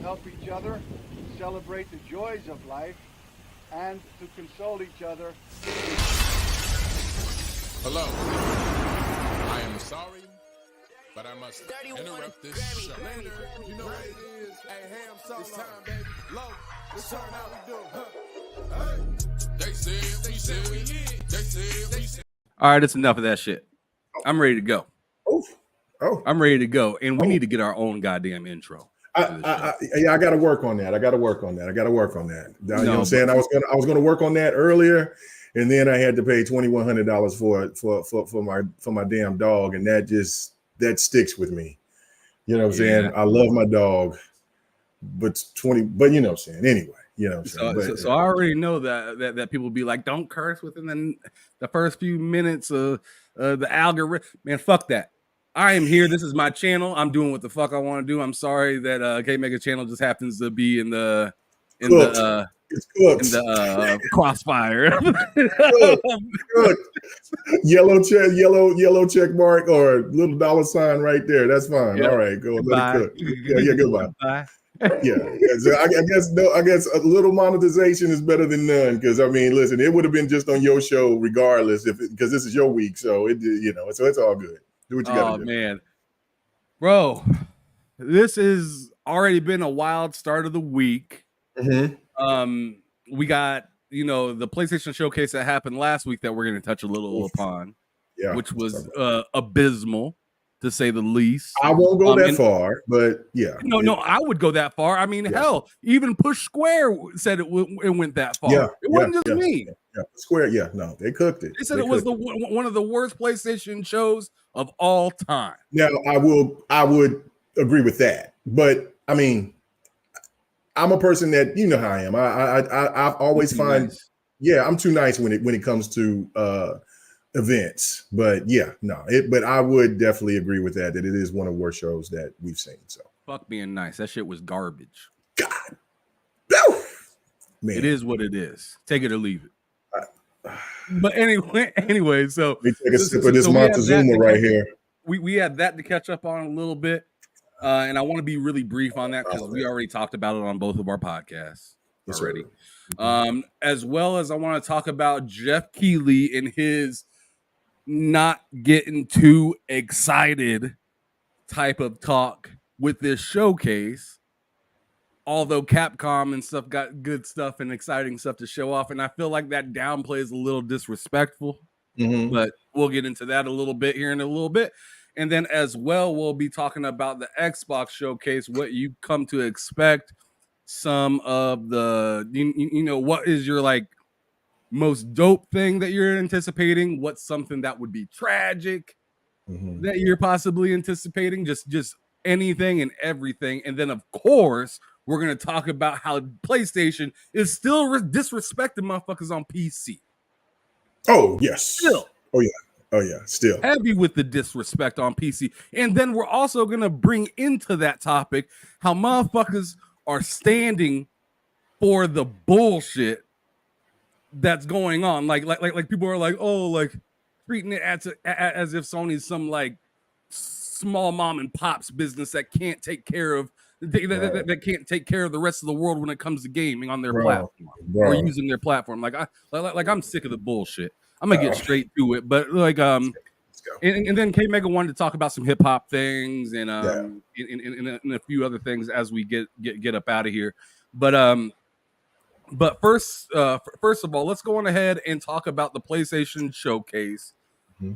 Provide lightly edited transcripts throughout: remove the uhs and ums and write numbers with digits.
help each other, celebrate the joys of life, and to console each other. Hello. I am sorry, but I must interrupt this show. You know what it is? Hey, Ham, it's time, baby. Low, it's time how we do. Hey. They said we lit. They said. All right, it's enough of that shit. I'm ready to go. I'm ready to go, and we need to get our own goddamn intro. I got to work on that. I got to work on that. You know what I'm saying? I was gonna work on that earlier, and then I had to pay $2,100 for my damn dog, and that sticks with me. You know what I'm saying? I love my dog, but you know what I'm saying. Anyway, you know what I'm saying. So I already know that people be like, don't curse within the first few minutes of the algorithm. Man, fuck that. I am here. This is my channel. I'm doing what the fuck I want to do. I'm sorry that K Mega channel just happens to be in the crossfire. Yellow check mark or little dollar sign right there. That's fine. Yep. All right, go let it cook. Yeah, goodbye. So I guess a little monetization is better than none, because I mean, listen, it would have been just on your show regardless because this is your week, so so it's all good. Do what you got to do. Oh man, bro, this has already been a wild start of the week. Mm-hmm. We got the PlayStation showcase that happened last week that we're going to touch a little upon, which was abysmal, to say the least. I won't go that far, but no, I would go that far. I mean, hell, even Push Square said it went that far. It wasn't just me. Square, no, they cooked it. They said it was one of the worst PlayStation shows of all time. Now, I would agree with that, but I mean, I'm a person that how I am. I've always find I'm too nice when it comes to events, but but I would definitely agree with that it is one of the worst shows that we've seen. So fuck being nice. That shit was garbage. God, no, man, it is what it is. Take it or leave it. But anyway, so we take a sip of this Montezuma right here. We had that to catch up on a little bit, and I want to be really brief on that because we already talked about it on both of our podcasts already. As well as I want to talk about Jeff Keighley and his not getting too excited type of talk with this showcase. Although Capcom and stuff got good stuff and exciting stuff to show off, and I feel like that downplay is a little disrespectful, but we'll get into that a little bit here in a little bit. And then as well, we'll be talking about the Xbox showcase, what you come to expect, some of the, what is your most dope thing that you're anticipating, what's something that would be tragic that you're possibly anticipating, just anything and everything. And then of course, we're going to talk about how PlayStation is still disrespecting motherfuckers on PC. Oh, yes. Still. Oh, yeah. Still. Heavy with the disrespect on PC. And then we're also going to bring into that topic how motherfuckers are standing for the bullshit that's going on. Like people are like, treating it as if Sony's some small mom and pops business that can't take care of that can't take care of the rest of the world when it comes to gaming on their platform or using their platform. I'm sick of the bullshit. I'm gonna get straight to it, but and then K Mega wanted to talk about some hip hop things and and a few other things as we get up out of here. But first of all, let's go on ahead and talk about the PlayStation showcase.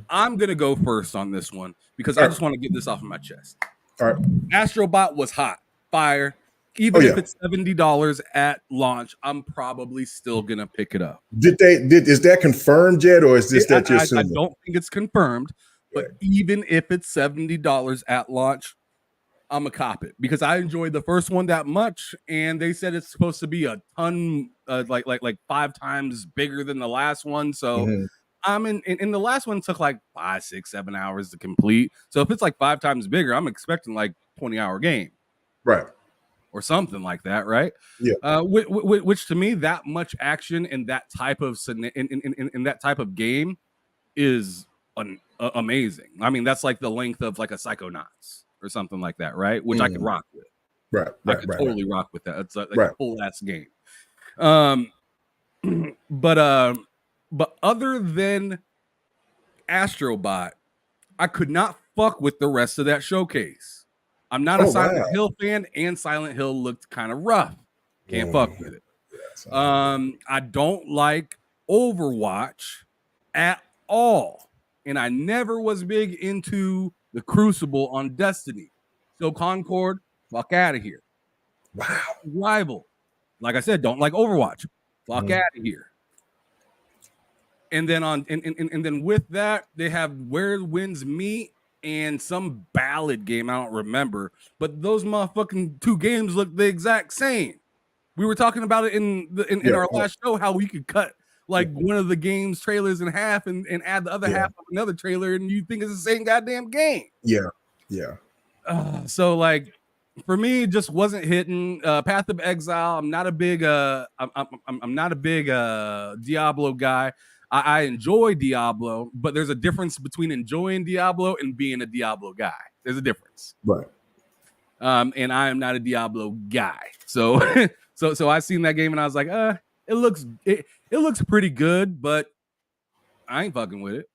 I'm gonna go first on this one because I just want to get this off of my chest. All right, Astrobot was hot, fire. Even if it's $70 at launch, I'm probably still gonna pick it up. Is that confirmed yet, or is this that you're assuming? I don't think it's confirmed, but even if it's $70 at launch, I'm gonna cop it because I enjoyed the first one that much, and they said it's supposed to be a ton, like 5 times bigger than the last one. So I'm in the last one took 5, 6, 7 hours to complete. So if it's 5 times bigger, I'm expecting 20-hour game, right? Or something like that, right? Yeah. Which to me, that much action in that type of in that type of game is amazing. I mean, that's the length of a Psychonauts or something like that, right? Which I could rock with. Right. I could totally rock with that. It's like a full ass game. But other than Astrobot, I could not fuck with the rest of that showcase. I'm not a Silent Hill fan, and Silent Hill looked kind of rough. Can't fuck with it. I don't like Overwatch at all, and I never was big into the Crucible on Destiny. So Concord, fuck out of here. Wow. Rival, like I said, don't like Overwatch. Fuck out of here. And then and then with that, they have Where Winds Meet and some ballad game I don't remember, but those motherfucking two games look the exact same. We were talking about it in our last show, how we could cut like one of the game's trailers in half and add the other half of another trailer, and you think it's the same goddamn game. So like for me, it just wasn't hitting. Path of Exile. I'm not a big Diablo guy. I enjoy Diablo, but there's a difference between enjoying Diablo and being a Diablo guy. There's a difference, right? And I am not a Diablo guy. So so I seen that game and I was like, it looks pretty good, but I ain't fucking with it.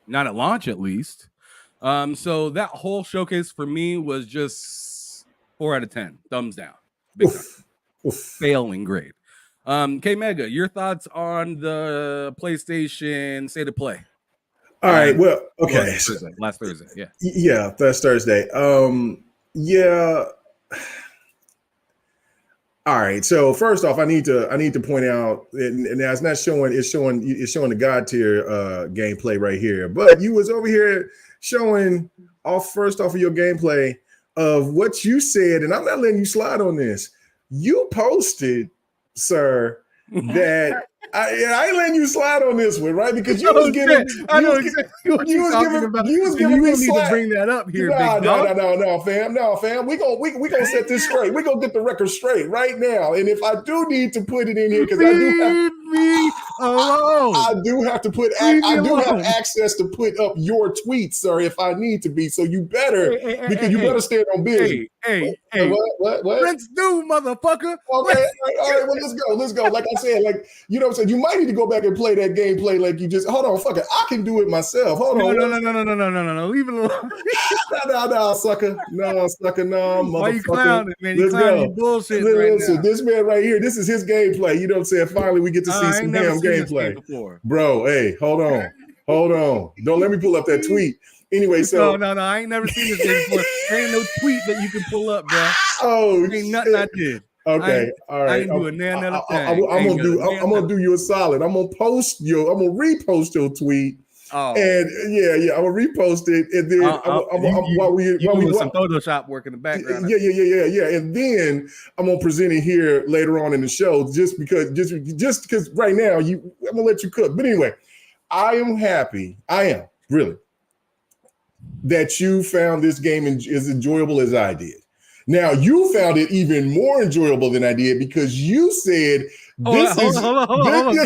Not at launch, at least. So that whole showcase for me was just 4 out of 10, thumbs down, big time. Failing grade. K Mega, your thoughts on the PlayStation State of Play? All right. Well, okay. Last Thursday. Yeah. Yeah. Last Thursday. Yeah. All right. So first off, I need to point out, and now it's not showing. It's showing the God tier gameplay right here. But you was over here showing first off of your gameplay of what you said, and I'm not letting you slide on this. You posted, sir, that I ain't letting you slide on this one, right? Because you was giving. I know exactly what you was talking about. You was giving me slack. To bring that up here. No, fam. We gonna set this straight. We gonna get the record straight right now. And if I do need to put it in here, because I do have me alone. I do have to put. I do have access to put up your tweets, sir, if I need to be. So you better because you better stand on business. Hey. What? Let's do, motherfucker. Okay. All right. Well, let's go. Like I said, like you know what I'm saying. You might need to go back and play that gameplay. Like you just hold on. Fuck it. I can do it myself. Hold on. No. Leave it alone. No, sucker. No, motherfucker. Why you clowning, man? You clowning, you bullshit right now. This man right here. This is his gameplay. You know what I'm saying? Finally, we get to see some damn gameplay. Bro, hey, hold on. Don't let me pull up that tweet. Anyway, so no, I ain't never seen this game before. There ain't no tweet that you can pull up, bro. Ain't nothing I did. Okay, all right. I ain't doing none of I'm gonna do you a solid. I'm gonna repost your tweet. Oh. And yeah, I'm gonna repost it, and then while we some Photoshop work in the background. Yeah, and then I'm gonna present it here later on in the show, just because right now I'm gonna let you cook. But anyway, I am happy. I am really that you found this game as enjoyable as I did. Now you found it even more enjoyable than I did because you said this is. Hold on.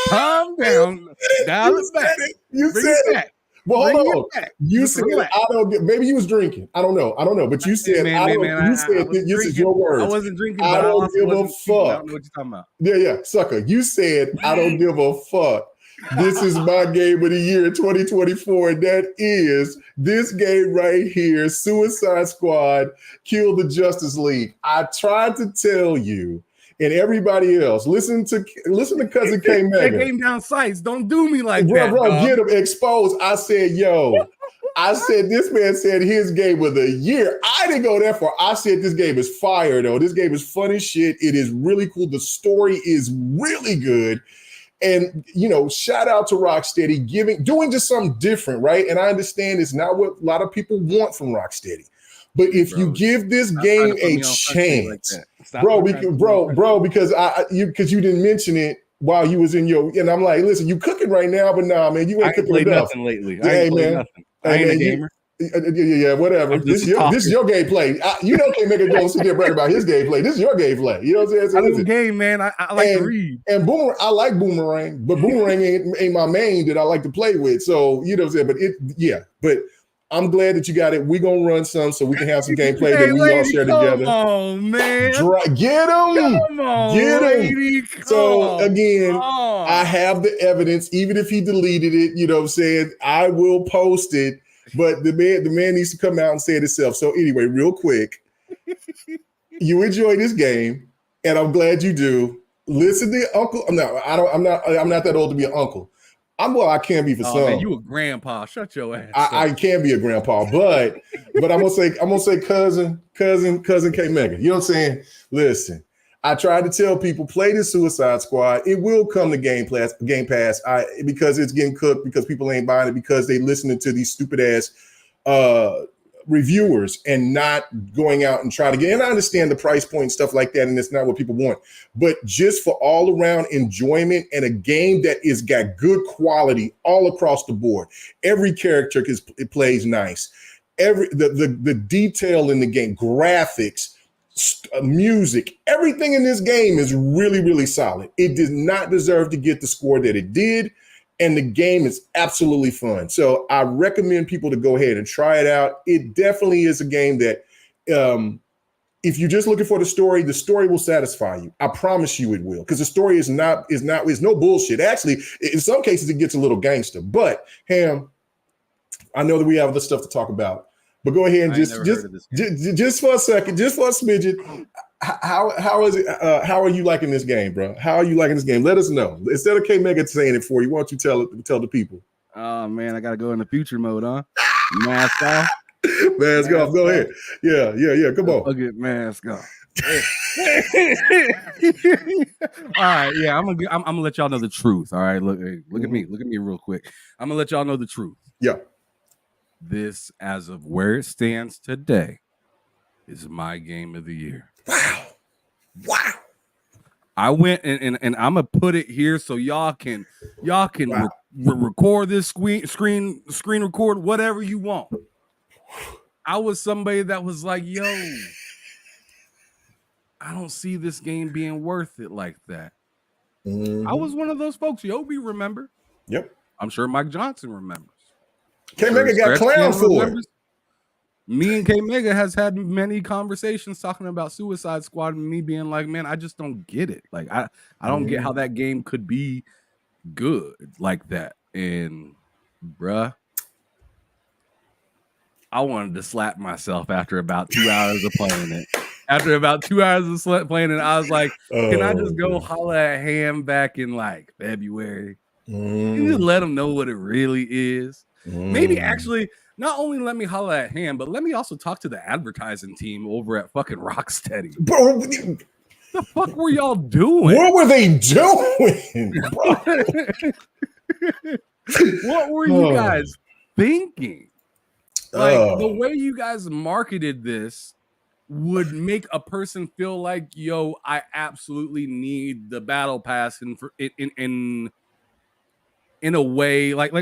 Calm down. Dial it back. You said it. Well, hold on. You said I don't get. Maybe you was drinking. I don't know. But you said You said this is your words. I wasn't drinking. I don't give a fuck. I don't know what you're talking about. Yeah, sucker. You said I don't give a fuck. This is my game of the year in 2024, and that is this game right here, Suicide Squad, Kill the Justice League. I tried to tell you and everybody else, listen to Cousin K Mega. They came down sites. Don't do me like that, bro. Dog. Get him exposed. I said, this man said his game of the year. I didn't go that far. I said this game is fire, though. This game is fun as shit. It is really cool. The story is really good. And, shout out to Rocksteady doing just something different, right? And I understand it's not what a lot of people want from Rocksteady. But if you give this game a chance, because you didn't mention it while you was in and I'm like, listen, you cooking right now, but nah, man, you ain't cooking enough. Nothing lately. I ain't played nothing. I ain't a gamer. Yeah, whatever. This is your gameplay. Can't make it go sit there brag about his gameplay. This is your gameplay. You know what I'm saying? I love game, man. I like to read. And Boomerang, I like Boomerang, but Boomerang ain't my main that I like to play with. So you know what I'm saying? But I'm glad that you got it. We're gonna run some so we can have some gameplay that we all share come together. Oh man. Get him! Come on, Get him! lady, So again, on. I have the evidence, even if he deleted it, you know what I'm saying? I will post it, but the man needs to come out and say it himself. So anyway, real quick, you enjoy this game, and I'm glad you do. Listen to Uncle. I'm not that old to be an uncle. I can be for some. Man, you a grandpa. Shut your ass. I can be a grandpa, but I'm gonna say cousin K Mega. You know what I'm saying? Listen, I tried to tell people play the Suicide Squad. It will come to Game Pass. Because it's getting cooked because people ain't buying it because they listening to these stupid ass reviewers and not going out and try to get. And I understand the price point and stuff like that, and it's not what people want. But just for all around enjoyment and a game that is got good quality all across the board. Every character it plays nice. The detail in the game, graphics, music, everything in this game is really, really solid. It did not deserve to get the score that it did. And the game is absolutely fun. So I recommend people to go ahead and try it out. It definitely is a game that if you're just looking for the story will satisfy you. I promise you it will. Because the story is no bullshit. Actually, in some cases, it gets a little gangster. But Ham, I know that we have other stuff to talk about. But go ahead and just for a second, just for a smidgen, how is it? How are you liking this game, bro? How are you liking this game? Let us know. Instead of K Mega saying it for you, why don't you tell the people? Oh man, I gotta go in the future mode, huh? Mask off. Mask off. Go ahead. Yeah. Come on. I'll get mask off. All right, yeah. I'm gonna let y'all know the truth. All right, look at me. Look at me real quick. I'm gonna let y'all know the truth. Yeah. This, as of where it stands today, is my game of the year. Wow. I went and I'm gonna put it here so y'all can record this screen record whatever you want. I was somebody that was like, yo, I don't see this game being worth it like that. I was one of those folks. Yobi remember? Yep. I'm sure Mike Johnson remembers. K Mega got clowned for it. Me and K Mega has had many conversations talking about Suicide Squad and me being like, man, I just don't get it. Like I don't get how that game could be good like that. And bruh, I wanted to slap myself after about 2 hours of playing it. After about 2 hours of playing it, I was like, can I just go holler at Ham back in like February? Can you just let him know what it really is? Maybe actually not only let me holler at him, but let me also talk to the advertising team over at fucking Rocksteady. Bro, the fuck were y'all doing? What were they doing? What were you guys thinking? Like the way you guys marketed this would make a person feel like, yo, I absolutely need the battle pass in a way like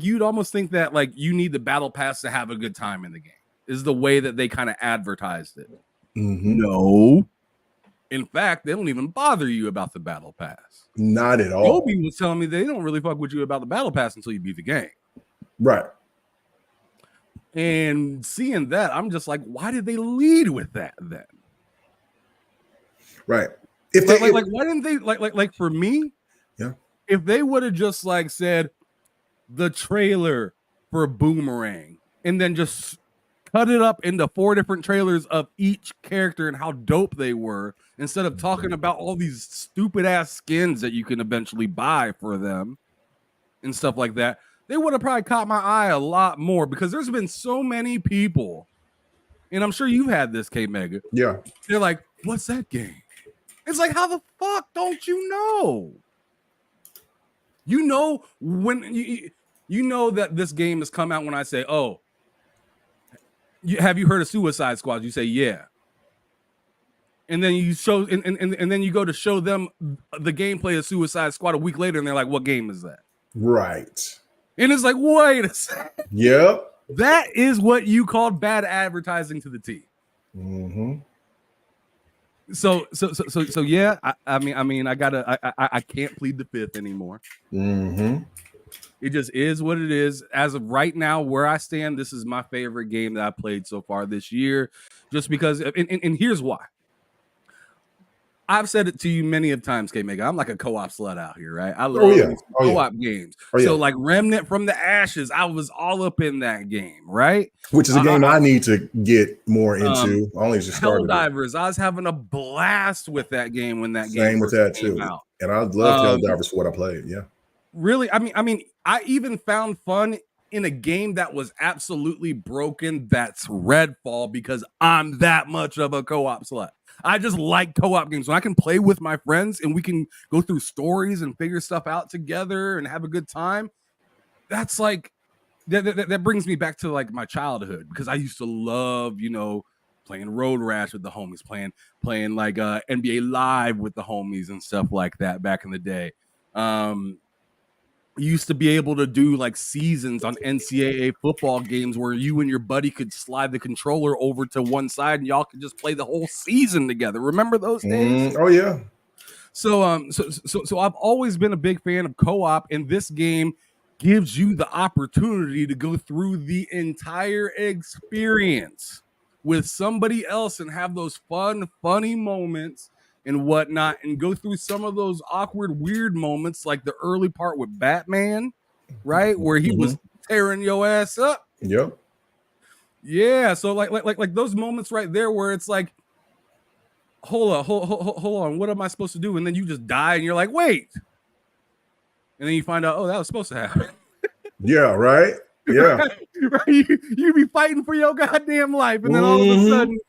you'd almost think that like you need the battle pass to have a good time in the game is the way that they kind of advertised it. No, in fact, they don't even bother you about the battle pass. Not at all. Yobi was telling me they don't really fuck with you about the battle pass until you beat the game. Right. And seeing that, I'm just like, why did they lead with that then? Right. If they, like why didn't they like for me? Yeah. If they would have just like said the trailer for Boomerang and then just cut it up into 4 different trailers of each character and how dope they were, instead of talking about all these stupid ass skins that you can eventually buy for them and stuff like that, they would have probably caught my eye a lot more, because there's been so many people, and I'm sure you've had this, K Mega. Yeah. They're like, what's that game? It's like, how the fuck don't you know? You know when you know that this game has come out when I say, "Oh, have you heard of Suicide Squad?" You say, "Yeah," and then you show and then you go to show them the gameplay of Suicide Squad a week later, and they're like, "What game is that?" Right. And it's like, wait a second. Yep. That is what you called bad advertising to the T. So yeah, I mean, I can't plead the fifth anymore. It just is what it is. As of right now, where I stand, this is my favorite game that I played so far this year. Just because, and here's why. I've said it to you many of times, K-Mega. I'm like a co-op slut out here, right? I love co-op games. So like Remnant from the Ashes, I was all up in that game, right? Which is a game I need to get more into. I only just started Helldivers. I was having a blast with that game when that game Same with that too. out. And I loved Helldivers for what I played. Yeah. Really? I mean, I even found fun in a game that was absolutely broken. That's Redfall, because I'm that much of a co-op slut. I just like co-op games when I can play with my friends and we can go through stories and figure stuff out together and have a good time. That's like that brings me back to like my childhood, because I used to love, playing Road Rash with the homies, playing like NBA Live with the homies and stuff like that back in the day. You used to be able to do like seasons on NCAA football games where you and your buddy could slide the controller over to one side and y'all could just play the whole season together. Remember those days? Oh yeah. So I've always been a big fan of co-op, and this game gives you the opportunity to go through the entire experience with somebody else and have those fun, funny moments and whatnot, and go through some of those awkward, weird moments, like the early part with Batman, right, where he was tearing your ass up. Yep. Yeah. So like those moments right there where it's like, hold on, what am I supposed to do? And then you just die, and you're like, wait, and then you find out, oh, that was supposed to happen. Yeah. Right. Yeah. right. You be fighting for your goddamn life, and then all of a sudden,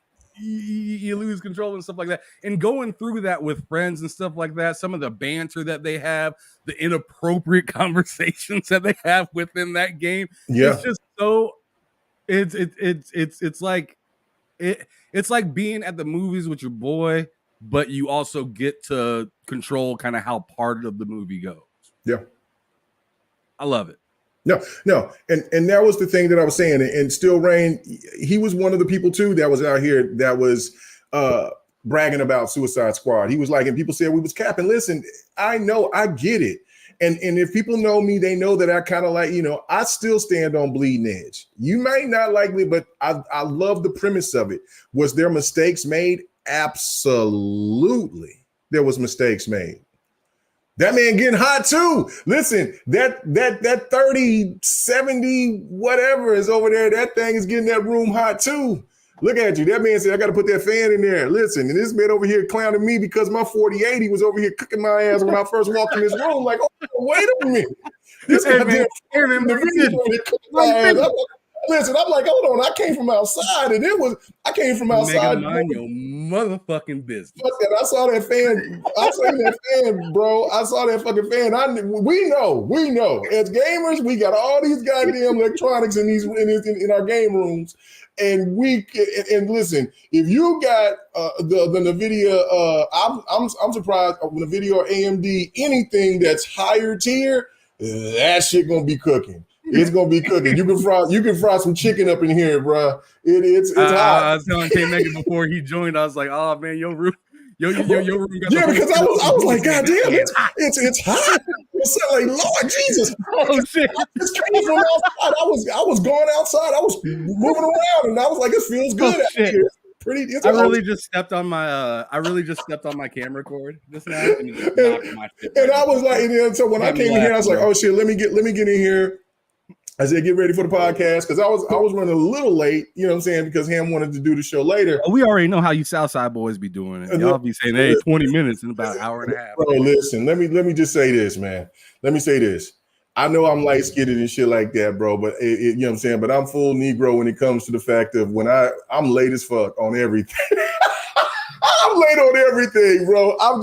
you lose control and stuff like that. And going through that with friends and stuff like that, some of the banter that they have, the inappropriate conversations that they have within that game, it's just so it's like being at the movies with your boy, but you also get to control kind of how part of the movie goes. Yeah, I love it. No, and that was the thing that I was saying. And Still Rain, he was one of the people too that was out here that was bragging about Suicide Squad. He was like, and people said we was capping. Listen, I know, I get it. And if people know me, they know that I kind of like, I still stand on bleeding edge. You might not like me, but I love the premise of it. Was there mistakes made? Absolutely, there was mistakes made. That man getting hot too. Listen, that 30, 70, whatever is over there. That thing is getting that room hot too. Look at you. That man said, I got to put that fan in there. Listen, and this man over here clowning me because my 4080 was over here cooking my ass when I first walked in this room. Like, oh, wait a minute. This goddamn fan in the video cooking my ass. Listen, I'm like, hold on. I came from outside, and I came from outside. Mind your motherfucking business. I saw that fan. I saw that fan, bro. I saw that fucking fan. We know. As gamers, we got all these goddamn electronics in our game rooms, and listen. If you got the NVIDIA, I'm surprised when NVIDIA or AMD, anything that's higher tier, that shit gonna be cooking. It's gonna be cooking. You can fry some chicken up in here, bro. It's hot. I was telling K-Mega before he joined, I was like, oh man, your room got because I was like, God damn, it's hot. It's like, Lord Jesus. Oh shit. I just came from outside. I was going outside. I was moving around, and I was like, it feels good out here. I really just stepped on my camera cord just now, and I was like, and so when I came in here, I was like, oh shit, let me get in here. I said, get ready for the podcast, because I was running a little late, you know what I'm saying, because Ham wanted to do the show later. We already know how you Southside boys be doing it. Y'all be saying, hey, 20 minutes in about an hour and a half. Bro, listen, let me just say this, man. Let me say this. I know I'm light-skinned and shit like that, bro, but you know what I'm saying? But I'm full Negro when it comes to the fact of when I'm late as fuck on everything. I'm late on everything, bro. I'm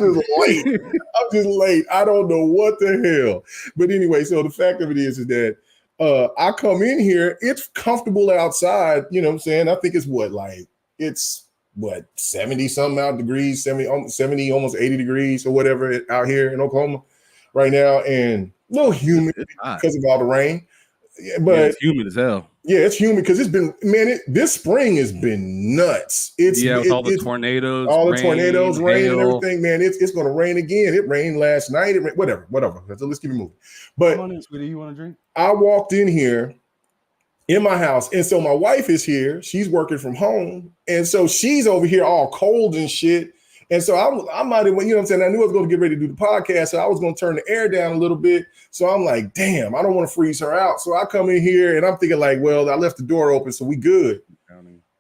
just late. I don't know what the hell. But anyway, so the fact of it is that I come in here, it's comfortable outside, you know what I'm saying? I think it's 70 something out degrees, 70, almost 80 degrees or whatever out here in Oklahoma right now, and a little humid because of all the rain. But it's humid as hell. Yeah, it's humid because it's been, man, this spring has been nuts. With all the tornadoes, rain, and everything, man. It's going to rain again. It rained last night. Whatever. So let's keep it moving. But come on in, sweetie. You want a drink? I walked in here in my house, and so my wife is here. She's working from home, and so she's over here all cold and shit. And so I might have, you know what I'm saying? I knew I was going to get ready to do the podcast, so I was going to turn the air down a little bit. So I'm like, damn, I don't want to freeze her out. So I come in here and I'm thinking like, well, I left the door open, so we good.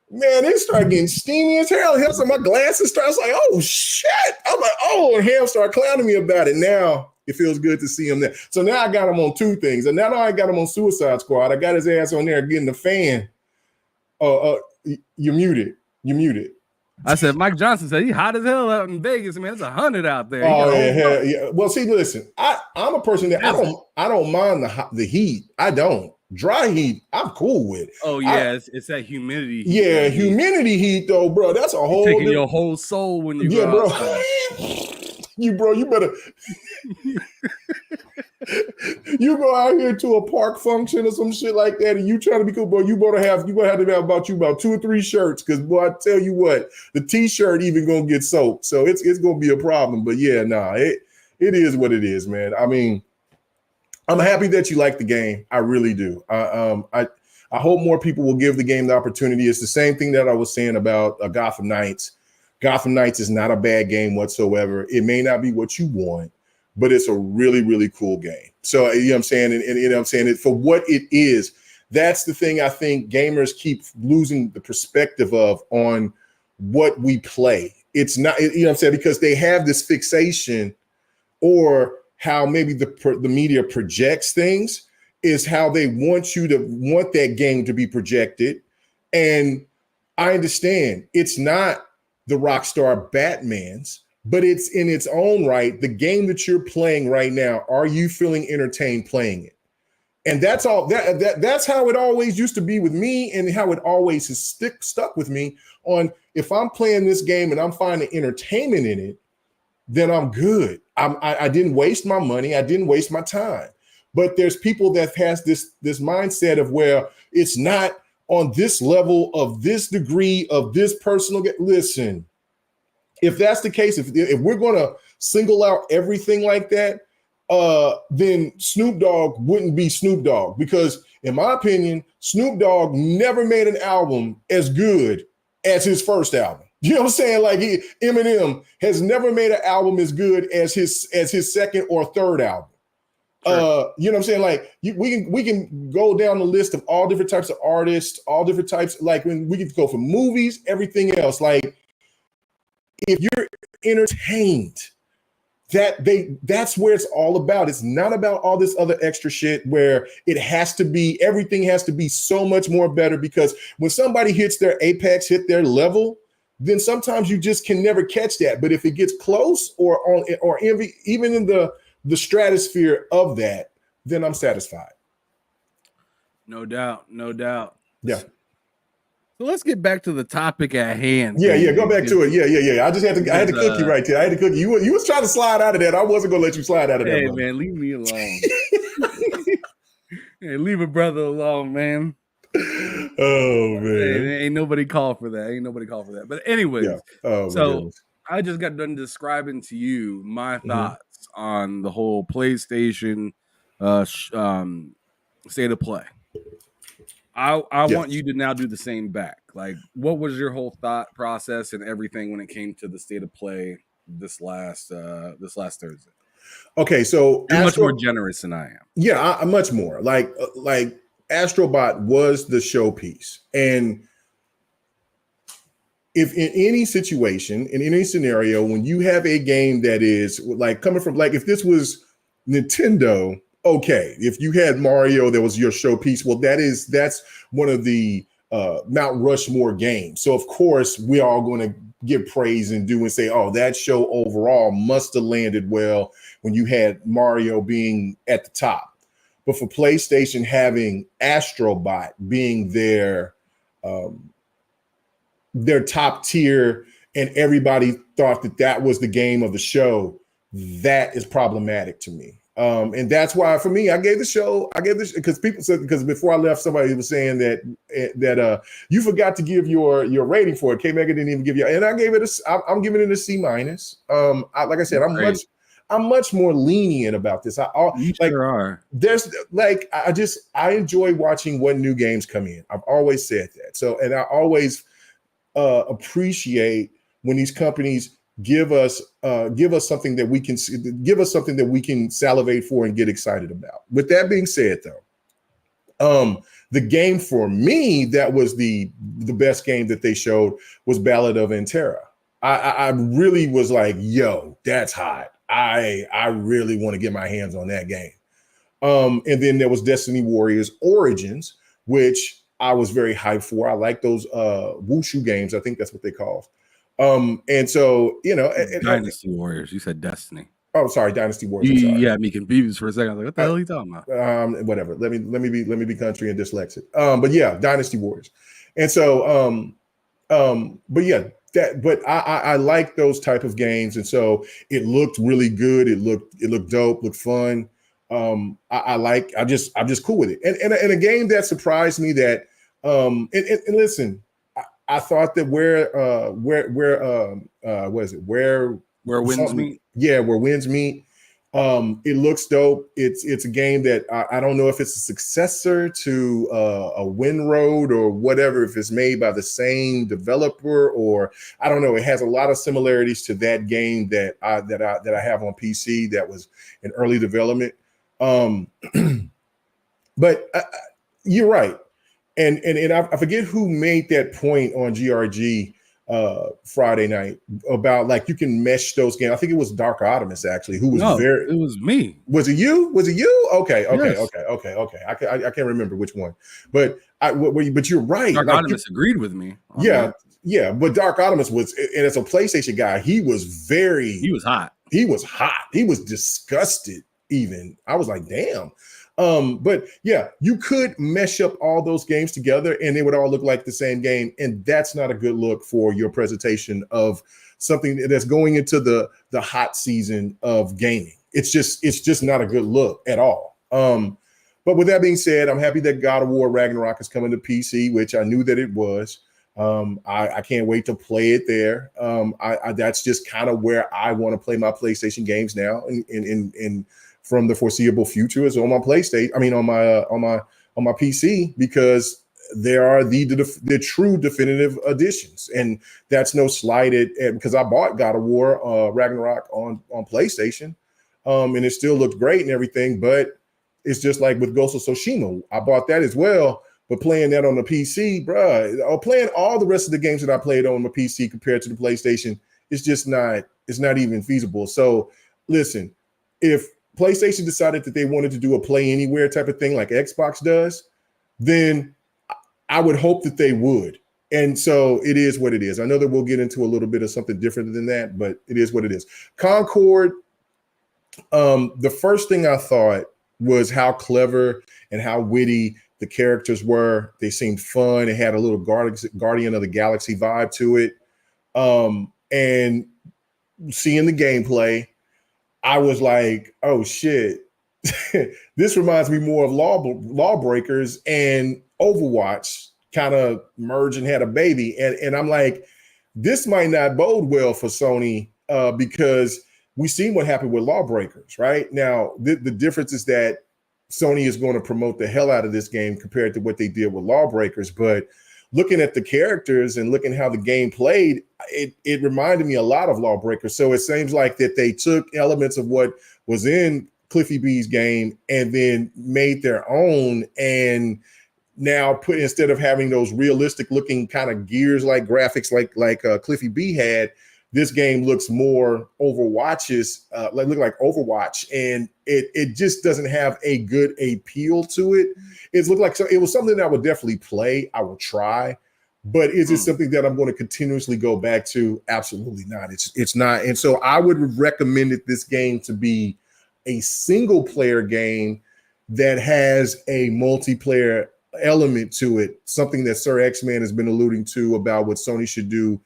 Man, it started getting steamy as hell. So my glasses started, I was like, oh shit. I'm like, oh, and Ham started clowning me about it. Now it feels good to see him there. So now I got him on two things. And now I got him on Suicide Squad. I got his ass on there getting the fan. You're muted. I said, Mike Johnson said he hot as hell out in Vegas. Man, it's 100 out there. Oh yeah. Well, see, listen, I'm a person that I don't mind the heat. I don't. Dry heat, I'm cool with. Oh yeah, it's that humidity. Yeah, humidity heat though, bro. That's a whole taking your whole soul when you go bro. outside. You better you go out here to a park function or some shit like that, and you trying to be cool, bro. You gonna have to have about 2 or 3 shirts, because boy, I tell you what, the t-shirt even gonna get soaked, so it's gonna be a problem. But yeah, it is what it is, man. I mean, I'm happy that you like the game. I really do. I hope more people will give the game the opportunity. It's the same thing that I was saying about Gotham Knights. Gotham Knights is not a bad game whatsoever. It may not be what you want, but it's a really, really cool game. So, you know what I'm saying? And you know what I'm saying? For what it is, that's the thing I think gamers keep losing the perspective of on what we play. It's not, you know what I'm saying? Because they have this fixation, or how maybe the media projects things is how they want that game to be projected. And I understand it's not the Rockstar Batman's, but it's in its own right. The game that you're playing right now, are you feeling entertained playing it? And that's all. That's how it always used to be with me, and how it always has stuck with me. On if I'm playing this game and I'm finding entertainment in it, then I'm good. I didn't waste my money. I didn't waste my time. But there's people that has this mindset of where it's not on this level of this degree of this personal. Listen, if that's the case, if we're going to single out everything like that, then Snoop Dogg wouldn't be Snoop Dogg, because in my opinion, Snoop Dogg never made an album as good as his first album. You know what I'm saying? Like Eminem has never made an album as good as his second or third album. Sure. You know what I'm saying? Like we can go down the list of all different types of artists, all different types. Like when we can go for movies, everything else. Like if you're entertained, that's where it's all about. It's not about all this other extra shit where everything has to be so much more better, because when somebody hits their apex, hit their level, then sometimes you just can never catch that. But if it gets close or even in the stratosphere of that, then I'm satisfied. No doubt. Yeah. So let's get back to the topic at hand. Yeah. Go back to it. Yeah. I had to cook you right there. I had to cook you. You was trying to slide out of that. I wasn't gonna let you slide out of that. Hey man, leave me alone. Hey, leave a brother alone, man. Oh man, ain't nobody called for that. But anyways, so I just got done describing to you my thoughts on the whole PlayStation state of play. I want you to now do the same back. Like, what was your whole thought process and everything when it came to the state of play this last Thursday? Okay, so you're much more generous than I am. Yeah, I'm much more. Like Astrobot was the showpiece, and if in any situation, in any scenario, when you have a game that is like coming from, like if this was Nintendo, okay, if you had Mario that was your showpiece, well, that's one of the Mount Rushmore games. So of course we are going to give praise and say, oh, that show overall must have landed well when you had Mario being at the top. But for PlayStation, having Astrobot being their top tier, and everybody thought that was the game of the show, that is problematic to me. And that's why for me, I gave this because people said, because before I left, somebody was saying that you forgot to give your rating for it. K Mega didn't even give you, and I gave it I'm giving it a C minus. Like I said, I'm much more lenient about this. You like, sure are. There's like I enjoy watching what new games come in. I've always said that. So, and I always appreciate when these companies give us something that we can salivate for and get excited about. With that being said, though, the game for me that was the best game that they showed was Ballad of Antera. I really was like, yo, that's hot. I really want to get my hands on that game. And then there was Destiny Warriors Origins, which I was very hyped for. I like those wushu games. I think that's what they call. And so, Dynasty Warriors. You said Destiny. Oh, sorry, Dynasty Warriors. Yeah, me confused for a second. I was like, what the hell are you talking about? Whatever. Let me be country and dyslexic. But yeah, Dynasty Warriors. And so, but yeah, I like those type of games, and so it looked really good. It looked dope, looked fun. I'm just cool with it. And a game that surprised me that and listen, I thought that where winds meet. Yeah, where winds meet. It looks dope. It's a game that I don't know if it's a successor to a Windroad or whatever, if it's made by the same developer, or I don't know. It has a lot of similarities to that game that I have on PC that was in early development. But you're right. And I forget who made that point on GRG Friday night about like you can mesh those games. I think it was Dark Optimus actually, who was it was me. Was it you? Okay. Yes. Okay. I can't remember which one, but but you're right. Dark Optimus agreed with me. Yeah. But Dark Optimus was, and as a PlayStation guy, he was hot. He was disgusted even. I was like, damn. But yeah, you could mesh up all those games together and they would all look like the same game. And that's not a good look for your presentation of something that's going into the hot season of gaming. It's just not a good look at all. But with that being said, I'm happy that God of War Ragnarok is coming to PC, which I knew that it was. I can't wait to play it there. That's just kind of where I want to play my PlayStation games now. And from the foreseeable future is on my PlayStation. I mean, on my PC, because there are the true definitive editions, and that's no slight at because I bought God of War Ragnarok on PlayStation, and it still looked great and everything. But it's just like with Ghost of Tsushima, I bought that as well. But playing that on the PC, bruh, or playing all the rest of the games that I played on my PC compared to the PlayStation, it's not even feasible. So listen, if PlayStation decided that they wanted to do a play anywhere type of thing like Xbox does, then I would hope that they would. And so it is what it is. I know that we'll get into a little bit of something different than that, but it is what it is. Concord, the first thing I thought was how clever and how witty the characters were. They seemed fun. It had a little Guardian of the Galaxy vibe to it. And seeing the gameplay, I was like, oh shit, this reminds me more of Lawbreakers and Overwatch kind of merged and had a baby. And I'm like, this might not bode well for Sony because we've seen what happened with Lawbreakers, right? Now, the difference is that Sony is going to promote the hell out of this game compared to what they did with Lawbreakers. But looking at the characters and looking how the game played, it reminded me a lot of Lawbreakers. So it seems like that they took elements of what was in Cliffy B's game and then made their own, and now instead of having those realistic looking kind of gears like graphics like Cliffy B had, this game looks more look like Overwatch, and it just doesn't have a good appeal to it. It was something that I would definitely play. I will try, but is it something that I'm going to continuously go back to? Absolutely not. It's not. And so I would have recommended this game to be a single player game that has a multiplayer element to it, something that Sir X-Man has been alluding to about what Sony should do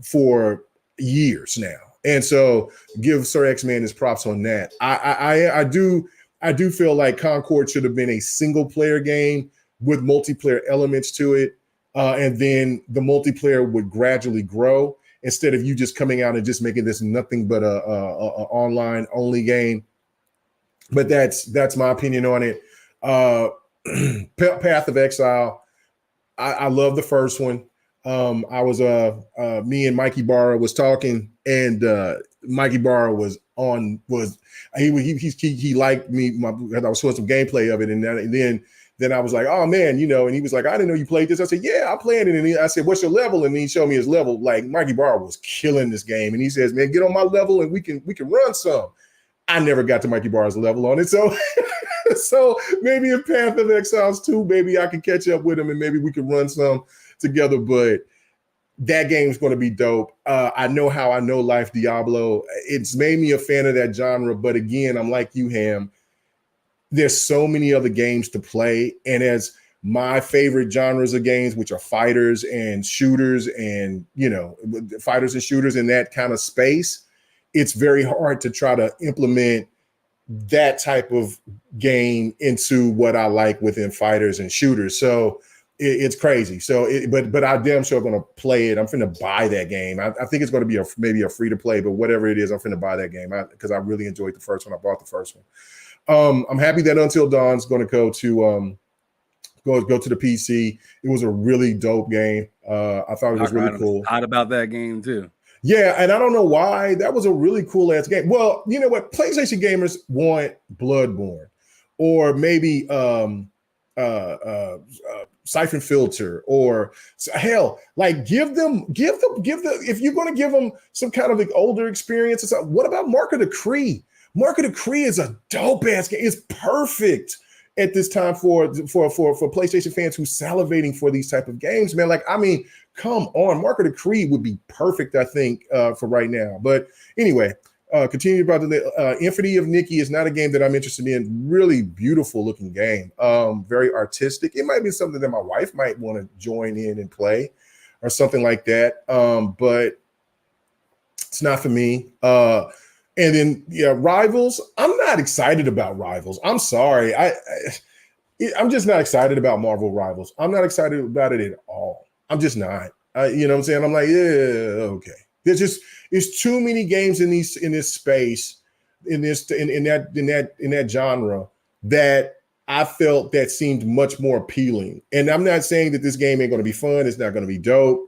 for years now. And so give Sir X-Man his props on that. I do feel like Concord should have been a single player game with multiplayer elements to it. And then the multiplayer would gradually grow instead of you just coming out and just making this nothing but a online only game. But that's my opinion on it. Path of Exile. I love the first one. I was me and Mikey Barra was talking, and Mikey Barra he liked me. I was showing some gameplay of it, and then I was like, oh man, and he was like, I didn't know you played this. I said, yeah, I played it, and I said, what's your level? And he showed me his level. Like Mikey Barra was killing this game, and he says, man, get on my level, and we can run some. I never got to Mikey Barra's level on it, so. So maybe in Path of Exiles 2, maybe I can catch up with him and maybe we can run some together. But that game's going to be dope. I know how I know Life Diablo. It's made me a fan of that genre. But again, I'm like you, Ham. There's so many other games to play. And as my favorite genres of games, which are fighters and shooters and, fighters and shooters in that kind of space, it's very hard to try to implement that type of game into what I like within fighters and shooters. So it's crazy. So, but I damn sure going to play it. I'm finna buy that game. I think it's going to be maybe a free to play, but whatever it is, I'm finna buy that game because I really enjoyed the first one. I bought the first one. I'm happy that Until Dawn's going to go to the PC. It was a really dope game. I thought it was really cool. Hot about that game too. Yeah, and I don't know why. That was a really cool ass game. Well, you know what? PlayStation gamers want Bloodborne, or maybe Siphon Filter, or hell, like give them. If you're going to give them some kind of like older experience or something, what about Mark of the Cree? Mark of the Cree is a dope ass game. It's perfect at this time for PlayStation fans who's salivating for these type of games, man. Like, I mean, come on, Mark of the Cree would be perfect, I think, for right now. But anyway, continue about the Infinity of Nikki is not a game that I'm interested in. Really beautiful looking game, very artistic. It might be something that my wife might want to join in and play, or something like that. But it's not for me. And then, Rivals. I'm not excited about Rivals. I'm sorry. I'm just not excited about Marvel Rivals. I'm not excited about it at all. I'm just not. You know what I'm saying? I'm like, yeah, okay. It's too many games in this space, in that genre that I felt that seemed much more appealing. And I'm not saying that this game ain't going to be fun. It's not going to be dope.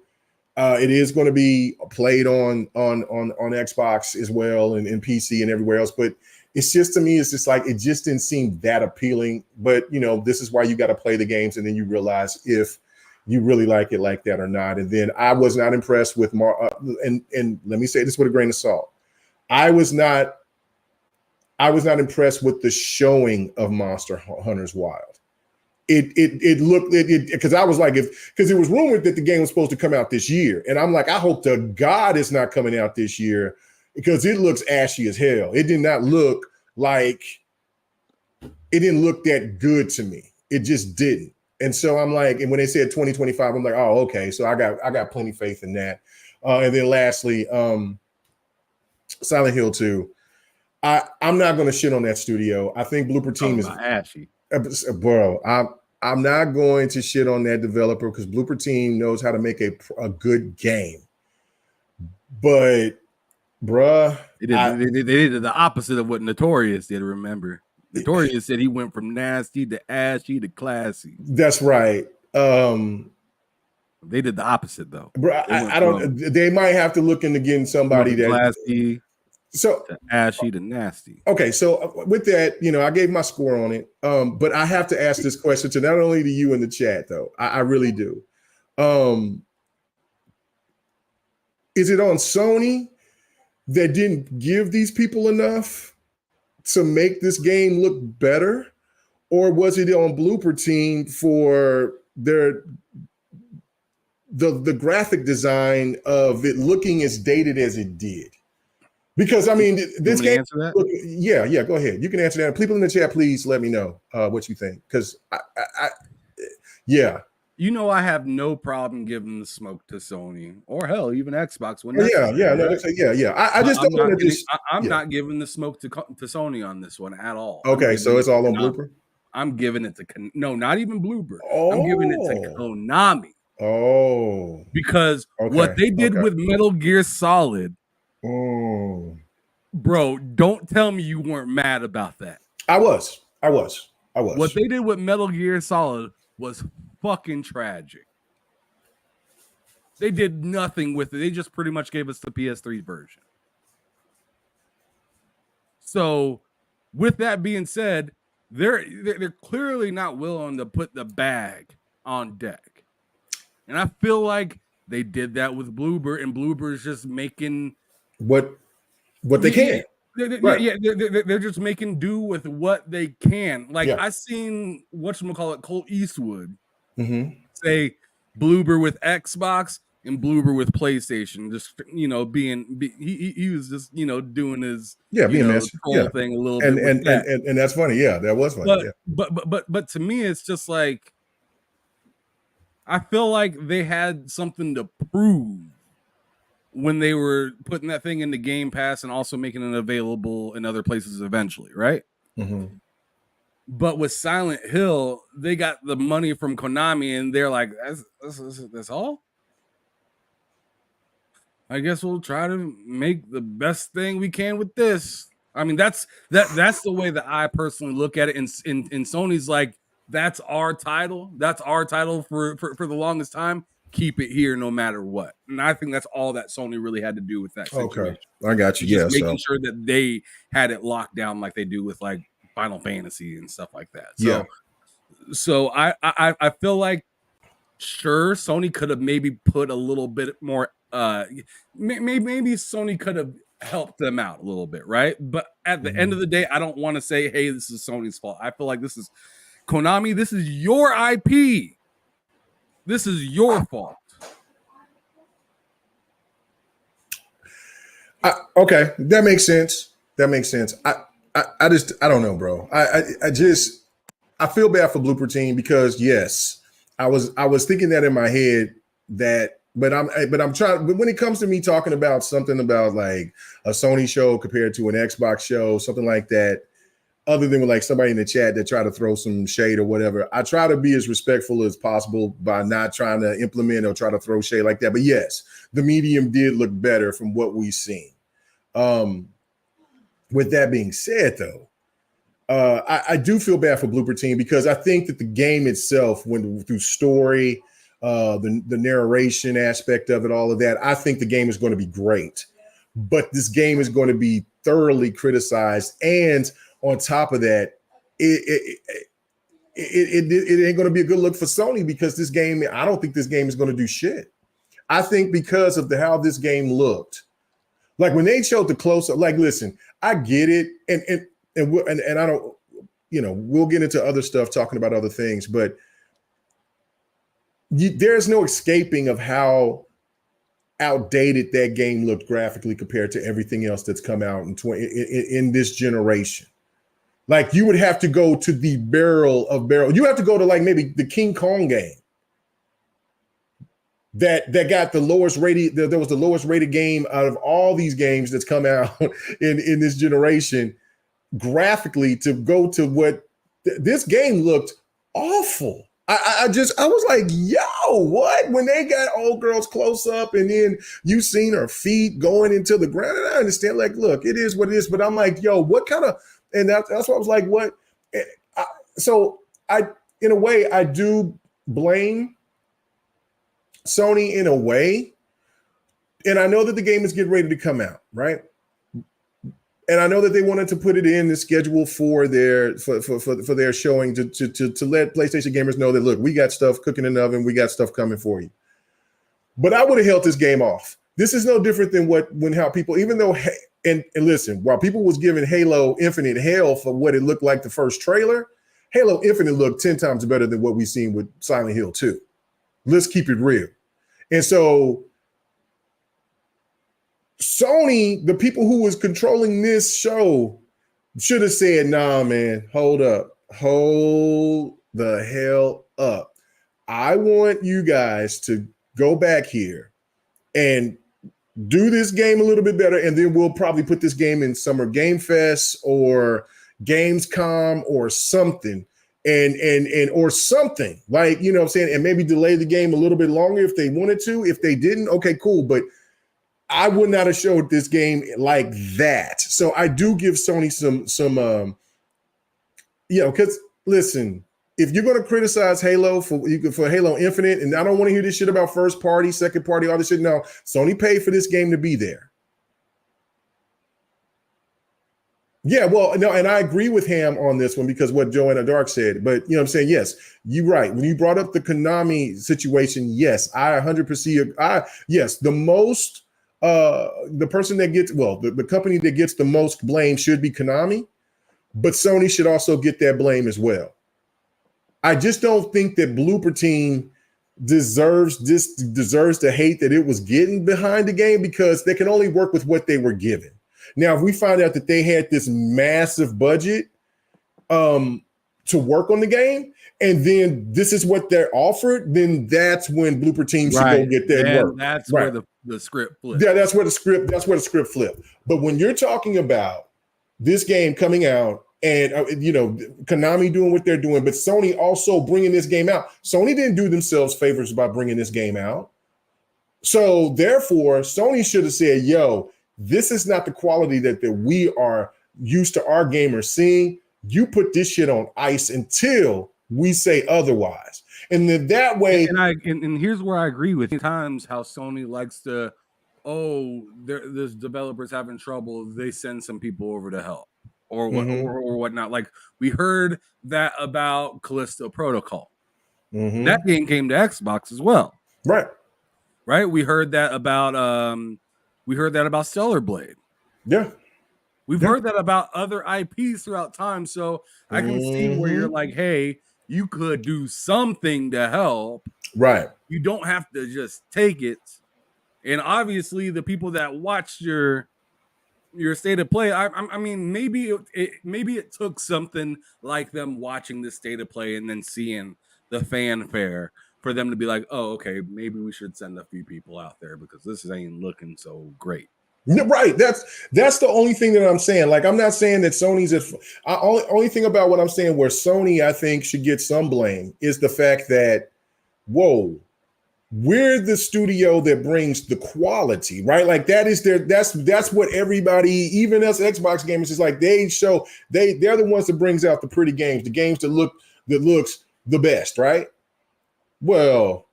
It is going to be played on Xbox as well and PC and everywhere else. But it's just, to me, it's just like, it just didn't seem that appealing. But, this is why you got to play the games and then you realize if you really like it like that or not. And then I was not impressed with and let me say this with a grain of salt. I was not impressed with the showing of Monster Hunter's Wild. It looked because I was like, because it was rumored that the game was supposed to come out this year, and I'm like, I hope to God it's not coming out this year because it looks ashy as hell. It did not look like, it didn't look that good to me. It just didn't. And so I'm like, and when they said 2025, I'm like, oh, okay. So I got plenty of faith in that. And then lastly, Silent Hill 2. I'm not going to shit on that studio. I think Blooper Team is ashy. Bro, I'm not going to shit on that developer because Blooper Team knows how to make a good game. But, bruh, they did the opposite of what Notorious did. Remember, Notorious said he went from nasty to ashy to classy. That's right. They did the opposite though. Bro, I don't. They might have to look into getting somebody that classy. So to ashy to nasty. Okay, so with that, I gave my score on it. But I have to ask this question to not only to you in the chat, though. I really do. Is it on Sony that didn't give these people enough to make this game look better? Or was it on Blooper Team for the graphic design of it looking as dated as it did? Because I mean, this game. Yeah, go ahead. You can answer that. People in the chat, please let me know what you think. Because yeah. You know, I have no problem giving the smoke to Sony or hell, even Xbox. When I just don't want to just. I'm not giving the smoke to Sony on this one at all. Okay, so it's all on Blooper. I'm giving it to no, not even Blooper. Oh. I'm giving it to Konami. Oh, because what they did with Metal Gear Solid, bro, don't tell me you weren't mad about that. I was. What they did with Metal Gear Solid was fucking tragic. They did nothing with it. They just pretty much gave us the PS3 version. So, with that being said, they're clearly not willing to put the bag on deck. And I feel like they did that with Bloober, and Bloober's just making what they can. They're just making do with what they can. Like I seen whatchamacallit, Colt Eastwood say Bloober with Xbox and Bloober with PlayStation. Just he was just doing his being messy troll thing a little bit, and that's funny. Yeah, that was funny. But to me, it's just like I feel like they had something to prove when they were putting that thing into Game Pass and also making it available in other places eventually, right? Mm-hmm. But with Silent Hill, they got the money from Konami, and they're like, "That's all." I guess we'll try to make the best thing we can with this. I mean, that's the way that I personally look at it. And Sony's like, that's our title. That's our title for the longest time. Keep it here no matter what. And I think that's all that Sony really had to do with that situation. Okay, I got you. Just making sure that they had it locked down like they do with like Final Fantasy and stuff like that. So I feel like sure Sony could have maybe put a little bit more. Maybe Sony could have helped them out a little bit, right? But at the end of the day, I don't want to say, hey, this is Sony's fault. I feel like this is Konami. This is your IP. This is your fault. Okay, that makes sense. I don't know, bro. I feel bad for Blooper Team because yes, I was thinking that in my head but I'm trying. But when it comes to me talking about something about like a Sony show compared to an Xbox show, something like that, other than with like somebody in the chat that try to throw some shade or whatever, I try to be as respectful as possible by not trying to implement or try to throw shade like that. But yes, the medium did look better from what we've seen. With that being said, though, I do feel bad for Blooper Team because I think that the game itself went through story, the narration aspect of it, all of that. I think the game is going to be great, but this game is going to be thoroughly criticized. And on top of that, it ain't going to be a good look for Sony because this game, I don't think this game is going to do shit. I think because of how this game looked, like when they showed the close up, like, listen, I get it. And I don't, we'll get into other stuff talking about other things, but there's no escaping of how outdated that game looked graphically compared to everything else that's come out in this generation. Like you would have to go to the barrel. You have to go to like maybe the King Kong game that got the lowest rated. There was the lowest rated game out of all these games that's come out in this generation graphically to go to what this game looked awful. I was like, yo, what? When they got old girls close up and then you seen her feet going into the ground. And I understand, like, look, it is what it is. But I'm like, yo, what kind of, and that's why I was like, what? In a way, I do blame Sony in a way. And I know that the game is getting ready to come out, right? And I know that they wanted to put it in the schedule for their showing to let PlayStation gamers know that, look, we got stuff cooking in the oven, we got stuff coming for you. But I would have held this game off. This is no different than how people, even though, and listen, while people was giving Halo Infinite hell for what it looked like the first trailer, Halo Infinite looked 10 times better than what we've seen with Silent Hill 2. Let's keep it real. And so Sony, the people who was controlling this show, should have said, nah, man, hold up. Hold the hell up. I want you guys to go back here and do this game a little bit better, and then we'll probably put this game in Summer Game Fest or Gamescom or something, and or something like, you know what I'm saying, and maybe delay the game a little bit longer if they wanted to. If they didn't, okay, cool. But I would not have showed this game like that. So I do give Sony some because listen, if you're going to criticize Halo for Halo Infinite, and I don't want to hear this shit about first party, second party, all this shit. No, Sony paid for this game to be there. Yeah, well, no, and I agree with Ham on this one because what Joanna Dark said. But you know what I'm saying? Yes, you're right. When you brought up the Konami situation, yes, I 100%. Yes, the most the person that gets the company that gets the most blame should be Konami, but Sony should also get that blame as well. I just don't think that Blooper Team deserves the hate that it was getting behind the game, because they can only work with what they were given. Now, if we find out that they had this massive budget to work on the game, and then this is what they're offered, then that's when Blooper Team should go get that work. That's where the script flipped. Yeah, that's where the script flipped. But when you're talking about this game coming out, and Konami doing what they're doing, but Sony also bringing this game out. Sony didn't do themselves favors by bringing this game out. So therefore, Sony should have said, yo, this is not the quality that we are used to our gamers seeing. You put this shit on ice until we say otherwise. And then that way. And here's where I agree with you. Times how Sony likes to, this developer's having trouble, they send some people over to help. Or whatnot. Like we heard that about Callisto Protocol. Mm-hmm. That game came to Xbox as well. Right. We heard that about Stellar Blade. Yeah. We've heard that about other IPs throughout time. So I can see where you're like, hey, you could do something to help. Right. You don't have to just take it. And obviously the people that watched your state of play, I mean, maybe it took something like them watching the state of play and then seeing the fanfare for them to be like, oh, okay, maybe we should send a few people out there because this ain't looking so great. Right. That's the only thing that I'm saying. Like, I'm not saying that Sony's only thing about what I'm saying where Sony, I think, should get some blame is the fact that, we're the studio that brings the quality, right? Like that's what everybody, even us Xbox gamers, is like. They're the ones that brings out the pretty games, the games that looks the best, right? Well,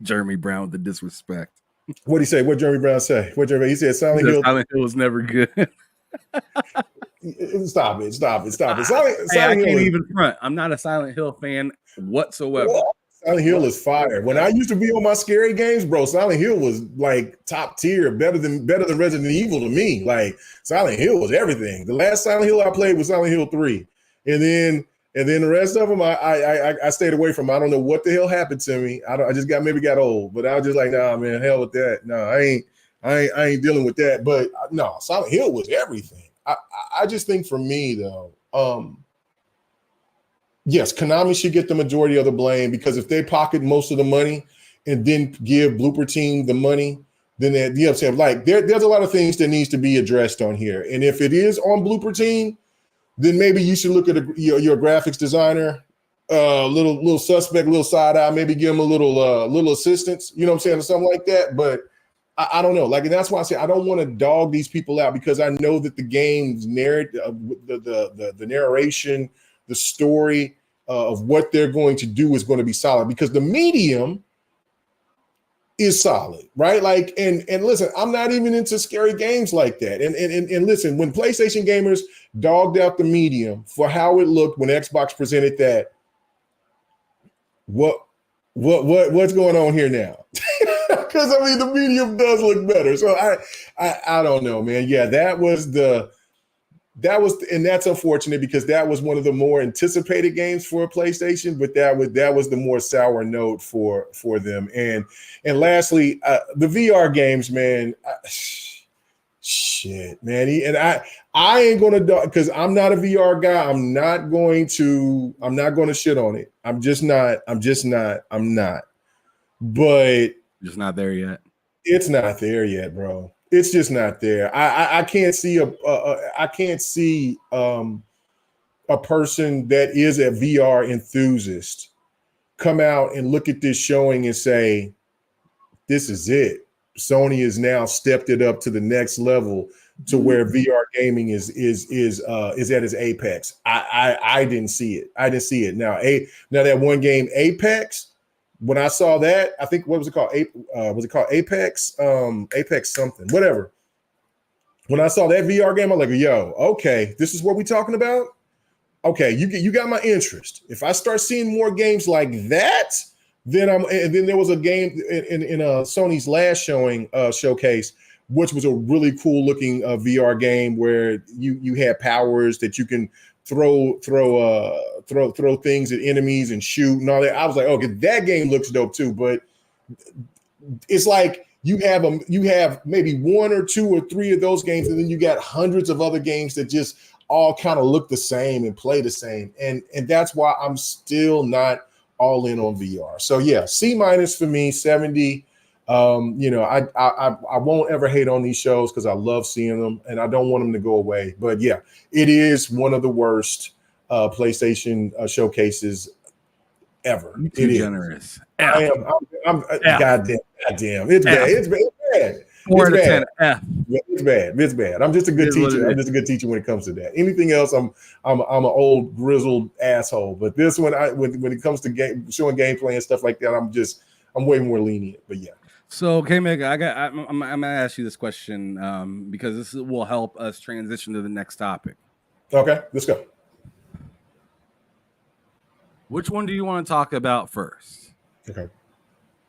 Jeremy Brown with the disrespect. What'd he say? What Jeremy Brown say? He said Silent Hill was never good. Stop it. I can't even front. I'm not a Silent Hill fan whatsoever. What? Silent Hill is fire. When I used to be on my scary games, bro, Silent Hill was like top tier, better than Resident Evil to me. Like Silent Hill was everything. The last Silent Hill I played was Silent Hill 3. And then the rest of them I stayed away from. I don't know what the hell happened to me. I just got old. But I was just like, nah, man, hell with that. No, I ain't dealing with that. But no, Silent Hill was everything. I just think for me though, yes, Konami should get the majority of the blame, because if they pocket most of the money and then give Blooper Team the money, then you know what I'm saying? Like there's a lot of things that needs to be addressed on here. And if it is on Blooper Team, then maybe you should look at your graphics designer, little suspect, little side eye, maybe give him a little assistance, you know what I'm saying, or something like that. But I don't know. Like, and that's why I say I don't want to dog these people out, because I know that the game's narrative, the narration, the story of what they're going to do is going to be solid, because the medium is solid, right? Like, and listen, I'm not even into scary games like that. And listen, when PlayStation gamers dogged out the medium for how it looked when Xbox presented that, what's going on here now? Because I mean, the medium does look better. So I don't know, man. Yeah, and that's unfortunate, because that was one of the more anticipated games for PlayStation, but that was the more sour note for them. And lastly, the VR games, man, shit, man. I ain't gonna do because I'm not a VR guy. I'm not going to shit on it. I'm not. But just not there yet. It's not there yet, bro. It's just not there. I can't see a person that is a VR enthusiast come out and look at this showing and say, this is it. Sony has now stepped it up to the next level to where VR gaming is at its apex. I didn't see it. I didn't see it. Now that one game Apex, when I saw that, I think what was it called? Was it called Apex? Apex something, whatever. When I saw that VR game, I'm like, yo, okay, this is what we're talking about. Okay, you got my interest. If I start seeing more games like that, and then there was a game in Sony's last showcase, which was a really cool looking VR game where you had powers that you can throw things at enemies and shoot and all that. I was like, okay, that game looks dope too. But it's like you have maybe one or two or three of those games, and then you got hundreds of other games that just all kind of look the same and play the same. And that's why I'm still not all in on VR. So yeah, C- for me, 70. I won't ever hate on these shows because I love seeing them and I don't want them to go away. But yeah, it is one of the worst PlayStation showcases ever. You're too generous. I am. I'm goddamn. It's bad. It's bad. 4 out of 10. F. It's bad. It's bad. I'm just a good teacher. I'm just a good teacher when it comes to that. Anything else, I'm an old grizzled asshole. But this one, when it comes to showing gameplay and stuff like that, I'm way more lenient. But yeah. So, K-Mega, I'm gonna ask you this question because this will help us transition to the next topic. Okay, let's go. Which one do you want to talk about first? Okay.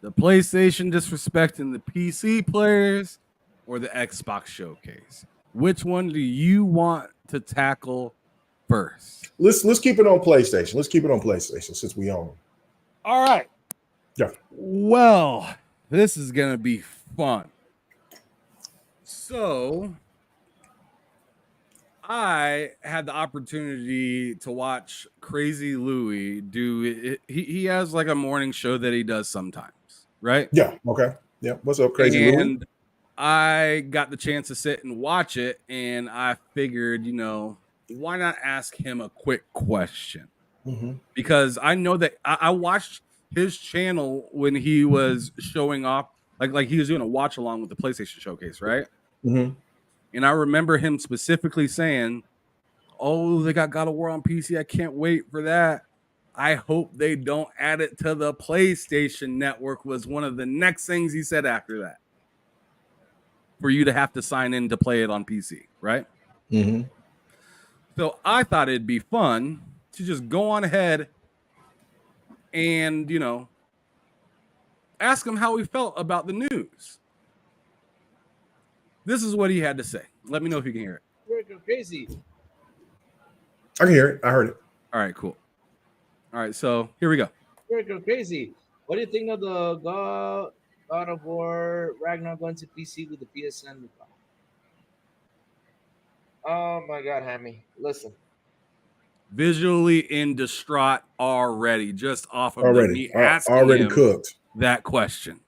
The PlayStation disrespecting the PC players or the Xbox showcase? Which one do you want to tackle first? Let's keep it on PlayStation. Let's keep it on PlayStation since we own them. All right. Yeah. Well, this is gonna be fun. So I had the opportunity to watch Crazy Louie do it. He has like a morning show that he does sometimes, right? Yeah. Okay. Yeah. What's up, Crazy Louie? And I got the chance to sit and watch it, and I figured, why not ask him a quick question? Mm-hmm. Because I know that I watched his channel when he was showing off, like he was doing a watch along with the PlayStation showcase, right? Mm-hmm. And I remember him specifically saying, "Oh, they got God of War on PC. I can't wait for that. I hope they don't add it to the PlayStation Network," was one of the next things he said after that. For you to have to sign in to play it on PC, right? Mm-hmm. So I thought it'd be fun to just go on ahead and, ask him how he felt about the news. This is what he had to say. Let me know if you can hear it. You're going crazy. I can hear it. I heard it. All right, cool. All right, so here we go. You're going crazy. What do you think of the God of War Ragnarok going to PC with the PSN? Oh my God, Hammy. Listen. Visually in distraught already, just off of me asking already him cooked that question.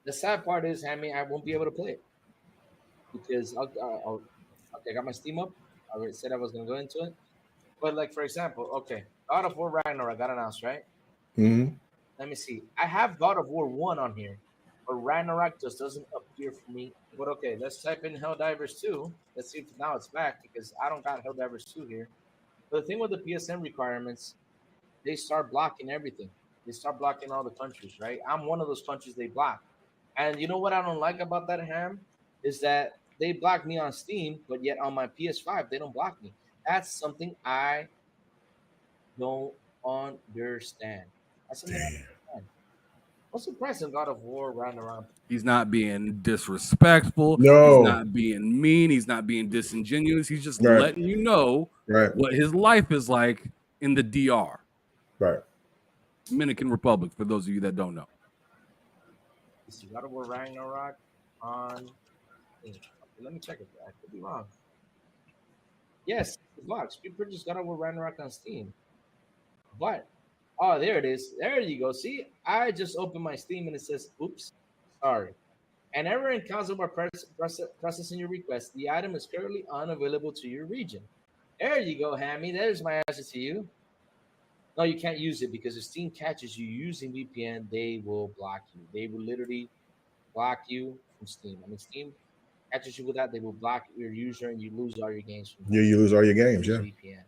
The sad part is, Hammy, I won't be able to play it because I got my Steam up. I already said I was going to go into it. But like, for example, okay, God of War Ragnarok got announced, right? Mm-hmm. Let me see. I have God of War 1 on here, but Ragnarok just doesn't appear for me. But okay, let's type in Helldivers 2. Let's see if now it's back because I don't got Helldivers 2 here. But the thing with the PSN requirements, they start blocking everything. They start blocking all the countries, right? I'm one of those countries they block. And you know what I don't like about that, Ham? Is that they block me on Steam, but yet on my PS5, they don't block me. That's something I don't understand. That's something I don't understand. What's the price of God of War Ragnarok? He's not being disrespectful. No. He's not being mean. He's not being disingenuous. He's just letting you know what his life is like in the DR. Right. Dominican Republic, for those of you that don't know. Let's see, God of War Ragnarok on. Let me check it. I could be wrong. Yes, it blocks. We purchased God of War Ragnarok on Steam. But oh, there it is. There you go. See, I just opened my Steam and it says, "Oops, sorry." An error in console bar processing your request. The item is currently unavailable to your region. There you go, Hammy. There's my answer to you. No, you can't use it because if Steam catches you using VPN, they will block you. They will literally block you from Steam. I mean, Steam catches you with that, they will block your user and you lose all your games from Yeah, you lose all your games. Yeah. VPN.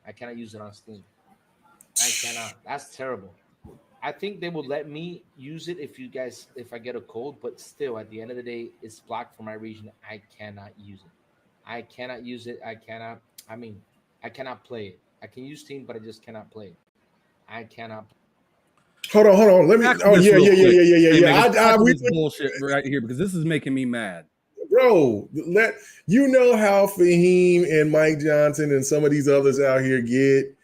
I cannot use it on Steam. I cannot. That's terrible. I think they will let me use it if I get a code, but still, at the end of the day, it's blocked for my region. I cannot use it. I cannot use it. I cannot play it. I can use Steam, but I just cannot play it. I cannot. Hold on. Let me. Oh yeah. Hey, I this bullshit right here because this is making me mad. Bro, you know how Fahim and Mike Johnson and some of these others out here get.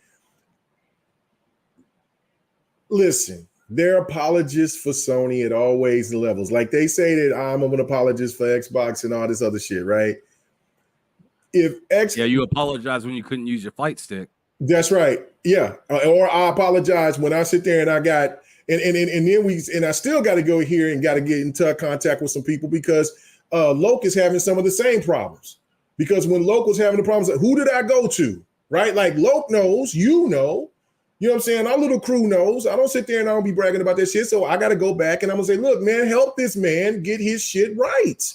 Listen, they're apologists for Sony at all ways and levels. Like they say that I'm an apologist for Xbox and all this other shit, right? You apologize when you couldn't use your fight stick. That's right. Yeah. Or I apologize when I sit there and I got and I still got to go here and got to get into contact with some people because Loke is having some of the same problems. Because when Loke was having the problems, who did I go to? Right? Like Loke knows, you know what I'm saying? Our little crew knows. I don't sit there and I don't be bragging about that shit. So I got to go back and I'm going to say, look, man, help this man get his shit right.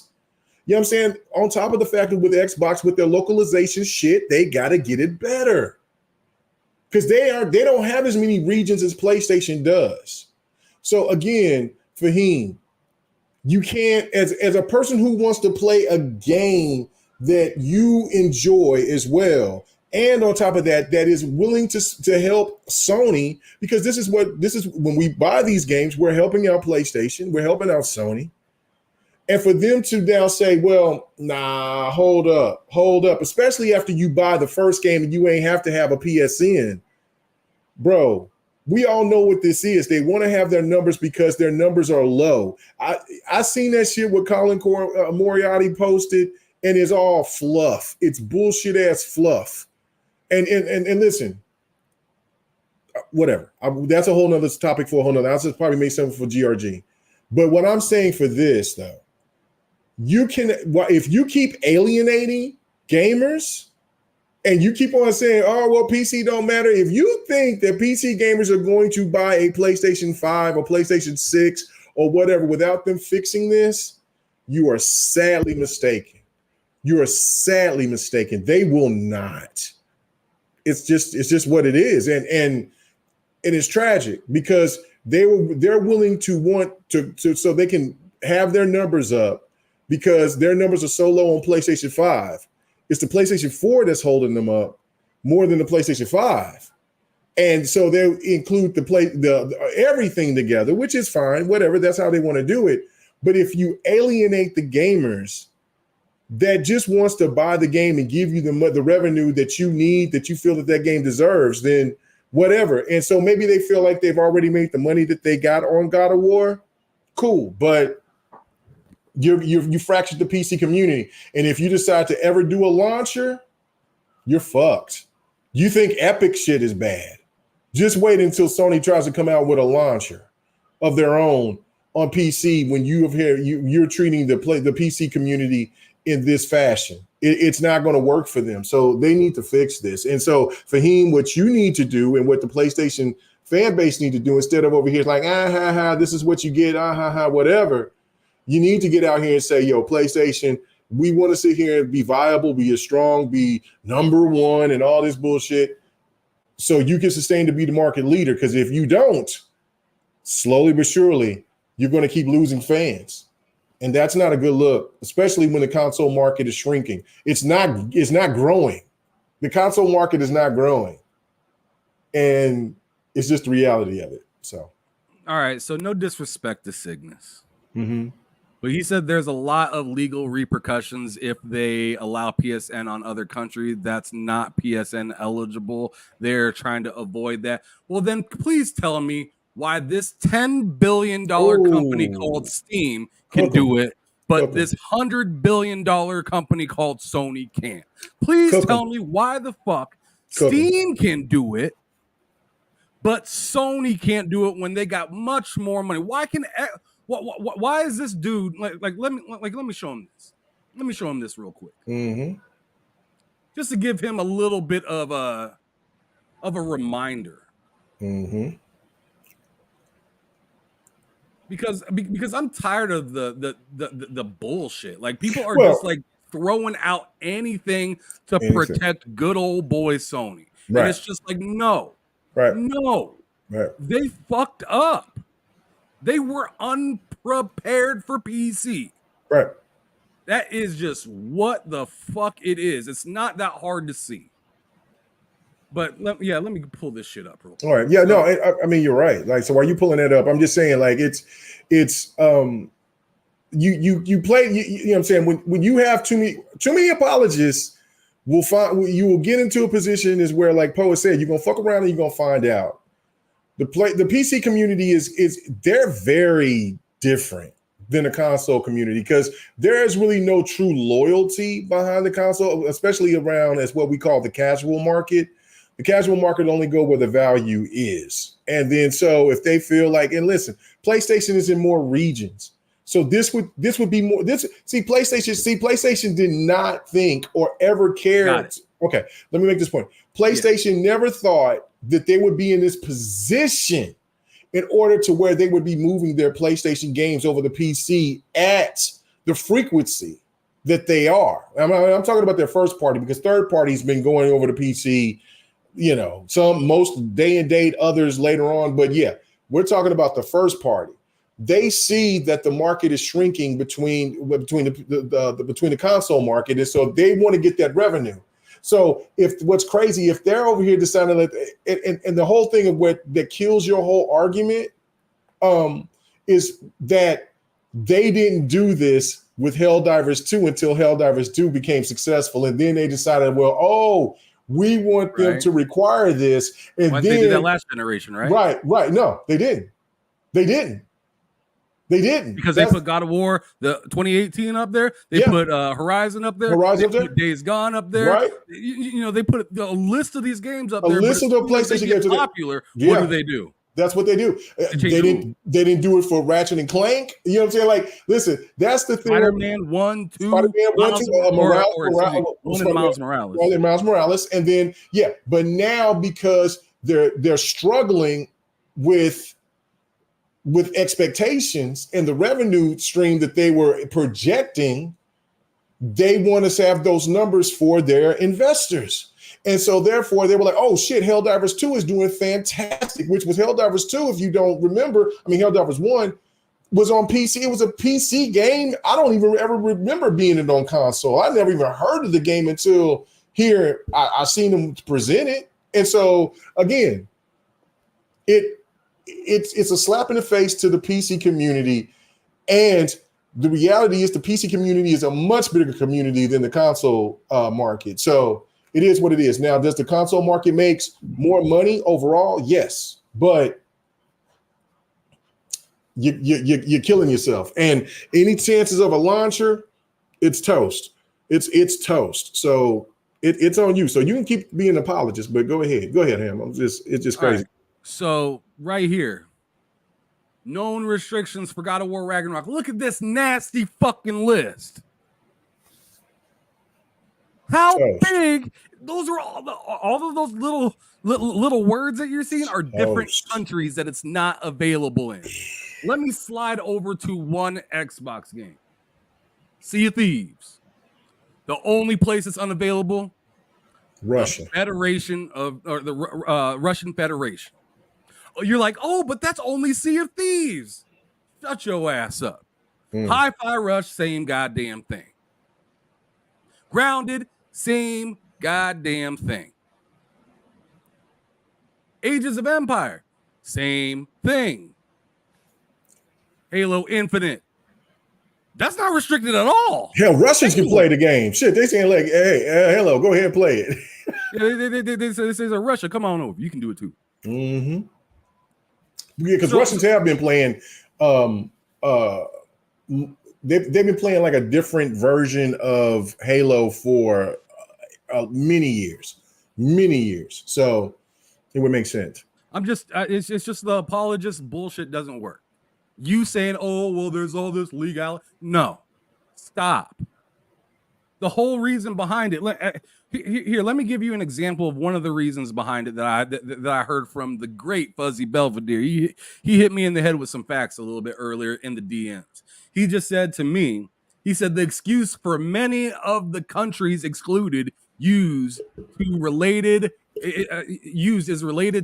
You know what I'm saying? On top of the fact that with Xbox, with their localization shit, they got to get it better. Because they don't have as many regions as PlayStation does. So again, Fahim, you can't, as a person who wants to play a game that you enjoy as well, and on top of that, that is willing to help Sony, because this is when we buy these games, we're helping out PlayStation, we're helping out Sony. And for them to now say, well, nah, hold up, especially after you buy the first game and you ain't have to have a PSN. Bro, we all know what this is. They want to have their numbers because their numbers are low. I seen that shit what Colin Moriarty posted, and it's all fluff. It's bullshit ass fluff. And listen, whatever. That's a whole nother topic for a whole nother. I'll just probably make something for GRG. But what I'm saying for this, though, if you keep alienating gamers and you keep on saying, oh, well, PC don't matter. If you think that PC gamers are going to buy a PlayStation 5 or PlayStation 6 or whatever without them fixing this, you are sadly mistaken. You are sadly mistaken. They will not. It's just what it is. And it's tragic because they're willing to want to so they can have their numbers up because their numbers are so low on PlayStation 5. It's the PlayStation 4 that's holding them up more than the PlayStation 5. And so they include the everything together, which is fine, whatever. That's how they want to do it. But if you alienate the gamers that just wants to buy the game and give you the revenue that you need, that you feel that game deserves, then whatever. And so maybe they feel like they've already made the money that they got on God of War. Cool. But you fractured the PC community. And if you decide to ever do a launcher, you're fucked. You think Epic shit is bad. Just wait until Sony tries to come out with a launcher of their own on PC when you're treating the PC community in this fashion. It's not going to work for them. So they need to fix this. And so Fahim, what you need to do and what the PlayStation fan base need to do instead of over here like, this is what you get, whatever. You need to get out here and say, yo, PlayStation, we want to sit here and be viable, be strong, be number one and all this bullshit so you can sustain to be the market leader. Because if you don't, slowly but surely, you're going to keep losing fans. And that's not a good look, especially when the console market is shrinking. It's not growing. The console market is not growing. And it's just the reality of it. So, all right. So no disrespect to Cygnus. Mm-hmm. But he said there's a lot of legal repercussions if they allow PSN on other countries that's not PSN eligible. They're trying to avoid that. Well, then please tell me why this $10 billion company called Steam can do it, but this $100 billion company called Sony can't. Please tell me why the fuck Steam can do it, but Sony can't do it when they got much more money. Why can why is this dude like let me show him this. Let me show him this real quick. Just to give him a little bit of a reminder. Because I'm tired of the bullshit. Like people are just like throwing out anything to protect good old boy Sony. And it's just like no. They fucked up. They were unprepared for PC. That is just what the fuck it is. It's not that hard to see. But let me pull this shit up real quick. All right. Yeah, no, I mean, you're right. Like, so while you pulling that up, I'm just saying, like, you play, you know what I'm saying? When you have too many apologists, you will get into a position is where, like Poe said, you're gonna fuck around and you're gonna find out. The PC community they're very different than the console community because there is really no true loyalty behind the console, especially around as what we call the casual market. The casual market only go where the value is. And then so if they feel like, and listen, PlayStation is in more regions. So this would be more PlayStation did not think or ever cared. Okay, let me make this point. PlayStation never thought that they would be in this position in order to where they would be moving their PlayStation games over the PC at the frequency that they are. I'm talking about their first party because third party's been going over the PC, you know, most day and date, others later on. But yeah, we're talking about the first party. They see that the market is shrinking between the console market, and so they want to get that revenue. So if they're over here deciding that, and the whole thing of that kills your whole argument, is that they didn't do this with Helldivers 2 until Helldivers 2 became successful, and then they decided, we want them to require this, and then they did that last generation, right? Right. No, they didn't. Because they put God of War, the 2018 up there. They put Horizon up there. They put Days Gone up there. Right. You know, they put a list of these games up there. A list of the PlayStation games popular. What do they do? That's what they do. They didn't do it for Ratchet and Clank. You know what I'm saying? Like, listen, that's the thing. Spider-Man 1, 2, Miles Morales. And then, but now because they're struggling with expectations and the revenue stream that they were projecting, they want us to have those numbers for their investors. And so therefore they were like, oh shit, Helldivers 2 is doing fantastic, which was Helldivers 2. If you don't remember, Helldivers 1 was on PC. It was a PC game. I don't even ever remember being it on console. I never even heard of the game until here I seen them present it. And so again, it's a slap in the face to the PC community. And the reality is the PC community is a much bigger community than the console market. So it is what it is. Now, does the console market makes more money overall? Yes, but you're killing yourself. And any chances of a launcher, it's toast. It's toast. So it's on you. So you can keep being an apologist, but go ahead, Ham. It's just crazy. Right. So right here, known restrictions for God of War Ragnarok. Look at this nasty fucking list. How big? Those are all of those little words that you're seeing are different countries that it's not available in. Let me slide over to one Xbox game. Sea of Thieves. The only place it's unavailable, Russia. The Russian Federation. You're like, but that's only Sea of Thieves. Shut your ass up. Hi-Fi Rush, same goddamn thing. Grounded, same goddamn thing. Ages of Empire, same thing. Halo Infinite. That's not restricted at all. Hell, Russians can play the game. Shit, they saying like, hey, hello, go ahead and play it. They say Russia, come on over. You can do it too. Mm-hmm. because Russians have been playing. They've been playing like a different version of Halo for many years. So it would make sense. I'm just it's just the apologist bullshit doesn't work. You saying, oh well, there's all this legality. No, stop. The whole reason behind it. Here, let me give you an example of one of the reasons behind it that I heard from the great Fuzzy Belvedere. He hit me in the head with some facts a little bit earlier in the DMs. He just said to me, he said the excuse for many of the countries excluded is related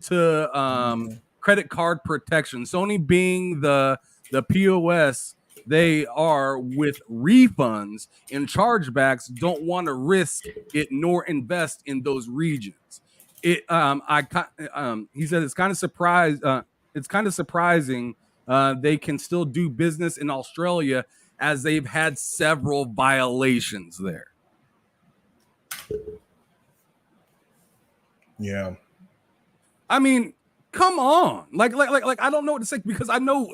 to credit card protection. Sony being the POS they are with refunds and chargebacks, don't want to risk it nor invest in those regions. He said it's kind of surprising they can still do business in Australia as they've had several violations there. Yeah. I mean, come on. Like I don't know what to say because I know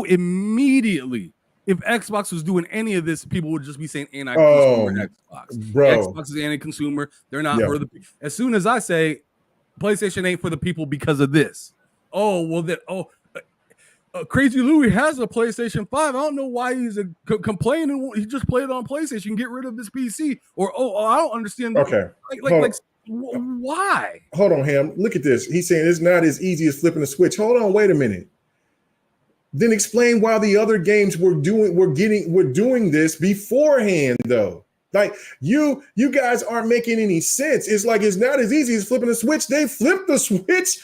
immediately if Xbox was doing any of this, people would just be saying anti-consumer Xbox. Bro. Xbox is anti-consumer. They're not for the. As soon as I say PlayStation ain't for the people because of this, Crazy Louie has a PlayStation 5. I don't know why he's complaining. He just played it on PlayStation. Get rid of this PC. Or I don't understand. Okay. Why? Hold on, Ham. Look at this. He's saying it's not as easy as flipping a switch. Hold on, wait a minute. Then explain why the other games were doing this beforehand, though. Like you guys aren't making any sense. It's like it's not as easy as flipping a switch. They flipped the switch.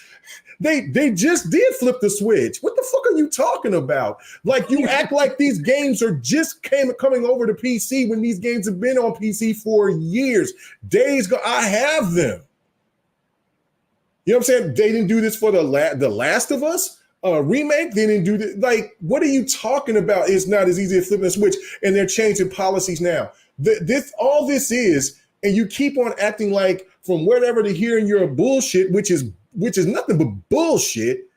They just did flip the switch. What the fuck are you talking about? Like you act like these games are just coming over to PC when these games have been on PC for years. Days ago, I have them. You know what I'm saying? They didn't do this for the Last of Us remake. They didn't do this. Like, what are you talking about? It's not as easy as flipping a switch, and they're changing policies now. All this is, and you keep on acting like from whatever to hearing your bullshit, which is nothing but bullshit,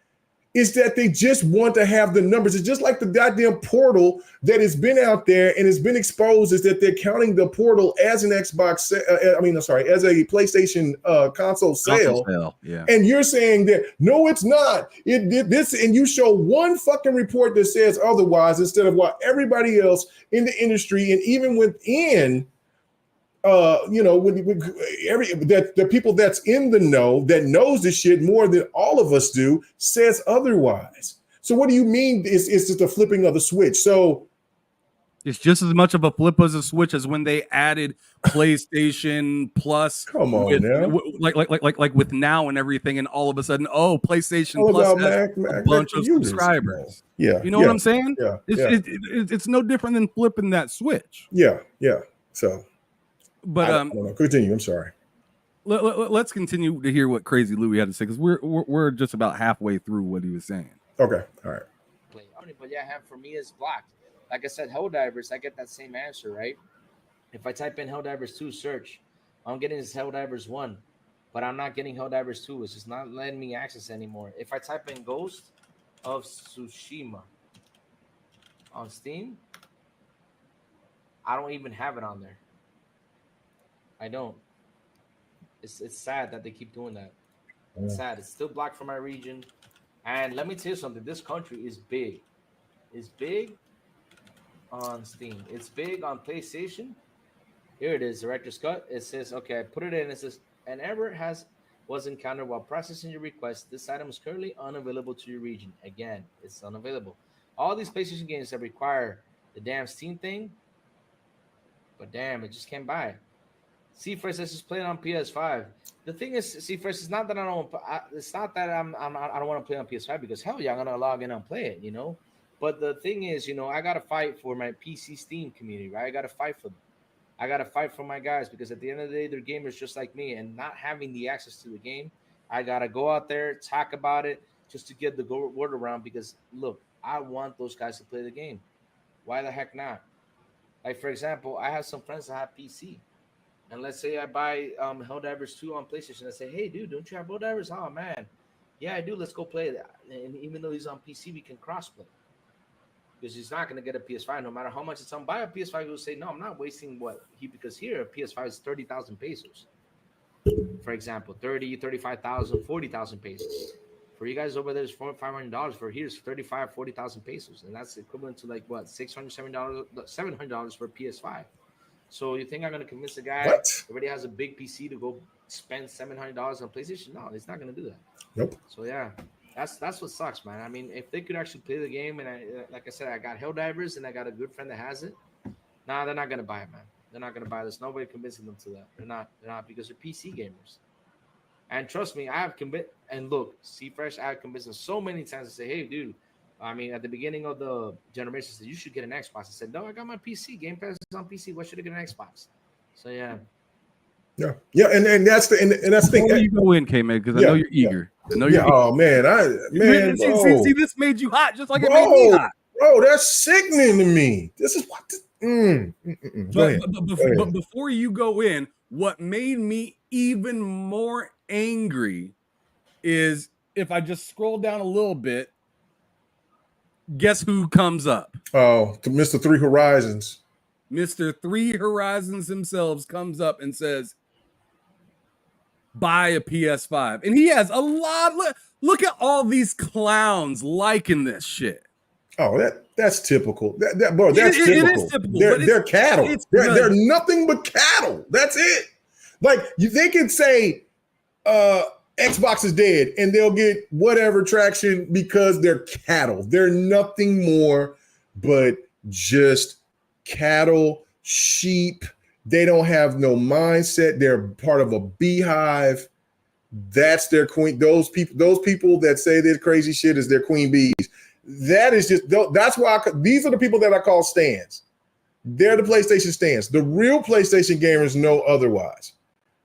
is that they just want to have the numbers. It's just like the goddamn portal that has been out there and has been exposed, is that they're counting the portal as an as a PlayStation console sale. Yeah. And you're saying that, no, it's not. It did this, and you show one fucking report that says otherwise instead of what everybody else in the industry and even within the people that's in the know that knows this shit more than all of us do says otherwise. So what do you mean? It's just a flipping of the switch. So it's just as much of a flip as a switch as when they added PlayStation Plus. Come on, now. Like with Now and everything, and all of a sudden, PlayStation Plus has a bunch of subscribers. Yeah, you know what I'm saying? Yeah, it's no different than flipping that switch. Yeah. So. But continue. I'm sorry. Let's continue to hear what Crazy Louie had to say because we're just about halfway through what he was saying. Okay, all right. But yeah, for me is blocked. Like I said, Helldivers, I get that same answer, right? If I type in Helldivers 2 search, I'm getting this Helldivers 1, but I'm not getting Helldivers 2. It's just not letting me access anymore. If I type in Ghost of Tsushima on Steam, I don't even have it on there. I don't. It's sad that they keep doing that. It's sad. It's still blocked from my region. And let me tell you something. This country is big. It's big on Steam. It's big on PlayStation. Here it is, Director's Cut. It says, okay, I put it in. It says, an error was encountered while processing your request. This item is currently unavailable to your region. Again, it's unavailable. All these PlayStation games that require the damn Steam thing, but damn, it just can't buy it. C-First is just playing on PS5. The thing is, C-First, it's not that I don't want to play on PS5 because hell yeah, I'm gonna log in and play it, you know. But the thing is, I gotta fight for my PC Steam community, right? I gotta fight for them. I gotta fight for my guys because at the end of the day, they're gamers just like me, and not having the access to the game, I gotta go out there, talk about it, just to get the word around. Because look, I want those guys to play the game. Why the heck not? Like for example, I have some friends that have PC. And let's say I buy Helldivers 2 on PlayStation. I say, hey, dude, don't you have Helldivers? Oh, man. Yeah, I do. Let's go play that. And even though he's on PC, we can crossplay. Because he's not going to get a PS5 no matter how much it's on. Buy a PS5, he'll say, no, I'm not wasting because here a PS5 is 30,000 pesos. For example, 30, 35,000, 40,000 pesos. For you guys over there, it's $500. For here, it's 35, 40,000 pesos. And that's equivalent to like what, $600, $700 for PS5. So you think I'm going to convince the guy who already has a big PC to go spend $700 on PlayStation? No, he's not going to do that. Nope. So yeah, that's what sucks, man. I mean, if they could actually play the game, and like I said, I got Helldivers and I got a good friend that has it. Nah, they're not going to buy it, man. They're not going to buy this. Nobody convincing them to that. They're not because they're PC gamers. And trust me, I have convinced. And look, C-Fresh, I have convinced them so many times to say, hey, dude. I mean, at the beginning of the generation, I said, you should get an Xbox. I said, no, I got my PC. Game Pass is on PC. Why should I get an Xbox? So, yeah. Yeah, and that's the that's the thing. Before you go in, K-Man, because I know you're eager. I know you're eager. Oh man, see, this made you hot, just like it made me hot. Bro, that's sickening to me. This is what. But before you go in, what made me even more angry is if I just scroll down a little bit. Guess who comes up? Oh, Mr. Three Horizons. Mr. Three Horizons themselves comes up and says, buy a PS5. And he has a lot. Look at all these clowns liking this shit. Oh, that's typical. Bro, that's typical. It is typical. They're cattle. They're nothing but cattle. That's it. Like, they can say Xbox is dead and they'll get whatever traction because they're cattle. They're nothing more but just cattle, sheep. They don't have no mindset. They're part of a beehive. That's their queen. Those people that say this crazy shit is their queen bees. That is just, that's why these are the people that I call stans. They're the PlayStation stans. The real PlayStation gamers know otherwise.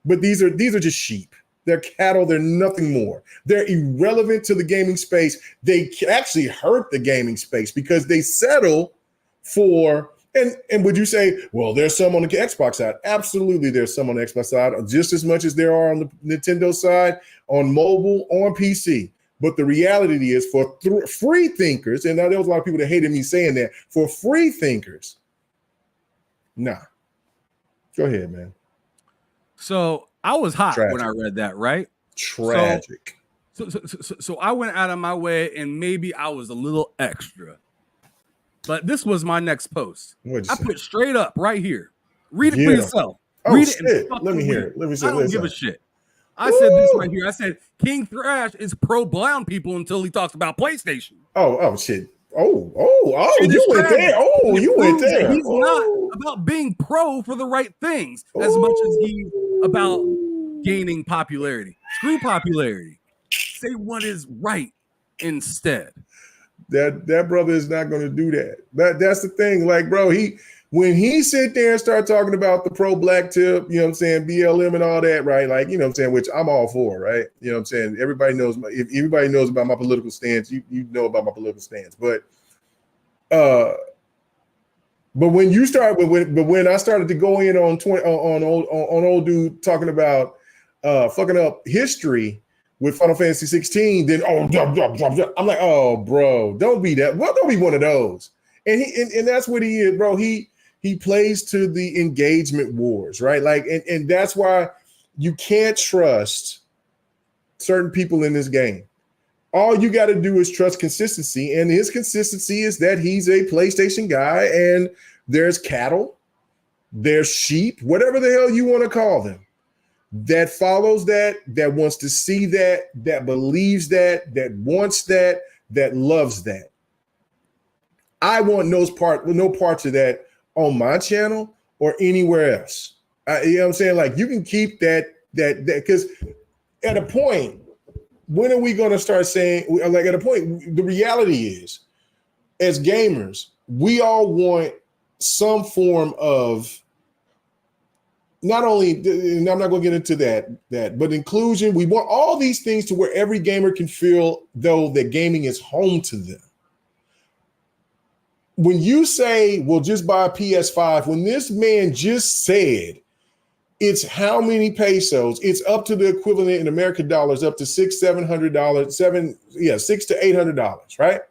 But these are just sheep. They're cattle. They're nothing more. They're irrelevant to the gaming space. They actually hurt the gaming space because they settle for. And would you say, well, there's some on the Xbox side? Absolutely, there's some on the Xbox side, just as much as there are on the Nintendo side, on mobile, on PC. But the reality is for free thinkers, and now there was a lot of people that hated me saying that, for free thinkers, nah. Go ahead, man. So I was hot when I read that, right? Tragic. So I went out of my way, and maybe I was a little extra. But this was my next post. I put straight up right here. Read it for yourself. Read it. Let me hear it. Let me see. I don't give a shit. I said this right here. I said King Thrash is pro brown people until he talks about PlayStation. Oh shit. Oh, you went there. Oh, you went there. He's not about being pro for the right things as much as he's about gaining popularity. Screw popularity. Say what is right instead. That brother is not going to do that. That's the thing. Like, bro, when he sit there and start talking about the pro black tip, you know what I'm saying, BLM and all that, right? Like, you know what I'm saying, which I'm all for, right? You know what I'm saying? Everybody knows if everybody knows about my political stance, you know about my political stance. But when you start when I started to go in on old dude talking about fucking up history with Final Fantasy 16, then I'm like, oh, bro, don't be that. Well, don't be one of those. And that's what he is, bro. He plays to the engagement wars, right? Like, and that's why you can't trust certain people in this game. All you got to do is trust consistency, and his consistency is that he's a PlayStation guy, and there's cattle, there's sheep, whatever the hell you want to call them, that follows that wants to see that believes that wants that loves that. I want no parts of that on my channel or anywhere else. You know what I'm saying? Like, you can keep that because at a point, when are we going to start saying, like, at a point, the reality is, as gamers, we all want some form of, not only, and I'm not going to get into that, but inclusion. We want all these things to where every gamer can feel though that gaming is home to them. When you say, well, just buy a PS5, when this man just said It's how many pesos? It's up to the equivalent in American dollars, up to $700, $600 to $800, right?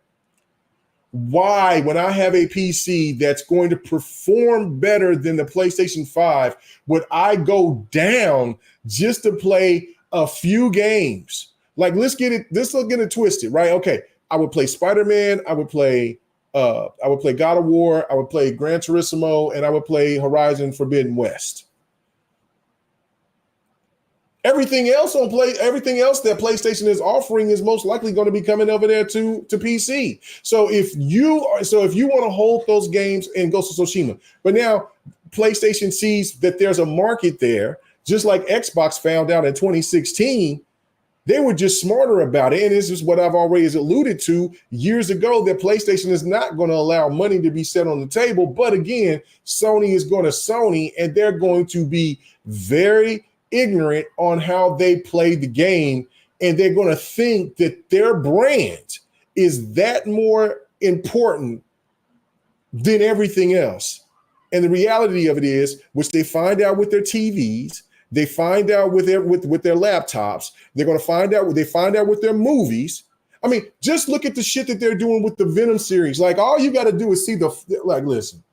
Why, when I have a PC that's going to perform better than the PlayStation 5, would I go down just to play a few games? Like, let's get it twisted, right? Okay, I would play Spider-Man, I would play God of War, I would play Gran Turismo, and I would play Horizon Forbidden West. Everything else that PlayStation is offering is most likely going to be coming over there to PC. So if you want to hold those games and Ghost of Tsushima, but now PlayStation sees that there's a market there, just like Xbox found out in 2016. They were just smarter about it. And this is what I've always alluded to years ago, that PlayStation is not going to allow money to be set on the table. But again, Sony is going to Sony, and they're going to be very ignorant on how they play the game. And they're going to think that their brand is that more important than everything else. And the reality of it is, which they find out with their TVs, they find out with their laptops. They're going to find out with their movies. I mean, just look at the shit that they're doing with the Venom series. Like, all you got to do is see listen.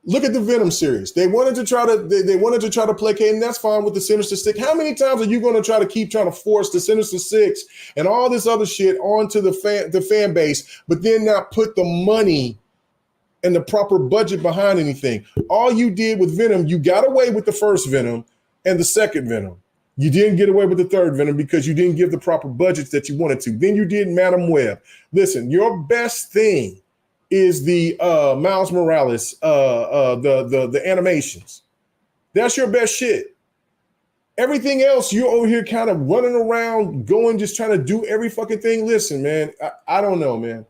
Look at the Venom series. They wanted to try to placate, and that's fine with the Sinister Six. How many times are you going to keep trying to force the Sinister Six and all this other shit onto the fan base, but then not put the money and the proper budget behind anything? All you did with Venom, you got away with the first Venom and the second Venom. You didn't get away with the third Venom because you didn't give the proper budgets that you wanted to. Then you did Madam Web. Listen, your best thing is the Miles Morales, the animations. That's your best shit. Everything else, you're over here kind of running around, just trying to do every fucking thing. Listen, man, I don't know, man.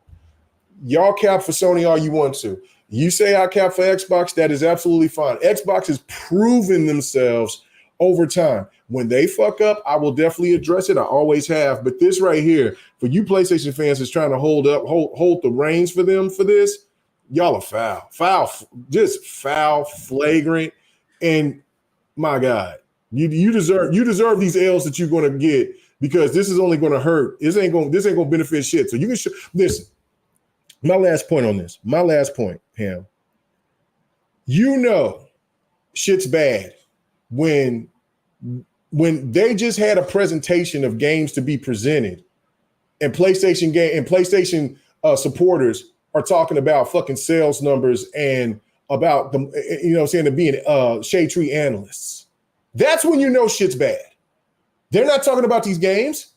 Y'all cap for Sony all you want to. You say I cap for Xbox, that is absolutely fine. Xbox has proven themselves over time. When they fuck up, I will definitely address it. I always have. But this right here, for you PlayStation fans that's trying to hold the reins for them for this, y'all are foul, just foul, flagrant. And my God, you deserve these L's that you're going to get, because this is only going to hurt. This ain't going to benefit shit. So you can listen. My last point, Ham. Shit's bad when they just had a presentation of games to be presented, and PlayStation supporters are talking about fucking sales numbers and about them, them being shade tree analysts. That's when shit's bad. They're not talking about these games.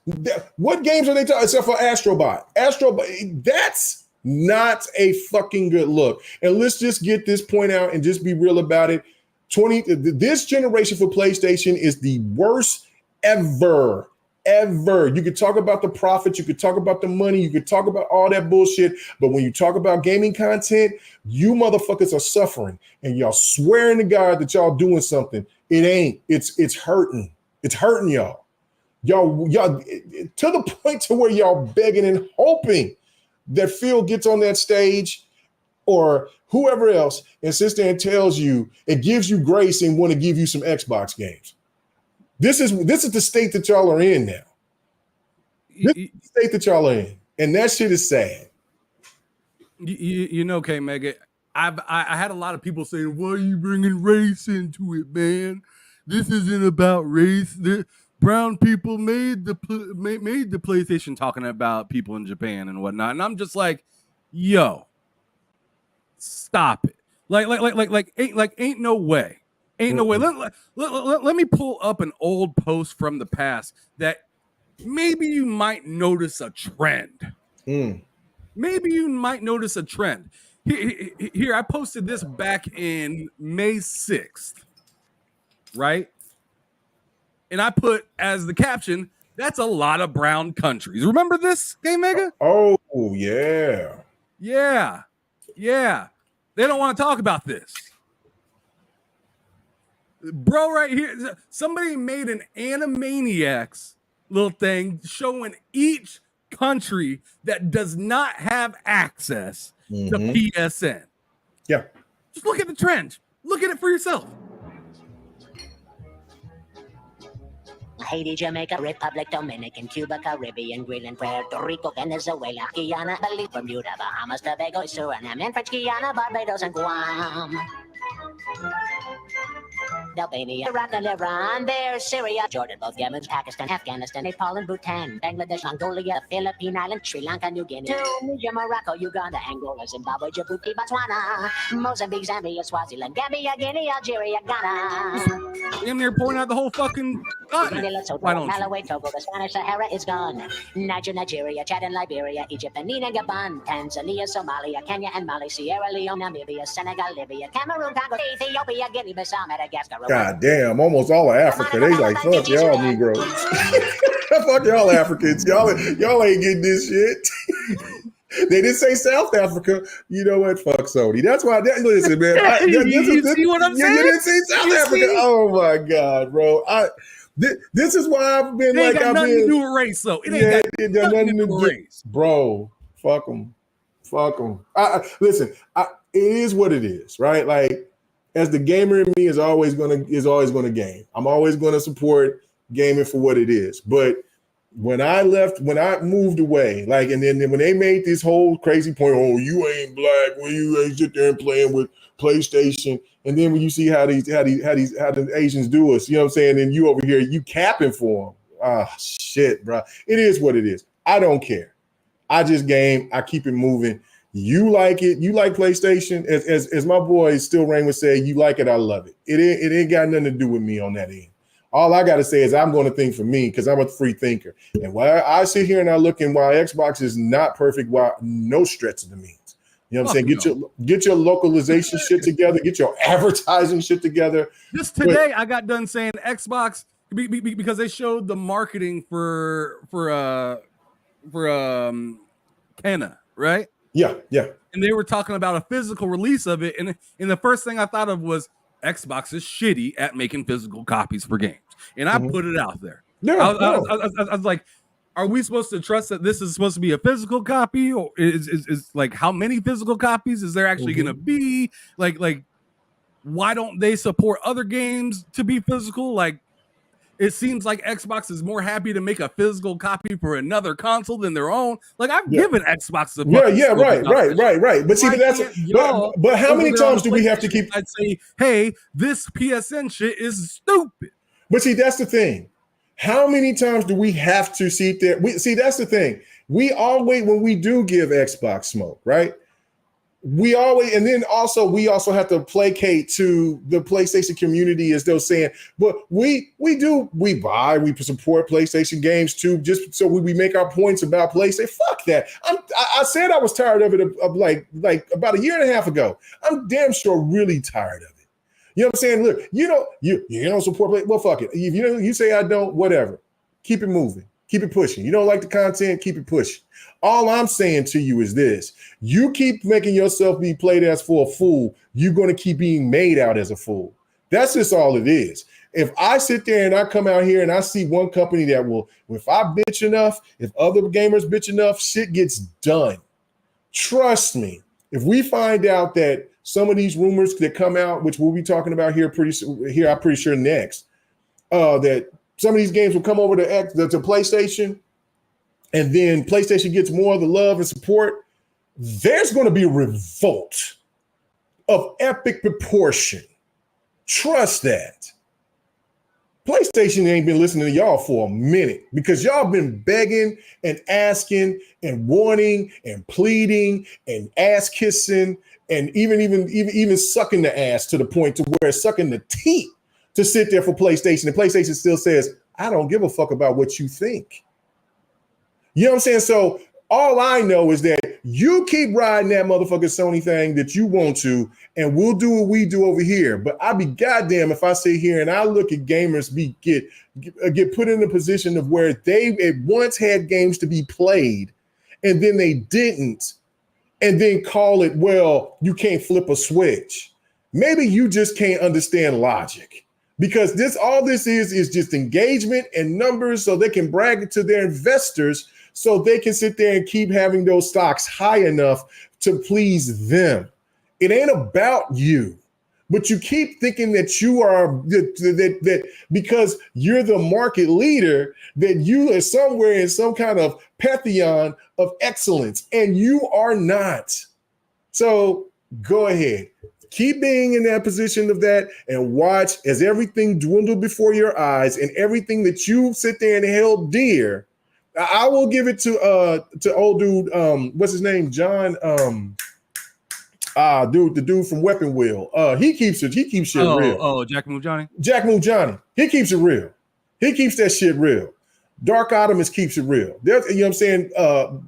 What games are they talking? Except for Astrobot. That's not a fucking good look. And let's just get this point out and just be real about it. This generation for PlayStation is the worst ever. You could talk about the profit, you could talk about the money, you could talk about all that bullshit, but when you talk about gaming content, you motherfuckers are suffering, and y'all swearing to God that y'all doing something. It ain't. It's hurting. It's hurting y'all. Y'all to the point to where y'all begging and hoping that Phil gets on that stage or whoever else and sits there and tells you, it gives you grace and want to give you some Xbox games. This is the state that y'all are in now. This is the state that y'all are in. And that shit is sad. K-Mega, I had a lot of people saying, why are you bringing race into it, man? This isn't about race. Brown people made the PlayStation talking about people in Japan and whatnot, and I'm just like, yo, stop it! Ain't no way, ain't no way. Let me pull up an old post from the past that maybe you might notice a trend. Maybe you might notice a trend. Here, I posted this back in May 6th, right? And I put as the caption, that's a lot of brown countries. Remember this, K-Mega? Oh, yeah. Yeah. They don't want to talk about this. Bro, right here, somebody made an Animaniacs little thing showing each country that does not have access to PSN. Yeah. Just look at the trend. Look at it for yourself. Haiti, Jamaica, Republic, Dominican, Cuba, Caribbean, Greenland, Puerto Rico, Venezuela, Guyana, Belize, Bermuda, Bahamas, Tobago, Suriname, and French Guiana, Barbados, and Guam. Albania, Iraq, and Iran, there's Syria, Jordan, both Yemen, Pakistan, Afghanistan, Nepal, and Bhutan, Bangladesh, Mongolia, Philippine Islands, Sri Lanka, New Guinea, Tunisia, Morocco, Uganda, Angola, Zimbabwe, Djibouti, Botswana, Mozambique, Zambia, Swaziland, Gambia, Guinea, Algeria, Ghana. Damn near pointing out the whole fucking continent. Why don't you? Malawi, Togo, the Spanish Sahara is gone. Nigeria, Chad and Liberia, Egypt, Benin and Gabon, Tanzania, Somalia, Kenya and Mali, Sierra Leone, Namibia, Senegal, Libya, Cameroon, Congo, Ethiopia, Guinea-Bissau, Madagascar. God damn, almost all of Africa. They like, fuck y'all Negroes. Fuck y'all Africans. Y'all ain't getting this shit. They didn't say South Africa. You know what? Fuck Sony. That's why. Listen, man. You see what I'm saying? You didn't say South Africa. Oh my God, bro. This is why I've been like, I've been. It ain't got nothing to do with race, though. It ain't got nothing to do with race, bro. Fuck them. Listen. It is what it is, right? Like, as the gamer in me is always gonna game. I'm always gonna support gaming for what it is. But when I moved away, like, and then when they made this whole crazy point, oh, you ain't black, when you ain't sit there and playing with PlayStation, and then when you see how the Asians do us, you know what I'm saying? And you over here, you capping for them. Ah, shit, bro. It is what it is. I don't care. I just game. I keep it moving. You like it. You like PlayStation. As my boy Still Rain would say, you like it. I love it. It ain't got nothing to do with me on that end. All I got to say is I'm going to think for me because I'm a free thinker. And while I sit here and I look, and while Xbox is not perfect, while no stretch of the means, you know what I'm saying? Get your localization shit together. Get your advertising shit together. Just today, I got done saying Xbox because they showed the marketing for Kenna, right? Yeah. And they were talking about a physical release of it, and the first thing I thought of was, Xbox is shitty at making physical copies for games, and I put it out there. Yeah, I was like, are we supposed to trust that this is supposed to be a physical copy, or is like how many physical copies is there actually going to be? Like, why don't they support other games to be physical? Like, it seems like Xbox is more happy to make a physical copy for another console than their own. Like, I've given Xbox the right. But see, but how many times do we have to keep? I'd say, hey, this PSN shit is stupid. But see, that's the thing. How many times do we have to sit there? That's the thing. We always, when we do give Xbox smoke, right? We also have to placate to the PlayStation community as they're saying, but we support PlayStation games too, just so we make our points about PlayStation. Fuck that. I said I was tired of it of like about a year and a half ago. I'm damn sure really tired of it. You know what I'm saying? Look, you don't support PlayStation. Well, fuck it. If you say I don't, whatever. Keep it moving. Keep it pushing. You don't like the content, keep it pushing. All I'm saying to you is this. You keep making yourself be played as for a fool, you're going to keep being made out as a fool. That's just all it is. If I sit there and I come out here and I see one company that will, if I bitch enough, if other gamers bitch enough, shit gets done. Trust me. If we find out that some of these rumors that come out, which we'll be talking about I'm pretty sure next, that some of these games will come over to PlayStation, and then PlayStation gets more of the love and support, there's going to be a revolt of epic proportion. Trust that. PlayStation ain't been listening to y'all for a minute because y'all been begging and asking and wanting and pleading and ass kissing and even sucking the ass to the point to where it's sucking the teeth to sit there for PlayStation. And PlayStation still says, I don't give a fuck about what you think. You know what I'm saying? So all I know is that you keep riding that motherfucking Sony thing that you want to, and we'll do what we do over here. But I'll be goddamn if I sit here and I look at gamers get put in a position of where they at once had games to be played, and then they didn't, and then call it, well, you can't flip a switch. Maybe you just can't understand logic. Because all this is just engagement and numbers so they can brag it to their investors so they can sit there and keep having those stocks high enough to please them. It ain't about you. but you keep thinking that you are that because you're the market leader, that you are somewhere in some kind of pantheon of excellence, and you are not. So go ahead. Keep being in that position of that and watch as everything dwindle before your eyes and everything that you sit there and held dear. I will give it to old dude, what's his name? John, the dude from Weapon Wheel. He keeps shit real. Oh, Jack Move Johnny? Jack Move Johnny. He keeps it real. He keeps that shit real. Dark Optimus keeps it real. There's, you know what I'm saying?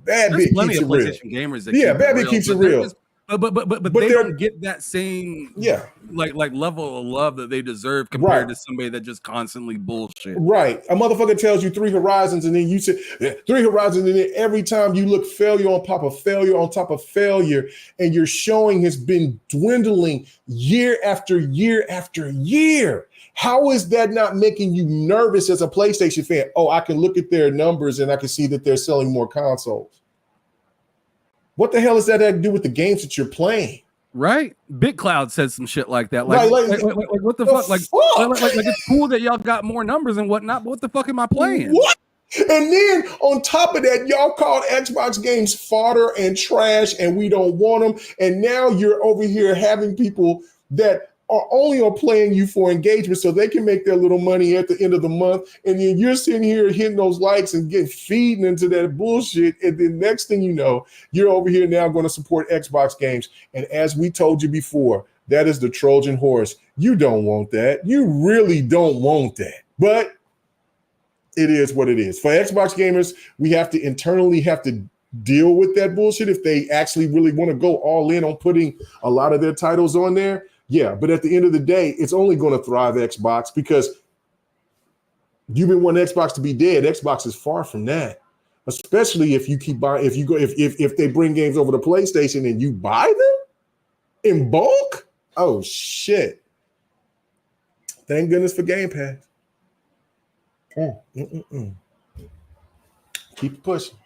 Bad Bit keeps it real. Gamers that Bad Bit keeps it real. But they don't get that same like level of love that they deserve compared to somebody that just constantly bullshit. Right. A motherfucker tells you 3 horizons and then you say 3 horizons and then every time you look failure on top of failure on top of failure and your showing has been dwindling year after year after year. How is that not making you nervous as a PlayStation fan? Oh, I can look at their numbers and I can see that they're selling more consoles. What the hell does that have to do with the games that you're playing? Right. BitCloud said some shit like that. Like what the fuck? Like it's cool that y'all got more numbers and whatnot, but what the fuck am I playing? What? And then on top of that, y'all called Xbox games fodder and trash and we don't want them. And now you're over here having people that are only on playing you for engagement so they can make their little money at the end of the month. And then you're sitting here hitting those likes and getting feeding into that bullshit. And then next thing you know, you're over here now going to support Xbox games. And as we told you before, that is the Trojan horse. You don't want that. You really don't want that. But it is what it is. For Xbox gamers, we have to internally deal with that bullshit if they actually really want to go all in on putting a lot of their titles on there. Yeah, but at the end of the day, it's only going to thrive Xbox because you've been wanting Xbox to be dead. Xbox is far from that, especially if you keep buying. If they bring games over to PlayStation and you buy them in bulk. Oh shit! Thank goodness for Game Pass. Keep pushing.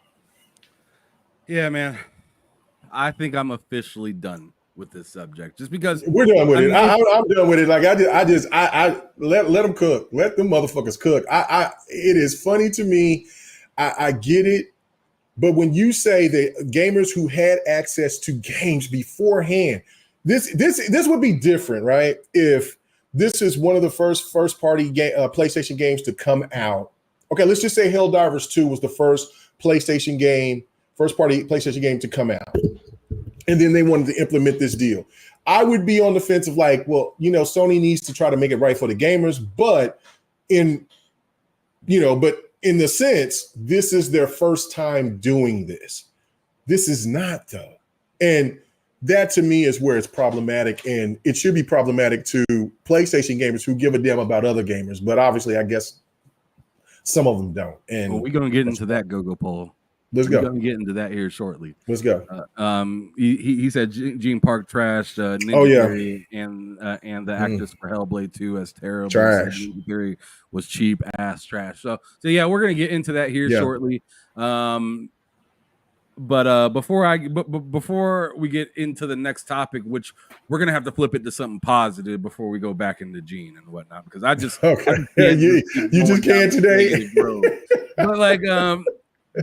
Yeah, man. I think I'm officially done with this subject, just because we're done with it. I'm done with it. Like I let them cook. Let them motherfuckers cook. It is funny to me. I get it, but when you say that gamers who had access to games beforehand, this would be different, right? If this is one of the first party PlayStation games to come out. Okay, let's just say Helldivers 2 was the first party PlayStation game to come out. And then they wanted to implement this deal. I would be on the fence of like, well, Sony needs to try to make it right for the gamers, but in the sense, this is their first time doing this. This is not though. And that to me is where it's problematic, and it should be problematic to PlayStation gamers who give a damn about other gamers. But obviously, I guess some of them don't. And we're going to get into that Go Poll. Let's go. We're going to get into that here shortly. Let's go. He said Gene Park trashed Ninja Theory and the actress for Hellblade 2 as terrible. Trash. Ninja Theory was cheap ass trash. So yeah, we're going to get into that here shortly. But before we get into the next topic, which we're gonna have to flip it to something positive before we go back into Gene and whatnot, because I just you just can't today.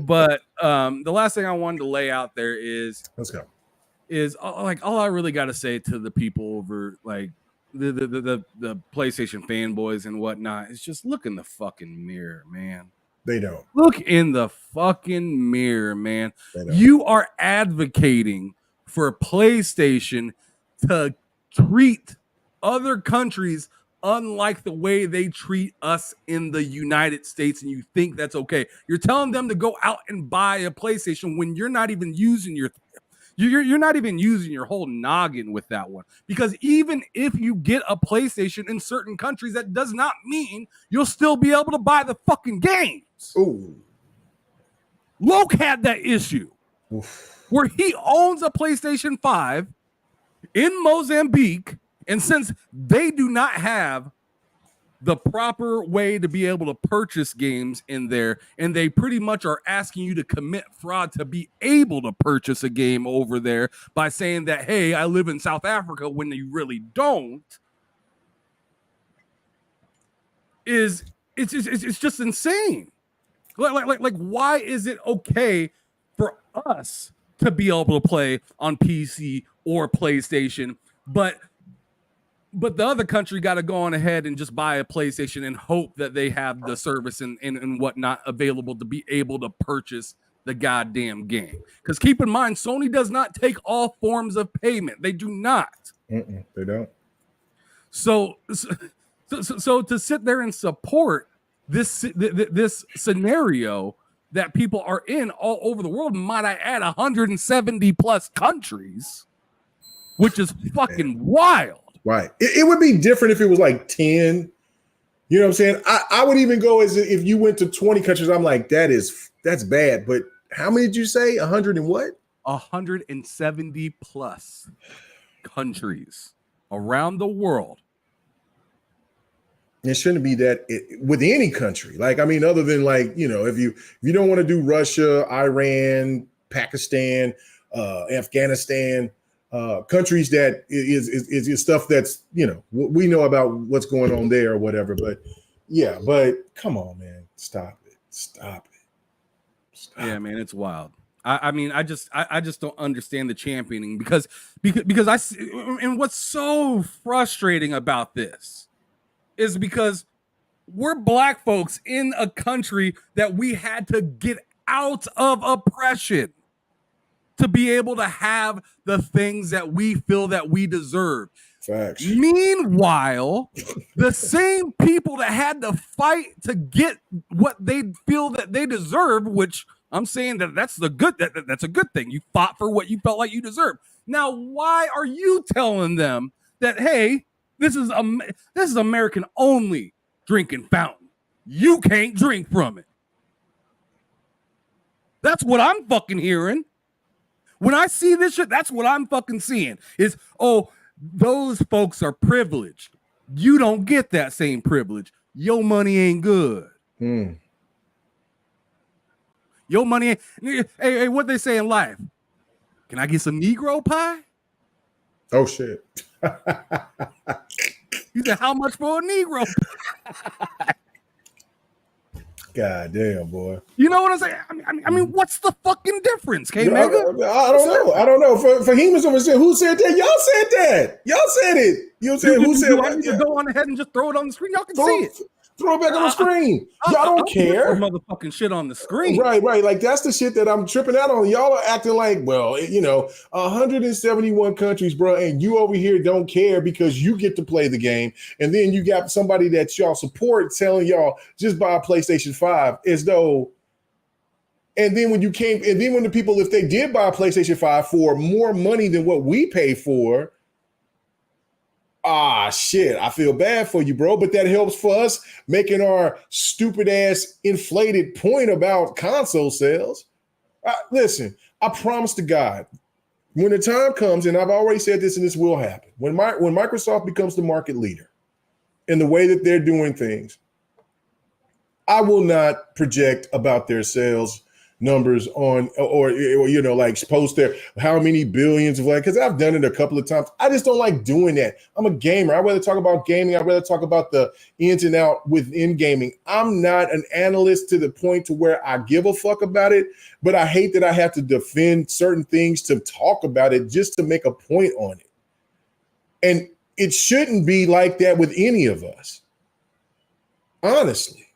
But the last thing I wanted to lay out there is let's go. Is like all I really got to say to the people over like the PlayStation fanboys and whatnot is just look in the fucking mirror, man. They don't. Look in the fucking mirror, man. You are advocating for PlayStation to treat other countries unlike the way they treat us in the United States, and you think that's okay. You're telling them to go out and buy a PlayStation when you're not even using you're not even using your whole noggin with that one. Because even if you get a PlayStation in certain countries, that does not mean you'll still be able to buy the fucking games. Ooh. Loke had that issue where he owns a PlayStation 5 in Mozambique, and since they do not have the proper way to be able to purchase games in there, and they pretty much are asking you to commit fraud to be able to purchase a game over there by saying that, hey, I live in South Africa, when you really don't, it's just insane. Like why is it okay for us to be able to play on PC or PlayStation, but the other country got to go on ahead and just buy a PlayStation and hope that they have the service and whatnot available to be able to purchase the goddamn game? Because keep in mind, Sony does not take all forms of payment. They do not. They don't. So to sit there and support this scenario that people are in all over the world, might I add 170 plus countries, which is fucking wild. Right. It would be different if it was like 10. You know what I'm saying? I would even go as if you went to 20 countries. I'm like, that's bad. But how many did you say? 100 and what? 170 plus countries around the world. It shouldn't be that with any country. Like, I mean, other than like, you know, if you don't want to do Russia, Iran, Pakistan, Afghanistan, countries that is stuff that's, you know, we know about what's going on there or whatever. But yeah, but come on, man, stop it. Yeah, man, it's wild. I mean, I just don't understand the championing because I see, and what's so frustrating about this is because we're black folks in a country that we had to get out of oppression to be able to have the things that we feel that we deserve. Facts. Meanwhile, the same people that had to fight to get what they feel that they deserve, which I'm saying that's a good thing. You fought for what you felt like you deserved. Now, why are you telling them that, hey, this is American only drinking fountain? You can't drink from it. That's what I'm fucking hearing. When I see this shit, that's what I'm fucking seeing is, oh, those folks are privileged. You don't get that same privilege. Your money ain't good. Your money ain't. Hey, what they say in life? Can I get some Negro pie? Oh, shit. You said, how much for a Negro pie? God damn, boy. You know what I'm saying? I mean, what's the fucking difference, K-Mega? I don't know. For Hemus over there, who said that? Y'all said that. Y'all said it. You know what I'm saying? Who said I need to go on ahead and just throw it on the screen. Y'all can see it. Throw it back on the screen. Y'all don't care. Motherfucking shit on the screen. Right. Like that's the shit that I'm tripping out on. Y'all are acting like, well, you know, 171 countries, bro, and you over here don't care because you get to play the game, and then you got somebody that y'all support telling y'all just buy a PlayStation 5 as though. And then when the people, if they did buy a PlayStation 5 for more money than what we pay for. Shit, I feel bad for you, bro. But that helps for us making our stupid ass inflated point about console sales. Listen, I promise to God, when the time comes, and I've already said this and this will happen, when Microsoft becomes the market leader in the way that they're doing things, I will not project about their sales numbers on or you know, like post there how many billions of, like, because I've done it a couple of times. I just don't like doing that. I'm a gamer. I'd rather talk about gaming. I'd rather talk about the ins and out within gaming. I'm not an analyst to the point to where I give a fuck about it, but I hate that I have to defend certain things to talk about it just to make a point on it. And it shouldn't be like that with any of us, honestly.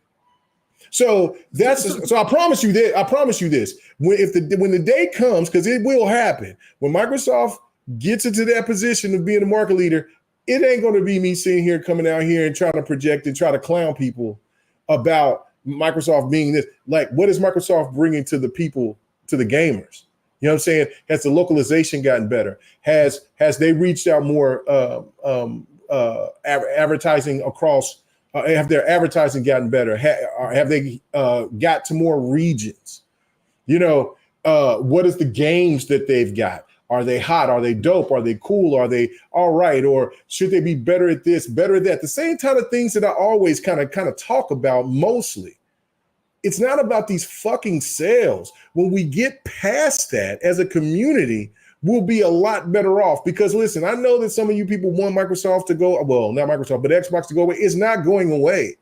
So I promise you that. I promise you this: when the day comes, because it will happen, when Microsoft gets into that position of being the market leader, it ain't going to be me sitting here coming out here and trying to project and try to clown people about Microsoft being this. Like, what is Microsoft bringing to the people, to the gamers? You know what I'm saying? Has the localization gotten better? Has they reached out more advertising across? Have their advertising gotten better? Have they got to more regions? You know, what is the games that they've got? Are they hot? Are they dope? Are they cool? Are they all right? Or should they be better at this, better at that? The same kind of things that I always kind of talk about mostly. It's not about these fucking sales. When we get past that as a community, we'll be a lot better off. Because listen, I know that some of you people want Microsoft to go, well, not Microsoft, but Xbox to go away. It's not going away.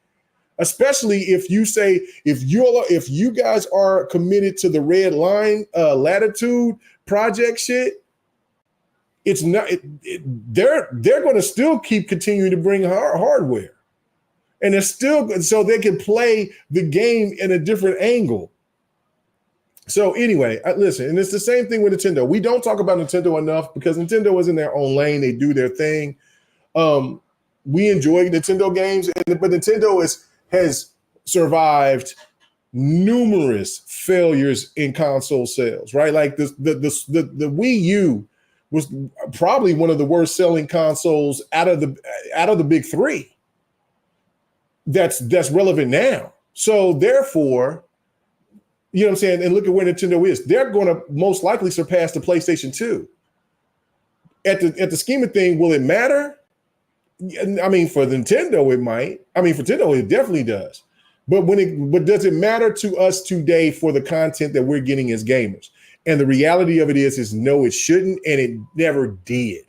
Especially if you say, if you guys are committed to the red line latitude project shit, it's not. They're going to still keep continuing to bring hardware, and it's still so they can play the game in a different angle. So anyway, listen, and it's the same thing with Nintendo. We don't talk about Nintendo enough because Nintendo is in their own lane. They do their thing. We enjoy Nintendo games, but Nintendo has survived numerous failures in console sales, right? Like the Wii U was probably one of the worst selling consoles out of the big three. That's relevant now. So therefore, you know what I'm saying? And look at where Nintendo is. They're going to most likely surpass the PlayStation 2. At the scheme of thing, will it matter? I mean, for Nintendo, it might. I mean, for Nintendo, it definitely does. But does it matter to us today for the content that we're getting as gamers? And the reality of it is no, it shouldn't, and it never did.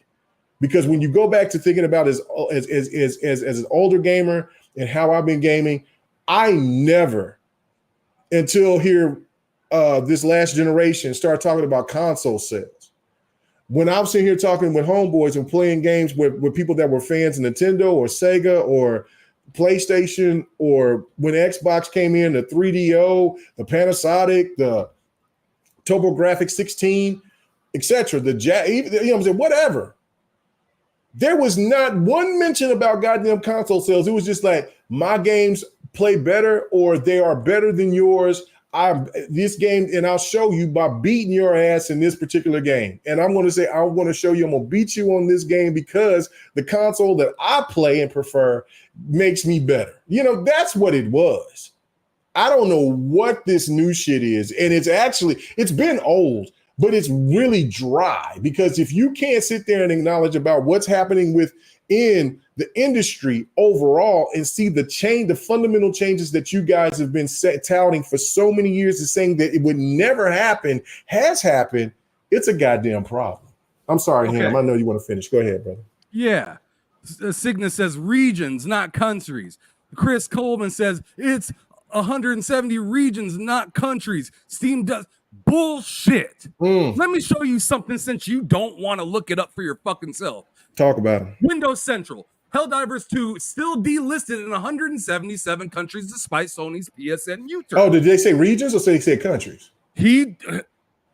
Because when you go back to thinking about as an older gamer and how I've been gaming, I never, until here this last generation, start talking about console sales. When I'm sitting here talking with homeboys and playing games with people that were fans of Nintendo or Sega or PlayStation, or when Xbox came in, the 3DO, the Panasonic, the TurboGrafx 16, etc., you know what I'm saying, whatever. There was not one mention about goddamn console sales. It was just like, my games play better, or they are better than yours. This game, and I'll show you by beating your ass in this particular game. And I'm going to say, I'm going to show you, I'm going to beat you on this game because the console that I play and prefer makes me better. You know, that's what it was. I don't know what this new shit is. And it's been old, but it's really dry, because if you can't sit there and acknowledge about what's happening within the industry overall and see the fundamental changes that you guys have been touting for so many years and saying that it would never happen, has happened, it's a goddamn problem. I'm sorry, okay. Ham. I know you want to finish. Go ahead, brother. Yeah. Cygnus says regions, not countries. Chris Coleman says it's 170 regions, not countries. Steam does bullshit. Let me show you something, since you don't want to look it up for your fucking self. Talk about it. Windows Central. Helldivers 2 still delisted in 177 countries despite Sony's PSN U-turn. Oh, did they say regions or they say countries?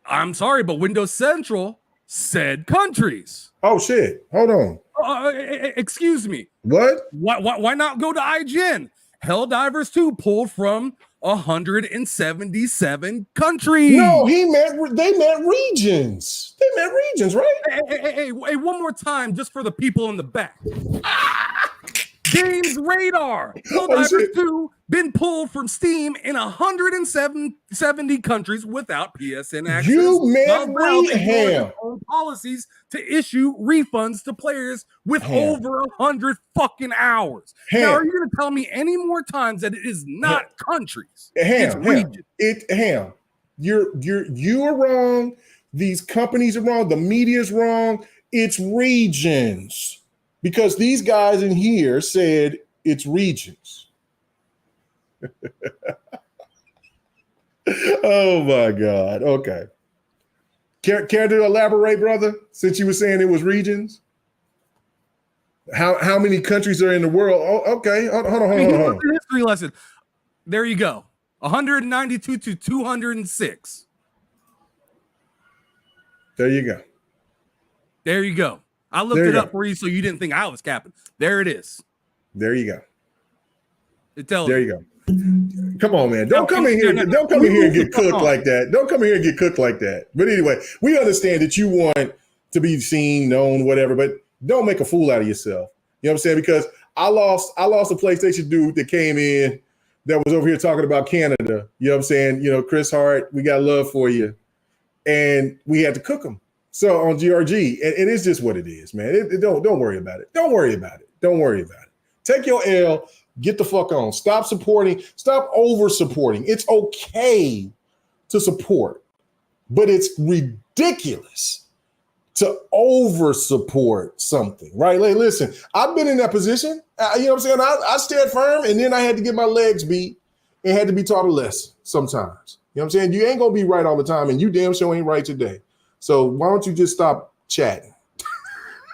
I'm sorry, but Windows Central said countries. Oh shit! Hold on. Excuse me. What? Why not go to IGN? Helldivers 2 pulled from 177 countries. No, they meant regions. They meant regions, right? Hey, one more time, just for the people in the back. Games Radar. Helldivers 2 been pulled from Steam in 170 countries without PSN access. You meant policies to issue refunds to players with over 100 fucking hours. Now, are you going to tell me any more times that it is not countries? It's regions. You are wrong. These companies are wrong. The media is wrong. It's regions. Because these guys in here said it's regions. Oh my God. Okay. Care to elaborate, brother? Since you were saying it was regions? How many countries are in the world? Oh, okay. Hold on. History lesson. There you go. 192 to 206. There you go. There you go. I looked it up for you so you didn't think I was capping. There it is. There you go. There you go. Come on, man. Don't come in here and get cooked like that. Don't come in here and get cooked like that. But anyway, we understand that you want to be seen, known, whatever, but don't make a fool out of yourself. You know what I'm saying? Because I lost a PlayStation dude that came in that was over here talking about Canada. You know what I'm saying? You know, Chris Hart, we got love for you. And we had to cook him. So on GRG, and it's just what it is, man. Don't worry about it. Don't worry about it. Don't worry about it. Take your L. Get the fuck on. Stop supporting. Stop over supporting. It's okay to support, but it's ridiculous to over support something, right? Like, listen, I've been in that position. You know what I'm saying? I stayed firm, and then I had to get my legs beat and had to be taught a lesson sometimes. You know what I'm saying? You ain't gonna be right all the time, and you damn sure ain't right today. So why don't you just stop chatting?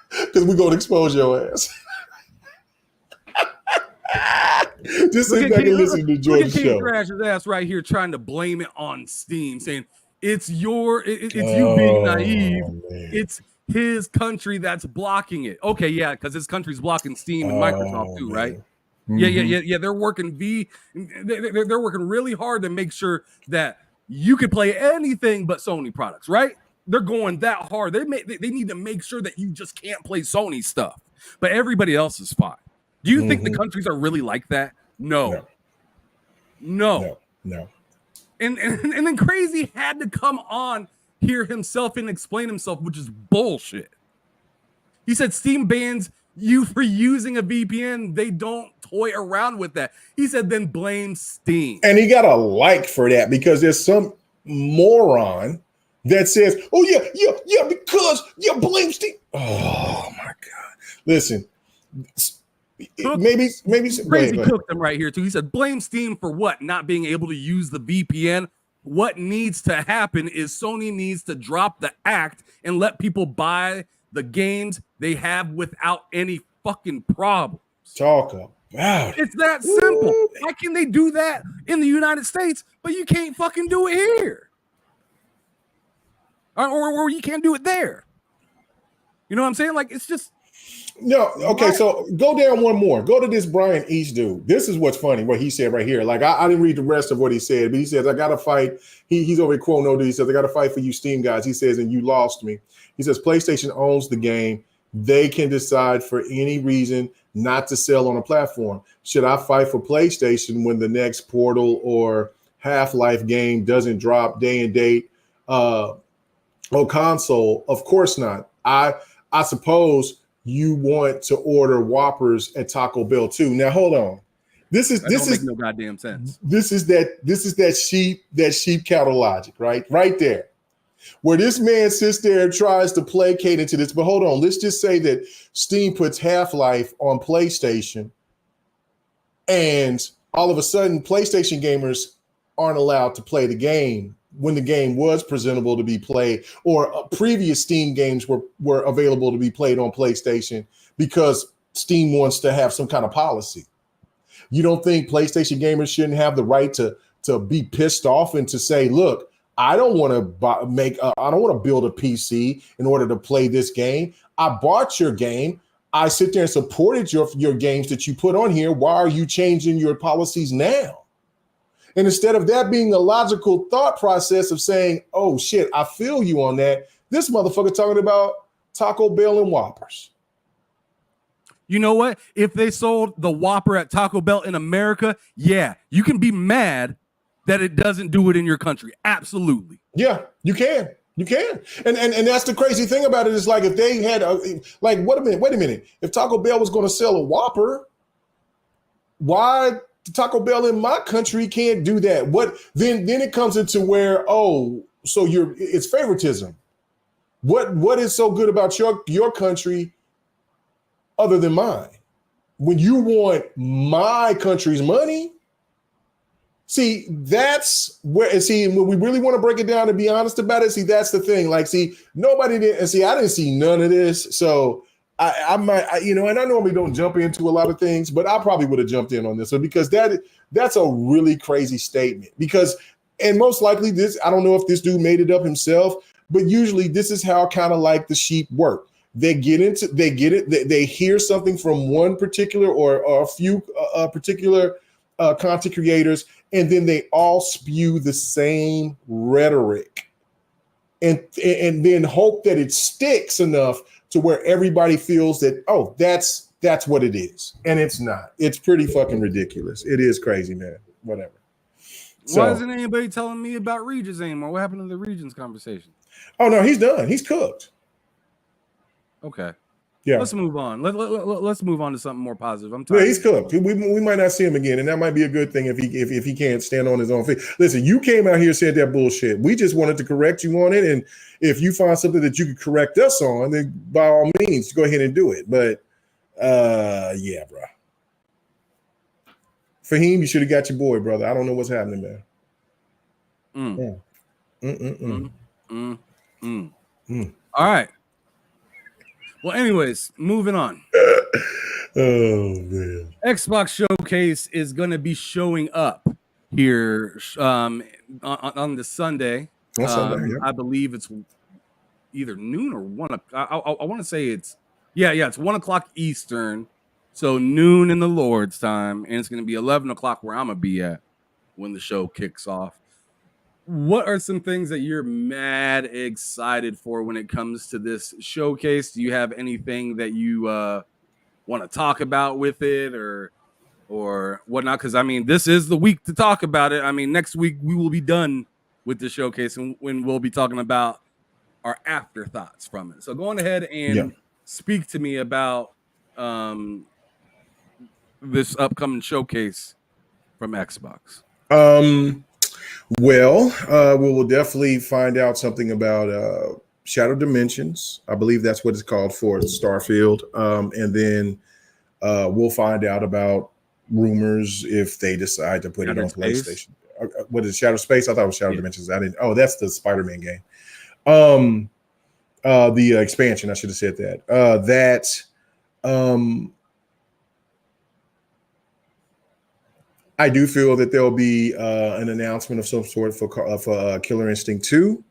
Because we're gonna expose your ass. Just sit back and listen to Jordan's show. King Thrasher's ass right here trying to blame it on Steam, saying it's you being naive. Man. It's his country that's blocking it. Okay, yeah, because his country's blocking Steam and Microsoft too, man. Right? Mm-hmm. Yeah. They're working they're working really hard to make sure that you can play anything but Sony products, right? They're going that hard. They need to make sure that you just can't play Sony stuff, but everybody else is fine. Do you think the countries are really like that? No. And then Crazy had to come on here himself and explain himself, which is bullshit. He said Steam bans you for using a VPN. They don't toy around with that. He said then blame Steam. And he got a like for that because there's some moron that says, oh, yeah, because you blame Steam. Oh, my God. Listen. Maybe Crazy cooked them right here too. He said, blame Steam for what? Not being able to use the VPN. What needs to happen is Sony needs to drop the act and let people buy the games they have without any fucking problems. Talk about it. It's that simple. Why can they do that in the United States, but you can't fucking do it here? Or you can't do it there. You know what I'm saying? Like, it's just. No, okay, so go down one more. Go to this Brian East dude. This is what's funny, what he said right here. Like, I didn't read the rest of what he said, but he says, I got to fight. He's over here quoting no dude. He says, I got to fight for you Steam guys. He says, and you lost me. He says, PlayStation owns the game. They can decide for any reason not to sell on a platform. Should I fight for PlayStation when the next Portal or Half-Life game doesn't drop day and date on console? Of course not. I suppose you want to order Whoppers at Taco Bell too. Now hold on. This is make no goddamn sense. This is that sheep cattle logic, right? Right there. Where this man sits there and tries to placate into this. But hold on, let's just say that Steam puts Half-Life on PlayStation, and all of a sudden PlayStation gamers aren't allowed to play the game when the game was presentable to be played, or previous Steam games were available to be played on PlayStation because Steam wants to have some kind of policy. You don't think PlayStation gamers shouldn't have the right to be pissed off and to say, look, I don't want to build a PC in order to play this game. I bought your game. I sit there and supported your games that you put on here. Why are you changing your policies now? And instead of that being a logical thought process of saying, oh, shit, I feel you on that, this motherfucker talking about Taco Bell and Whoppers. You know what? If they sold the Whopper at Taco Bell in America, yeah, you can be mad that it doesn't do it in your country. Absolutely. Yeah, you can. You can. And that's the crazy thing about it is like if they had wait a minute. If Taco Bell was going to sell a Whopper, why Taco Bell in my country can't do that? What then it comes into where, so it's favoritism. What is so good about your country other than mine? When you want my country's money, see, that's where, and see, when we really want to break it down and be honest about it, see, that's the thing. Like, see, nobody did, and see, I didn't see none of this. So I might, and I normally don't jump into a lot of things, but I probably would have jumped in on this one because that's a really crazy statement. Because, and most likely this, I don't know if this dude made it up himself, but usually this is how kind of like the sheep work. They hear something from one particular or a few particular content creators, and then they all spew the same rhetoric and then hope that it sticks enough to where everybody feels that, that's what it is. And it's not. It's pretty fucking ridiculous. It is crazy, man. Whatever. Why isn't anybody telling me about regions anymore? What happened to the regions conversation? Oh no, he's done. He's cooked. Okay. Yeah. Let's move on. Let's move on to something more positive. I'm Yeah, tired. he's cooked. We might not see him again, and that might be a good thing if he can't stand on his own feet. Listen, you came out here and said that bullshit. We just wanted to correct you on it, and if you find something that you could correct us on, then by all means, go ahead and do it. But yeah, bro. Fahim, you should have got your boy, brother. I don't know what's happening, man. All right. Well, anyways, moving on. Oh man. Xbox Showcase is going to be showing up here on the Sunday. On Sunday, yeah. I believe it's either noon or 1 o'clock. I want to say it's 1 o'clock Eastern, so noon in the Lord's time, and it's going to be 11 o'clock where I'm going to be at when the show kicks off. What are some things that you're mad excited for when it comes to this showcase? Do you have anything that you want to talk about with it or whatnot? Because, I mean, this is the week to talk about it. I mean, next week we will be done with the showcase and when we'll be talking about our afterthoughts from it. So go on ahead and speak to me about this upcoming showcase from Xbox. Well, we will definitely find out something about Shadow Dimensions. I believe that's what it's called for Starfield. And then we'll find out about rumors if they decide to put it on PlayStation. What is Shadow Space? I thought it was Shadow Dimensions. I didn't. Oh, that's the Spider-Man game. The expansion. I should have said that. I do feel that there'll be an announcement of some sort for Killer Instinct 2.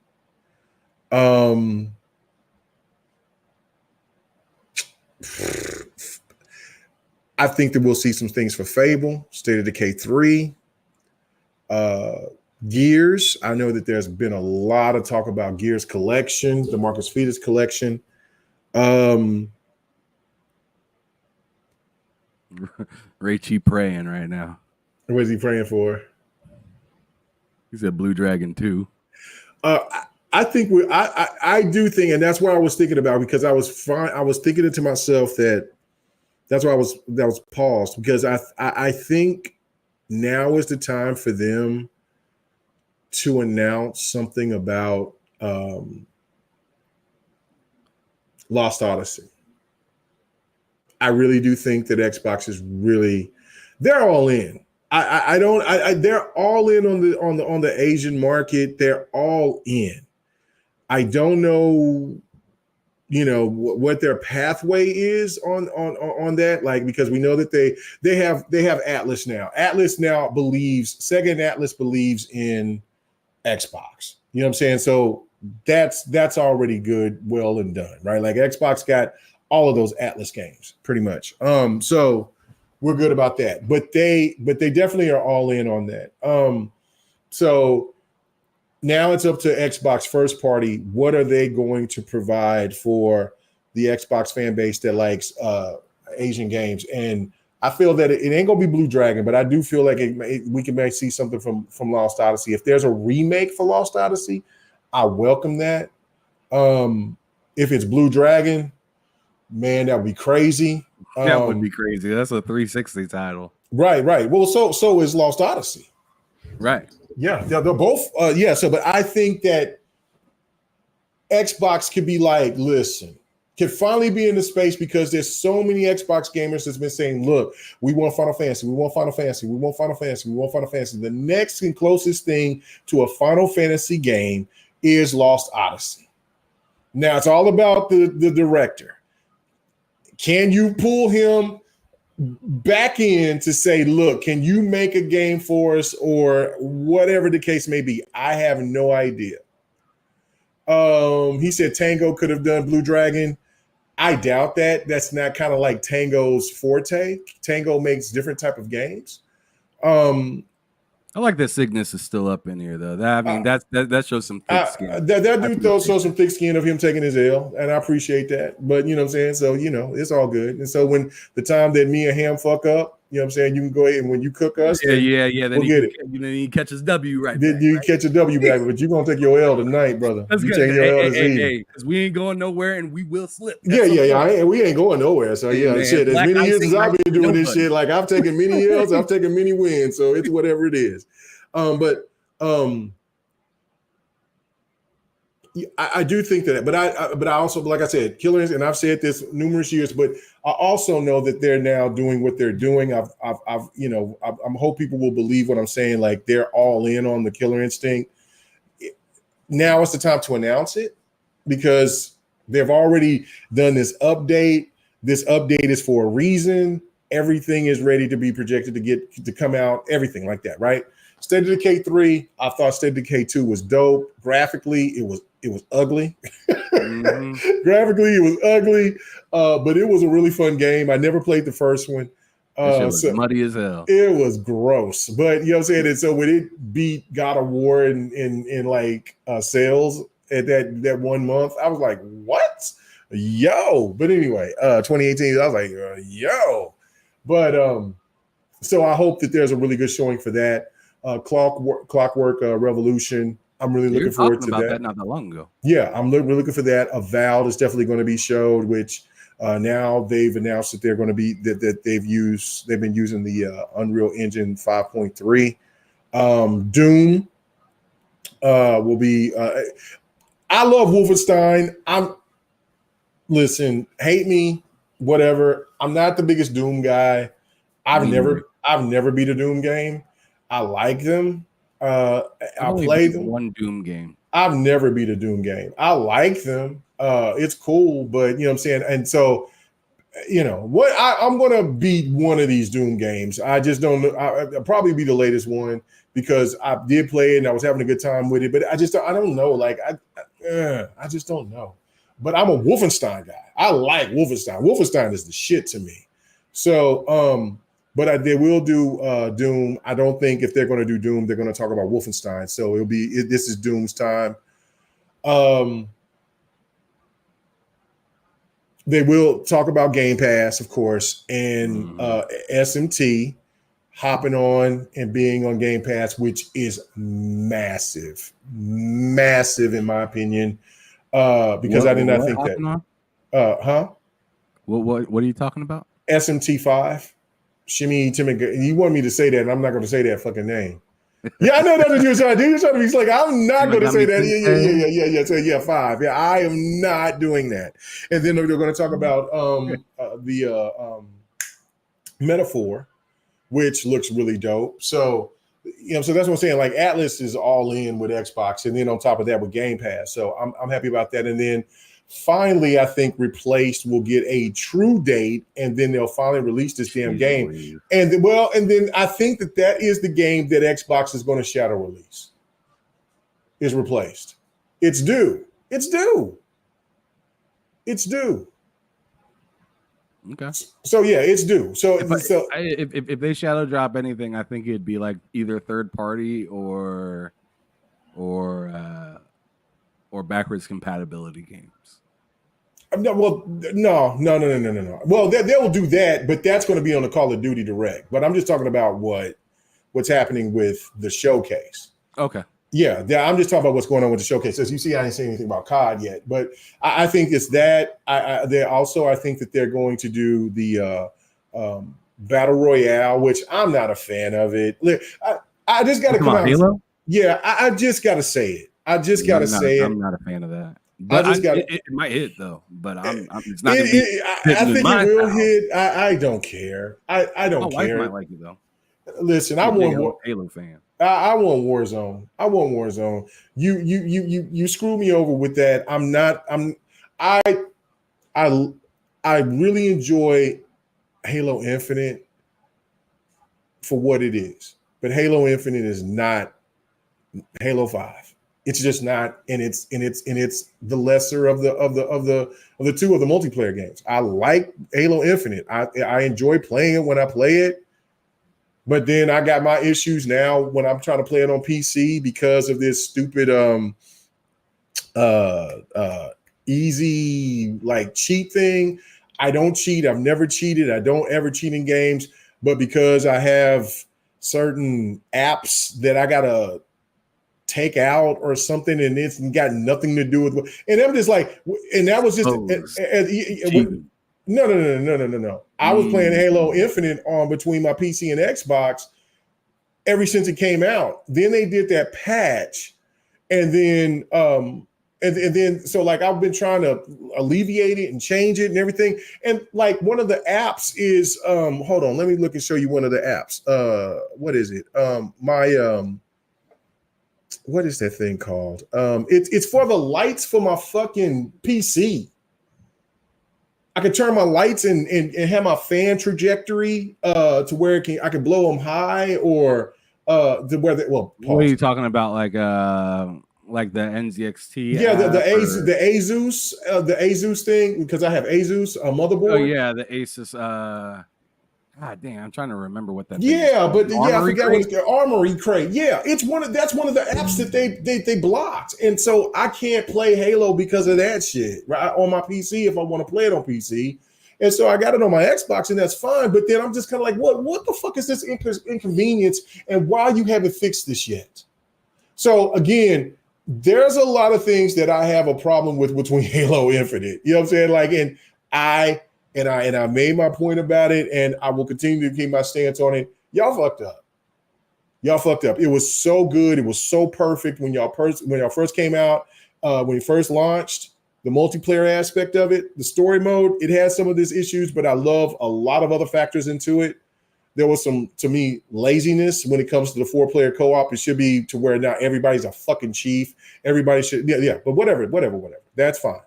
I think that we'll see some things for Fable, State of Decay 3, Gears. I know that there's been a lot of talk about Gears collection, the Marcus Phoenix collection. Rachy praying right now. What is he praying for? He said Blue Dragon 2. I think I do think, and that's what I was thinking about, because I was thinking it to myself that's why that was paused, because I think now is the time for them to announce something about Lost Odyssey. I really do think that Xbox is they're all in. They're all in on the Asian market. They're all in. I don't know, what their pathway is on that, like, because we know that they have Atlas now. Sega and Atlas believes in Xbox. You know what I'm saying? So that's already good, well and done, right? Like Xbox got all of those Atlas games pretty much. So we're good about that, but they definitely are all in on that. So now it's up to Xbox first party. What are they going to provide for the Xbox fan base that likes Asian games? And I feel that it ain't gonna be Blue Dragon, but I do feel like we may see something from Lost Odyssey. If there's a remake for Lost Odyssey, I welcome that. If it's Blue Dragon, man, that would be crazy. That would be crazy. That's a 360 title. Right. Well, so is Lost Odyssey. Right. Yeah, they're both. But I think that Xbox could be like, listen, can finally be in the space, because there's so many Xbox gamers that's been saying, look, we want Final Fantasy, we want Final Fantasy, we want Final Fantasy, we want Final Fantasy. The next and closest thing to a Final Fantasy game is Lost Odyssey. Now it's all about the director. Can you pull him back in to say, look, can you make a game for us, or whatever the case may be? I have no idea. He said Tango could have done Blue Dragon. I doubt that. That's not kind of like Tango's forte. Tango makes different type of games. I like that Cygnus is still up in here, though. That shows some thick skin. That dude shows some thick skin of him taking his L, and I appreciate that. But you know what I'm saying? So, it's all good. And so when the time that me and Ham fuck up, You know what I'm saying? You can go ahead and when you cook us, Yeah. Then we'll get it. He catches W right Then back. you catch a W back, but you're gonna take your L tonight, brother. That's you good. taking your L this evening. Because we ain't going nowhere and we will slip. Yeah. We ain't going nowhere. So yeah, man, shit. As black many years as icing I've been doing this nobody. shit, like I've taken many L's, I've taken many wins. So it's whatever it is. I do think that, but I also, like I said, killers, and I've said this numerous years, but I also know that they're now doing what they're doing. I hope people will believe what I'm saying. Like they're all in on the Killer Instinct. Now it's the time to announce it because they've already done this update. This update is for a reason. Everything is ready to be projected to come out. Everything like that, right? State of Decay 3, I thought State of Decay 2 was dope. Graphically, it was ugly. Mm-hmm. Graphically, it was ugly, but it was a really fun game. I never played the first one. It was muddy as hell. It was gross, but you know what I'm saying? And so when it beat God of War in like sales at that 1 month, I was like, what? Yo. But anyway, 2018, I was like, yo. But so I hope that there's a really good showing for that. Clockwork Revolution. I'm really looking forward to that. Not that long ago. Yeah, I'm really looking for that. Avowed is definitely going to be showed, which now they've announced that they're going to be that they've been using the Unreal Engine 5.3. Doom will be. I love Wolfenstein. Listen, hate me, whatever. I'm not the biggest Doom guy. I've never beat a Doom game. I like them. I play them. One Doom game. I've never beat a Doom game. I like them. It's cool, but you know what I'm saying? And so, you know, I'm going to beat one of these Doom games. I just don't know. I'll probably be the latest one because I did play it and I was having a good time with it, but I don't know. Like, I just don't know. But I'm a Wolfenstein guy. I like Wolfenstein. Wolfenstein is the shit to me. So, but they will do Doom. I don't think if they're going to do Doom, they're going to talk about Wolfenstein. So this is Doom's time. They will talk about Game Pass, of course, and SMT hopping on and being on Game Pass, which is massive in my opinion. Because I did not think that. What are you talking about? SMT5. Shimmy Timmy, you want me to say that, and I'm not going to say that fucking name. Yeah, I know that's what you're trying to do. You're trying to be like, I'm not going to say that. Yeah. So yeah, 5. Yeah, I am not doing that. And then they're going to talk about the Metaphor, which looks really dope. So you know, so that's what I'm saying. Like Atlas is all in with Xbox, and then on top of that with Game Pass. So I'm happy about that. And then finally, I think Replaced will get a true date, and then they'll finally release this damn game. And then I think that is the game that Xbox is going to shadow release. Is Replaced. It's due. Okay. So yeah, it's due. So if they shadow drop anything, I think it'd be like either third party or backwards compatibility games. No. Well, they will do that, but that's going to be on the Call of Duty Direct. But I'm just talking about what's happening with the showcase. Okay. Yeah, I'm just talking about what's going on with the showcase. As you see, I didn't say anything about COD yet, but I think it's that. I think that they're going to do the Battle Royale, which I'm not a fan of it. I just got to come out. Halo? Yeah, I just got to say it. I'm not a fan of that. But it might hit though. But it's not. I think it will hit. I don't care. I don't care. My wife might like it though. Listen, I'm a Halo fan. I want Warzone. You screw me over with that. I really enjoy Halo Infinite for what it is, but Halo Infinite is not Halo 5. It's just not, and it's the lesser of the two of the multiplayer games. I like Halo Infinite. I enjoy playing it when I play it. But then I got my issues now when I'm trying to play it on PC because of this stupid easy like cheat thing. I don't cheat. I've never cheated. I don't ever cheat in games. but because I have certain apps that I gotta take out or something, and it's got nothing to do with. And I'm just like, and that was just no. I was playing Halo Infinite on between my PC and Xbox ever since it came out. Then they did that patch, and then so like I've been trying to alleviate it and change it and everything. And like one of the apps is hold on, let me look and show you one of the apps. What is it? What is that thing called? It's for the lights for my fucking PC. I can turn my lights and have my fan trajectory to where I can blow them high or to where they, well. Pause. What are you talking about? Like the NZXT? Yeah, the Asus thing, because I have Asus motherboard. Oh yeah, the Asus. God damn, I'm trying to remember what that. Yeah, but I forgot what it's called. Armory Crate. Yeah, that's one of the apps that they blocked, and so I can't play Halo because of that shit right on my PC if I want to play it on PC. And so I got it on my Xbox, and that's fine. But then I'm just kind of like, what the fuck is this inconvenience, and why you haven't fixed this yet? So again, there's a lot of things that I have a problem with between Halo Infinite. You know what I'm saying? Like, and I made my point about it, and I will continue to keep my stance on it. Y'all fucked up. It was so good. It was so perfect when y'all first came out, when it first launched. The multiplayer aspect of it, the story mode, it has some of these issues, but I love a lot of other factors into it. There was some, to me, laziness when it comes to the 4-player co-op. It should be to where now everybody's a fucking chief. Everybody should, yeah. But whatever. That's fine.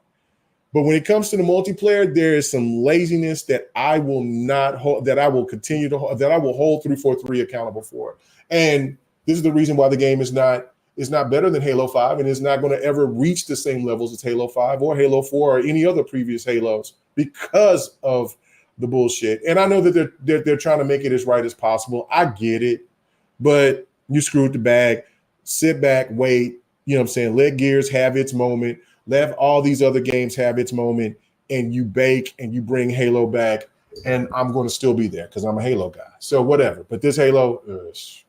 But when it comes to the multiplayer, there is some laziness that I will not hold, that I will continue to hold, that I will hold 343 accountable for. And this is the reason why the game is not better than Halo 5 and is not going to ever reach the same levels as Halo 5 or Halo 4 or any other previous Halos because of the bullshit. And I know that they're trying to make it as right as possible. I get it, but you screwed the bag. Sit back, wait. You know what I'm saying? Let Gears have its moment. Let all these other games have its moment, and you bake and you bring Halo back, and I'm going to still be there because I'm a Halo guy. So whatever. But this Halo,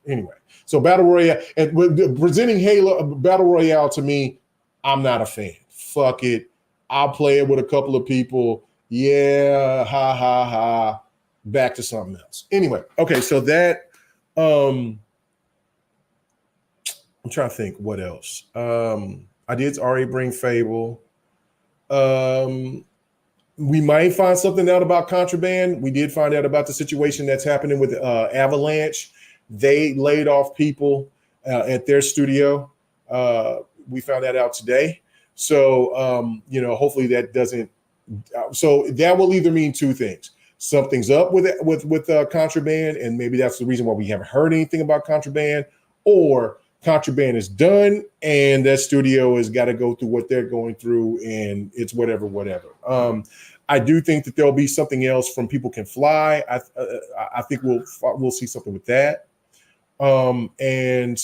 anyway. So Battle Royale, and presenting Halo Battle Royale to me, I'm not a fan. Fuck it. I'll play it with a couple of people. Yeah, ha, ha, ha. Back to something else. Anyway, okay, so that, I'm trying to think what else. I did already bring Fable. We might find something out about Contraband. We did find out about the situation that's happening with Avalanche. They laid off people at their studio. We found that out today. So, hopefully that doesn't. So that will either mean two things. Something's up with Contraband, and maybe that's the reason why we haven't heard anything about Contraband, or Contraband is done and that studio has got to go through what they're going through, and it's whatever. I do think that there'll be something else from People Can Fly. I think we'll see something with that. And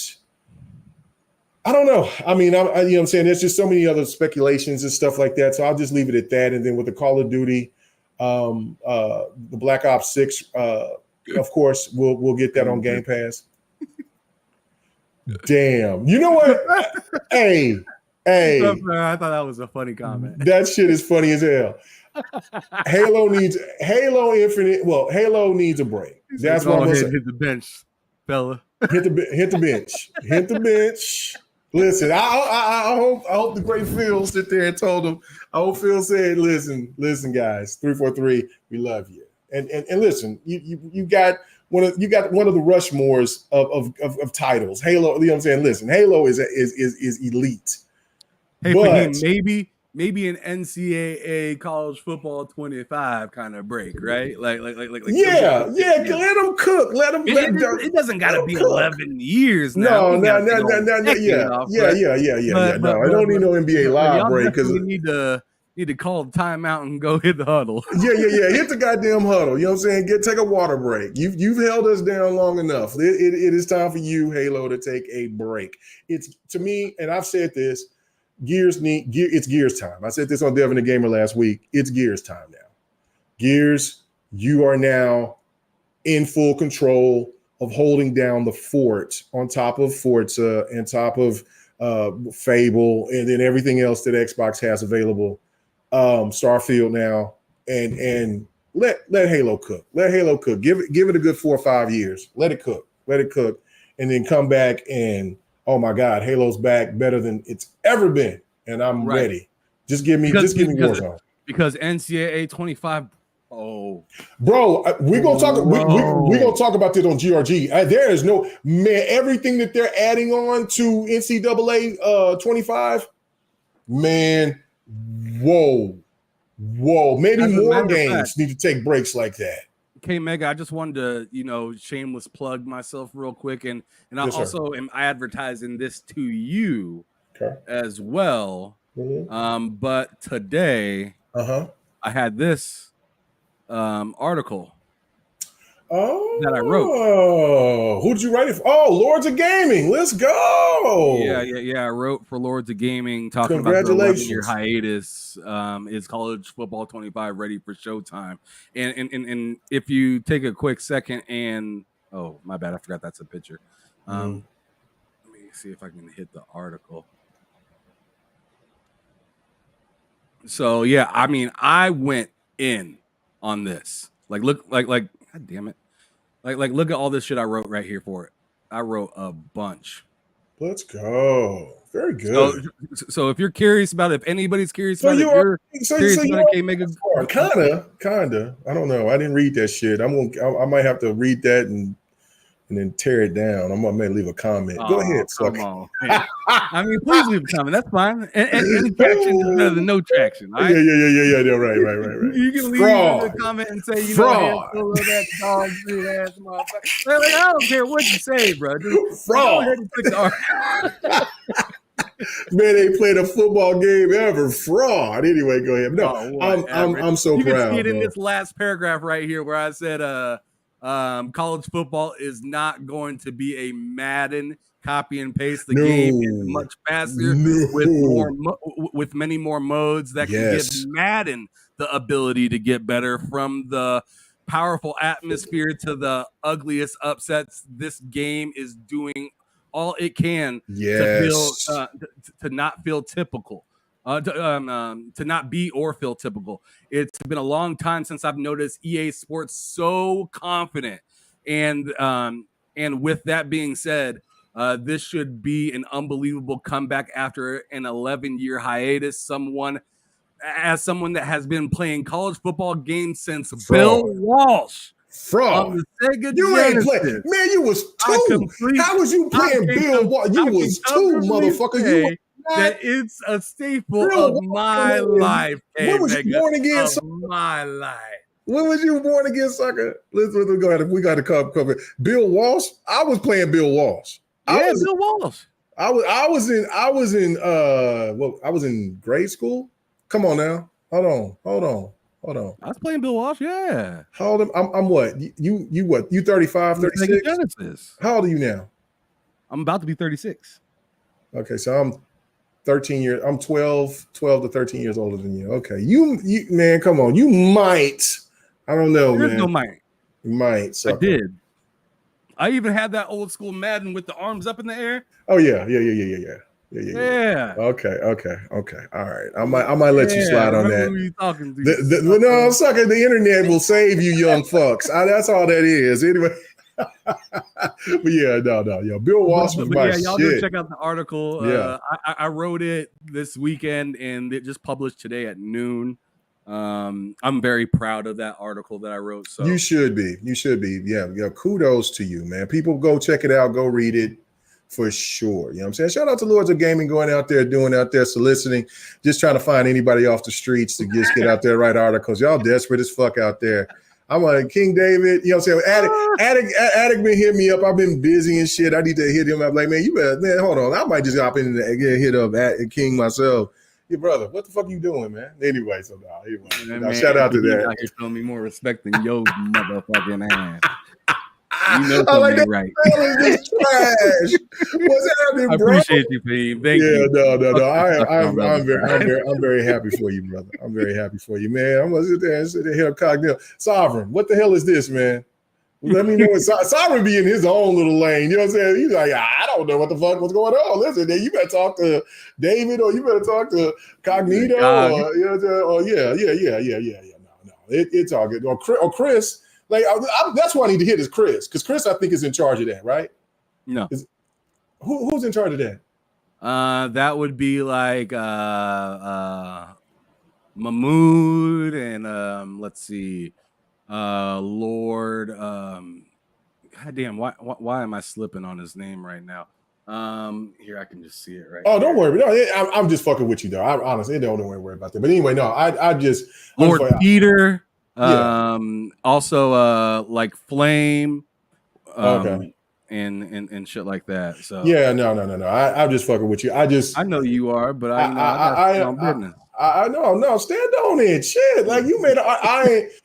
I don't know. I mean, you know what I'm saying? There's just so many other speculations and stuff like that. So I'll just leave it at that. And then with the Call of Duty, the Black Ops 6, of course, we'll get that on Game Pass. Damn. You know what? Hey. I thought that was a funny comment. That shit is funny as hell. Halo Infinite. Well, Halo needs a break. That's what I'm gonna say. Hit the bench, fella. Hit the bench. Hit the bench. Listen, I hope the great Phil sit there and told him. I hope Phil said, listen, guys, 343, we love you. And listen, you got one of the Rushmores of titles. Halo, you know what I'm saying? Listen, Halo is elite. Hey, but maybe an NCAA college football 25 kind of break, right? Like yeah. Let them cook. It doesn't got to be 11 years now. No. Yeah. No, I don't need no NBA live break because need to call timeout and go hit the huddle. Yeah. Hit the goddamn huddle. You know what I'm saying? Take a water break. You've held us down long enough. It is time for you, Halo, to take a break. It's, to me, and I've said this, it's Gears time. I said this on Devin the Gamer last week. It's Gears time now. Gears, you are now in full control of holding down the fort on top of Forza and top of Fable and then everything else that Xbox has available. Starfield now, and let Halo cook. Let Halo cook. Give it a good 4 or 5 years. Let it cook, and then come back and oh my God, Halo's back better than it's ever been, and I'm ready. Just give me Warzone. Because NCAA 25. Oh, bro, we're gonna talk. We're gonna talk about this on GRG. There is no man. Everything that they're adding on to NCAA 25, man. Whoa. Maybe more games need to take breaks like that. Okay, Mega, I just wanted to, shameless plug myself real quick, and I also am advertising this to you as well. Mm-hmm. But today, I had this article that I wrote. Oh, who did you write it for? Oh, Lords of Gaming. Let's go. Yeah. I wrote for Lords of Gaming talking about the 11-year hiatus. Is college football 25 ready for showtime? And if you take a quick second and oh, my bad, I forgot that's a picture. Let me see if I can hit the article. So yeah, I mean, I went in on this. Look, God damn it. Look at all this shit I wrote right here for it. I wrote a bunch. Let's go. Very good. So if you're curious about it, if anybody's curious about it, kinda. I don't know. I didn't read that shit. I might have to read that and then tear it down. I might leave a comment. Go ahead. Come on. I mean, please leave a comment. That's fine. And traction is better than no traction. Right? Yeah. Right. You can leave a comment and say, fraud. That dog shit ass motherfucker. I don't care what you say, bro. Just fraud. Man, they played a football game ever. Fraud. Anyway, go ahead. No, I'm so proud. You can see it in this last paragraph right here where I said, college football is not going to be a Madden copy and paste. The game is much faster with many more modes that can give Madden the ability to get better. From the powerful atmosphere to the ugliest upsets, this game is doing all it can to not feel typical. To not be or feel typical. It's been a long time since I've noticed EA Sports so confident. And with that being said, this should be an unbelievable comeback after an 11-year hiatus. Someone that has been playing college football games since Bill Walsh. Fraud. You ain't playing. Man, you was two. How was you playing Bill Walsh? You was two, motherfucker. That it's a staple of my life. When was you born again? My life. When was you born again, sucker? Let's go ahead. We got to cover Bill Walsh. I was playing Bill Walsh. Bill Walsh. I was in grade school. Come on now. Hold on. I was playing Bill Walsh. Yeah. How old am I'm what? You what? You 35, 36? Genesis. How old are you now? I'm about to be 36. Okay, so I'm 13 years. I'm 12 to 13 years older than you. Okay. You man, come on. You might. I don't know, There's man. No might. You might. Sucker. I did. I even had that old school Madden with the arms up in the air. Oh yeah. Okay. All right. I might let you slide on that. Who you talking to? No, I'm sucking. The internet will save you, young fucks. That's all that is. Anyway. But yeah, no. Bill Walsh was my y'all shit. go check out the article. Yeah. I wrote it this weekend and it just published today at noon. I'm very proud of that article that I wrote. So you should be. Yeah. Kudos to you, man. People go check it out. Go read it for sure. You know what I'm saying? Shout out to Lords of Gaming going out there, soliciting, just trying to find anybody off the streets to just get out there, write articles. Y'all desperate as fuck out there. I'm like King David, you know what I'm saying? Addict been hitting me up. I've been busy and shit. I need to hit him up. Like, man, hold on. I might just hop in and get hit up at King myself. Your brother, what the fuck you doing, man? Anyway, shout out to that. Out here showing me more respect than your motherfucking ass. You know like right. This trash. What's happening, bro? I appreciate you, Pete. Thank you. I'm very happy for you, brother. I'm very happy for you, man. I'm gonna sit there here cognito. Sovereign, what the hell is this, man? Let me know. Simon be in his own little lane. You know what I'm saying? He's like, I don't know what the fuck was going on. Listen, you better talk to David, or you better talk to Cognito, or you know what I'm saying? Oh yeah. No, it's all good. Or Chris, like that's why I need to hit is Chris, because Chris I think is in charge of that, right? No. Who's in charge of that? That would be like Mahmood and let's see, Lord. Goddamn, why am I slipping on his name right now? Here I can just see it right. Oh, don't worry. No, I'm just fucking with you though. I honestly don't worry about that. But anyway, no, I just Lord Peter. Also like Flame. Okay. And shit like that. So yeah, no. I'm just fucking with you. I know you are, but I got business. I know. Stand on it. Shit. Like you made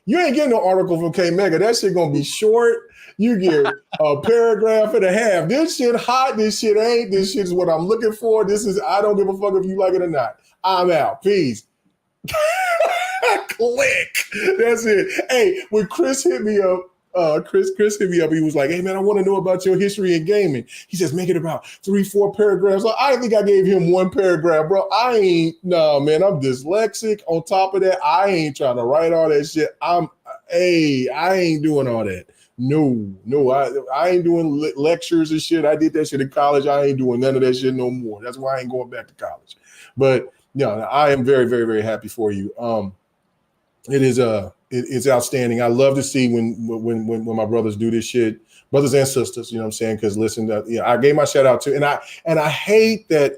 you ain't getting no article from K Mega. That shit gonna be short. You get a paragraph and a half. This shit hot. This shit ain't. This shit is what I'm looking for. I don't give a fuck if you like it or not. I'm out. Peace. Click. That's it. Hey, when Chris hit me up, Chris hit me up. He was like, "Hey man, I want to know about your history in gaming." He says, "Make it about 3-4 paragraphs." So I think I gave him 1 paragraph, bro. Man. I'm dyslexic. On top of that, I ain't trying to write all that shit. I ain't doing all that. No, I ain't doing lectures and shit. I did that shit in college. I ain't doing none of that shit no more. That's why I ain't going back to college. But I am very, very, very happy for you. It's outstanding. I love to see when my brothers do this shit, brothers and sisters. You know what I'm saying? Because listen, I gave my shout out to, and I hate that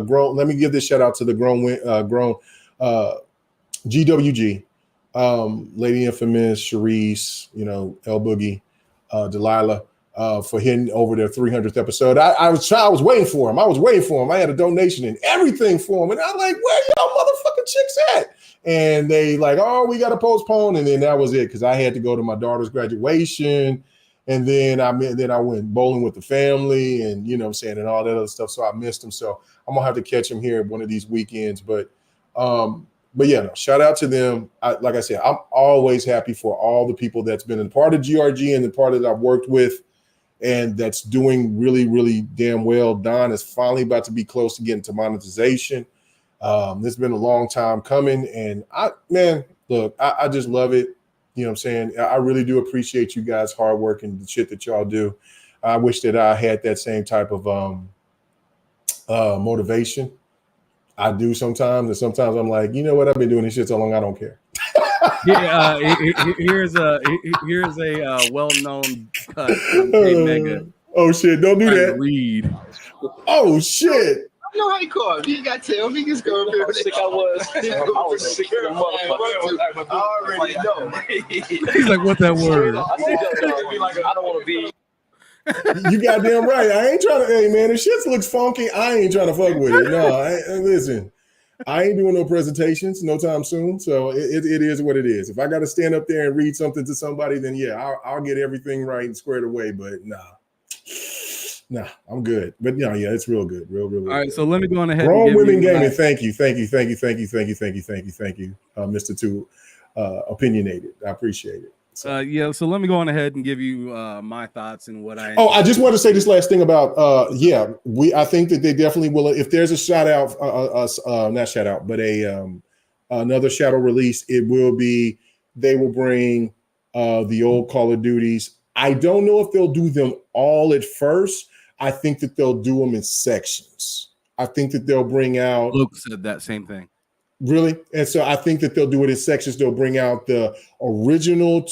grown. Let me give this shout out to the grown GWG, Lady Infamous, Sharice, El Boogie, Delilah, for hitting over their 300th episode. I was waiting for him. I had a donation and everything for him, and I'm like, where y'all motherfucking chicks at? And they like, oh, we got to postpone. And then that was it, because I had to go to my daughter's graduation. And then I went bowling with the family and, you know what I'm saying, and all that other stuff. So I missed him. So I'm going to have to catch him here one of these weekends. But yeah, no, shout out to them. Like I said, I'm always happy for all the people that's been a part of GRG and the part that I've worked with and that's doing really, really damn well. Don is finally about to be close to getting to monetization. This has been a long time coming, and I just love it. You know what I'm saying? I really do appreciate you guys' hard work and the shit that y'all do. I wish that I had that same type of motivation. I do sometimes, and sometimes I'm like, you know what? I've been doing this shit so long, I don't care. Here's a well-known cut from K-Mega. Oh shit! Don't do that. Read. Oh shit! I know how he called. He got to tell me he's going to be sick. I was sick as a motherfucker. I already know. He's like, what that word? I don't want to be. You goddamn right. I ain't trying to. Hey man, if shit looks funky, I ain't trying to fuck with it. No, listen. I ain't doing no presentations no time soon. So it is what it is. If I got to stand up there and read something to somebody, then yeah, I'll get everything right and squared away. But nah, I'm good. But yeah, it's real good. Real all right, good. so let me go on ahead. Grown Women Gaming. Thank you, Mr. Two Opinionated. I appreciate it. So, so let me go on ahead and give you my thoughts and what I. I just want to say this last thing about I think that they definitely will. If there's a shout out, not shout out, but another shadow release, it will be. They will bring the old Call of Duties. I don't know if they'll do them all at first. I think that they'll do them in sections. I think that they'll bring out. Luke said that same thing. Really? And so I think that they'll do it in sections. They'll bring out the original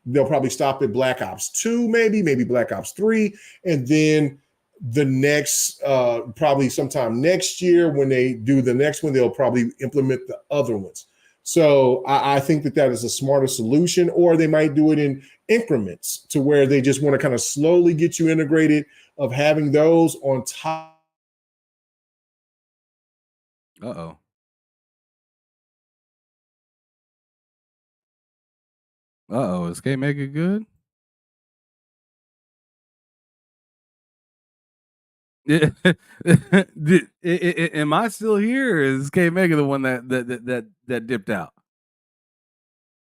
they'll probably stop at Black Ops 2, maybe Black Ops 3. And then the next, probably sometime next year when they do the next one, they'll probably implement the other ones. So I think that is a smarter solution, or they might do it in increments to where they just want to kind of slowly get you integrated of having those on top. Uh-oh. Is K-Mega good? Am I still here? Or is K-Mega the one that dipped out?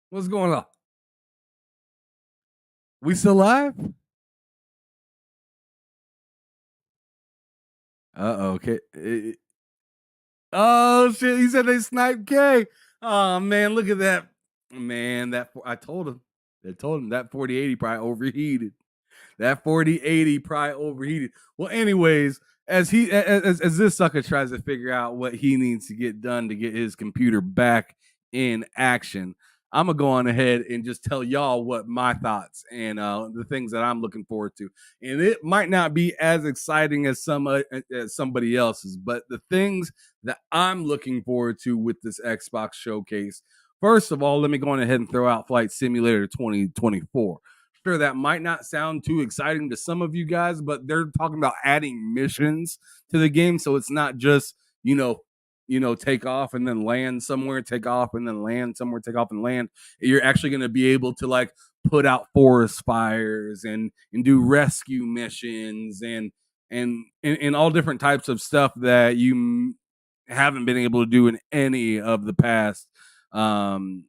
What's going on? We still live? Okay. Oh shit! He said they sniped K. Oh man, look at that. Man, I told him. I told him that 4080 probably overheated. That 4080 probably overheated. Well, anyways, as this sucker tries to figure out what he needs to get done to get his computer back in action, I'm gonna go on ahead and just tell y'all what my thoughts and the things that I'm looking forward to. And it might not be as exciting as somebody else's, but the things that I'm looking forward to with this Xbox showcase. First of all, let me go on ahead and throw out Flight Simulator 2024. Sure, that might not sound too exciting to some of you guys, but they're talking about adding missions to the game, so it's not just take off and then land somewhere, take off and then land somewhere, take off and land. You're actually going to be able to like put out forest fires and do rescue missions and all different types of stuff that you haven't been able to do in any of the past um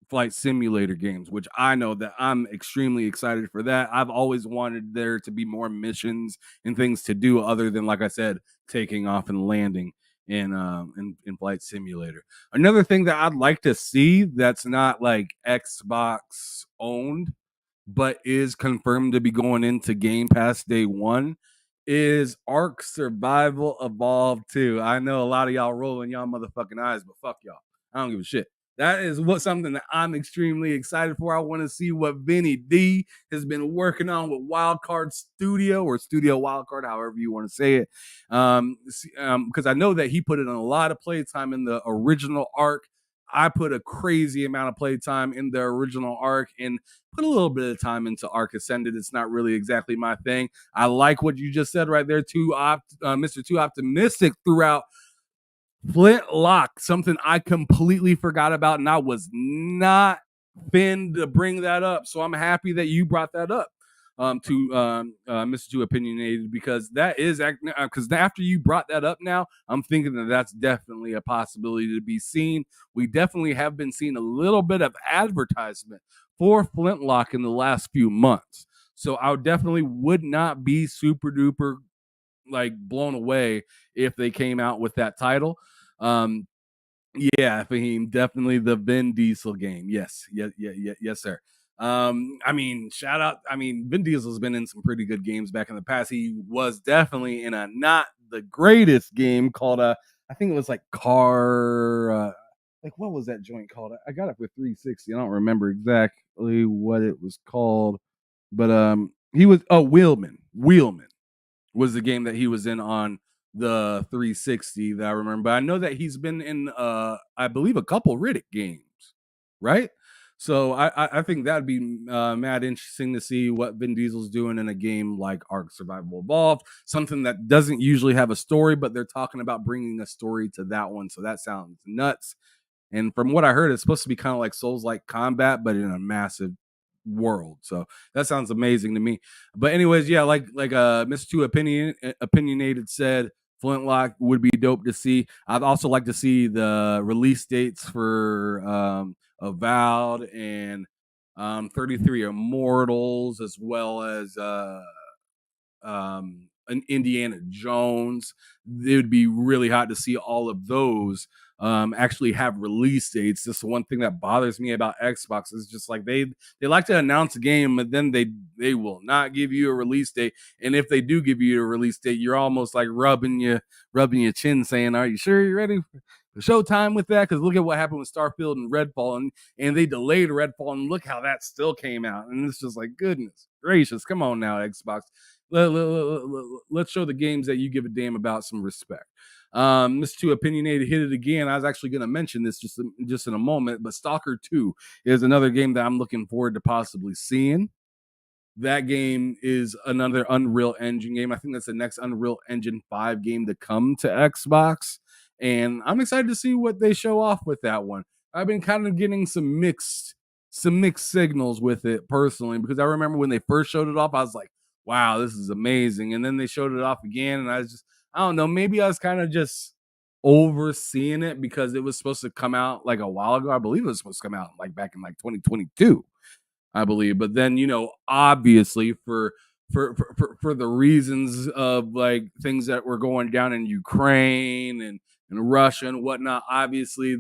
flight simulator games, which I know that I'm extremely excited for that. I've always wanted there to be more missions and things to do other than, like I said, taking off and landing in flight simulator. Another thing that I'd like to see that's not like Xbox owned but is confirmed to be going into Game Pass day one is Ark Survival Evolved 2. I know a lot of y'all rolling y'all motherfucking eyes, but fuck y'all. I don't give a shit. That is something that I'm extremely excited for. I want to see what Vinny D has been working on with Wildcard Studio or Studio Wildcard, however you want to say it. Because I know that he put in a lot of playtime in the original Ark. I put a crazy amount of playtime in the original Ark and put a little bit of time into Ark Ascended. It's not really exactly my thing. I like what you just said right there, Mr. Too Optimistic throughout Flintlock, something I completely forgot about, and I was not fin to bring that up. So I'm happy that you brought that up to Mr. Too Opinionated, because that is because after you brought that up now, I'm thinking that that's definitely a possibility to be seen. We definitely have been seeing a little bit of advertisement for Flintlock in the last few months. So I definitely would not be super duper like blown away if they came out with that title. Yeah, Fahim, definitely the Vin Diesel game. Yes, sir. I mean, shout out. I mean, Vin Diesel's been in some pretty good games back in the past. He was definitely in a not the greatest game called I think it was like Car. Like what was that joint called? I got it for 360. I don't remember exactly what it was called, but he was Wheelman. Wheelman was the game that he was in on the 360 that I remember. But I know that he's been in I believe a couple Riddick games, right? So I think that'd be mad interesting to see what Vin Diesel's doing in a game like Ark Survival Evolved, something that doesn't usually have a story, but they're talking about bringing a story to that one. So that sounds nuts. And from what I heard, it's supposed to be kind of like Souls-like combat, but in a massive world. So that sounds amazing to me. But anyways, yeah, like Mr. Too Opinionated said, Flintlock would be dope to see. I'd also like to see the release dates for Avowed and 33 Immortals, as well as an Indiana Jones. It would be really hot to see all of those actually have release dates. That's the one thing that bothers me about Xbox is just like they like to announce a game, but then they will not give you a release date. And if they do give you a release date, you're almost like rubbing your chin, saying, "Are you sure you're ready for showtime with that?" Because look at what happened with Starfield and Redfall, and they delayed Redfall, and look how that still came out. And it's just like, goodness gracious, come on now, Xbox. Let's show the games that you give a damn about some respect. Mr. Too Opinionated hit it again. I was actually going to mention this just in a moment, but Stalker 2 is another game that I'm looking forward to possibly seeing. That game is another Unreal Engine game. I think that's the next Unreal Engine 5 game to come to Xbox, and I'm excited to see what they show off with that one. I've been kind of getting some mixed signals with it personally, because I remember when they first showed it off, I was like, wow, this is amazing. And then they showed it off again, and I don't know, maybe I was kind of just overseeing it because it was supposed to come out like a while ago. I believe it was supposed to come out like back in like 2022. I believe. But then, obviously for the reasons of like things that were going down in Ukraine and Russia and whatnot, obviously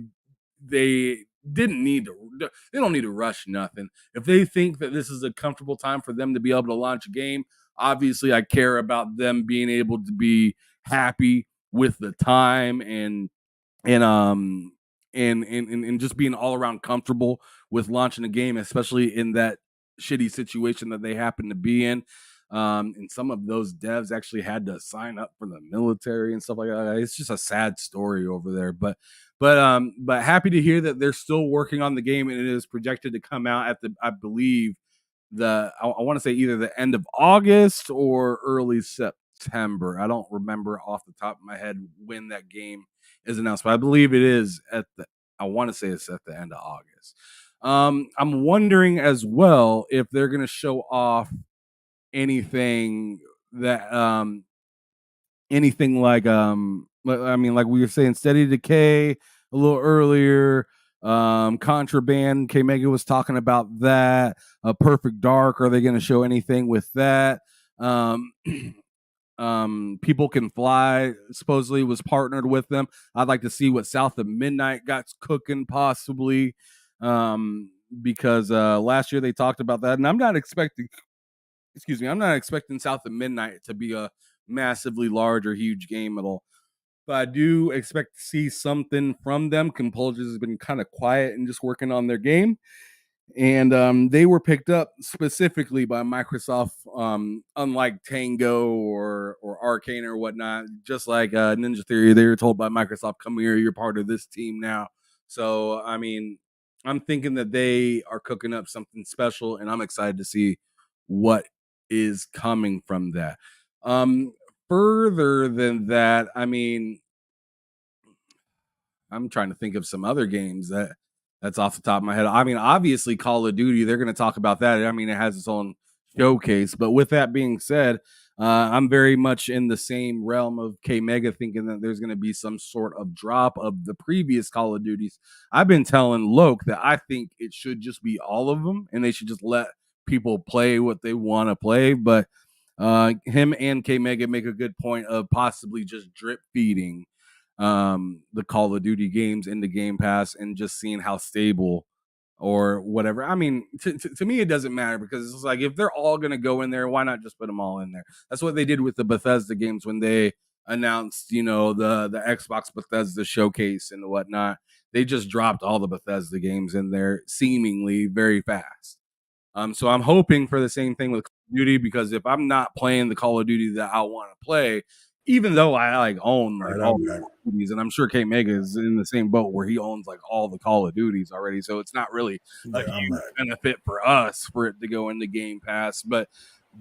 they don't need to rush nothing. If they think that this is a comfortable time for them to be able to launch a game, obviously I care about them being able to be happy with the time and just being all around comfortable with launching a game, especially in that shitty situation that they happen to be in. And some of those devs actually had to sign up for the military and stuff like that. It's just a sad story over there. But happy to hear that they're still working on the game and it is projected to come out at I believe I want to say either the end of August or early September. I don't remember off the top of my head when that game is announced, but I believe it is I want to say it's at the end of August. I'm wondering as well if they're going to show off anything that anything like like we were saying, Steady Decay a little earlier, Contraband. K Mega was talking about that. Perfect Dark. Are they going to show anything with that? People Can Fly supposedly was partnered with them. I'd like to see what South of Midnight got cooking possibly, because last year they talked about that, and I'm not expecting South of Midnight to be a massively large or huge game at all, but I do expect to see something from them. Compulsion has been kind of quiet and just working on their game. And they were picked up specifically by Microsoft, unlike Tango or Arcane or whatnot. Just like Ninja Theory, they were told by Microsoft, "Come here, you're part of this team now." So, I mean, I'm thinking that they are cooking up something special, and I'm excited to see what is coming from that. Further than that, I mean, I'm trying to think of some other games that's off the top of my head. I mean, obviously Call of Duty, they're going to talk about that. I mean, it has its own showcase. But with that being said, I'm very much in the same realm of K Mega, thinking that there's going to be some sort of drop of the previous Call of Duties. I've been telling Loke that I think it should just be all of them, and they should just let people play what they want to play. But him and K Mega make a good point of possibly just drip feeding the Call of Duty games into Game Pass and just seeing how stable or whatever. I mean, to me, it doesn't matter, because it's like, if they're all going to go in there, why not just put them all in there? That's what they did with the Bethesda games when they announced, the Xbox Bethesda showcase and whatnot. They just dropped all the Bethesda games in there seemingly very fast. So I'm hoping for the same thing with Call of Duty, because if I'm not playing the Call of Duty that I want to play, even though I like own like all the Call of Duties, and I'm sure K Mega is in the same boat where he owns like all the Call of Duties already, so it's not really a huge benefit for us for it to go into Game Pass. But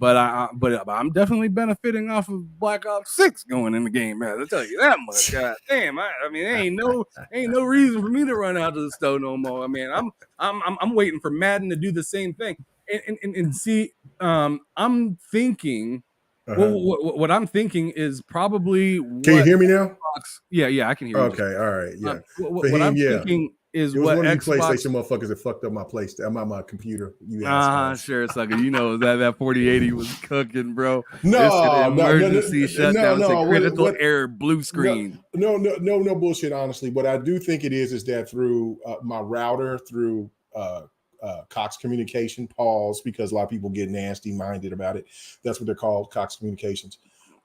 I'm definitely benefiting off of Black Ops 6 going in the Game Pass. I'll tell you that much. God damn, I mean, ain't no reason for me to run out to the store no more. I mean, I'm waiting for Madden to do the same thing. And see, I'm thinking. Well, what I'm thinking is probably. Can you hear me now? Yeah, I can hear you. Okay, all right, yeah. What I'm thinking is, it was what one of you Xbox PlayStation motherfuckers that fucked up my my computer. Sure, sucker. You know that 4080 was cooking, bro. No, emergency shutdown. It's a critical error, blue screen. No bullshit. Honestly, what I do think it is that through my router, through Cox Communication, pause, because a lot of people get nasty minded about it. That's what they're called, Cox Communications.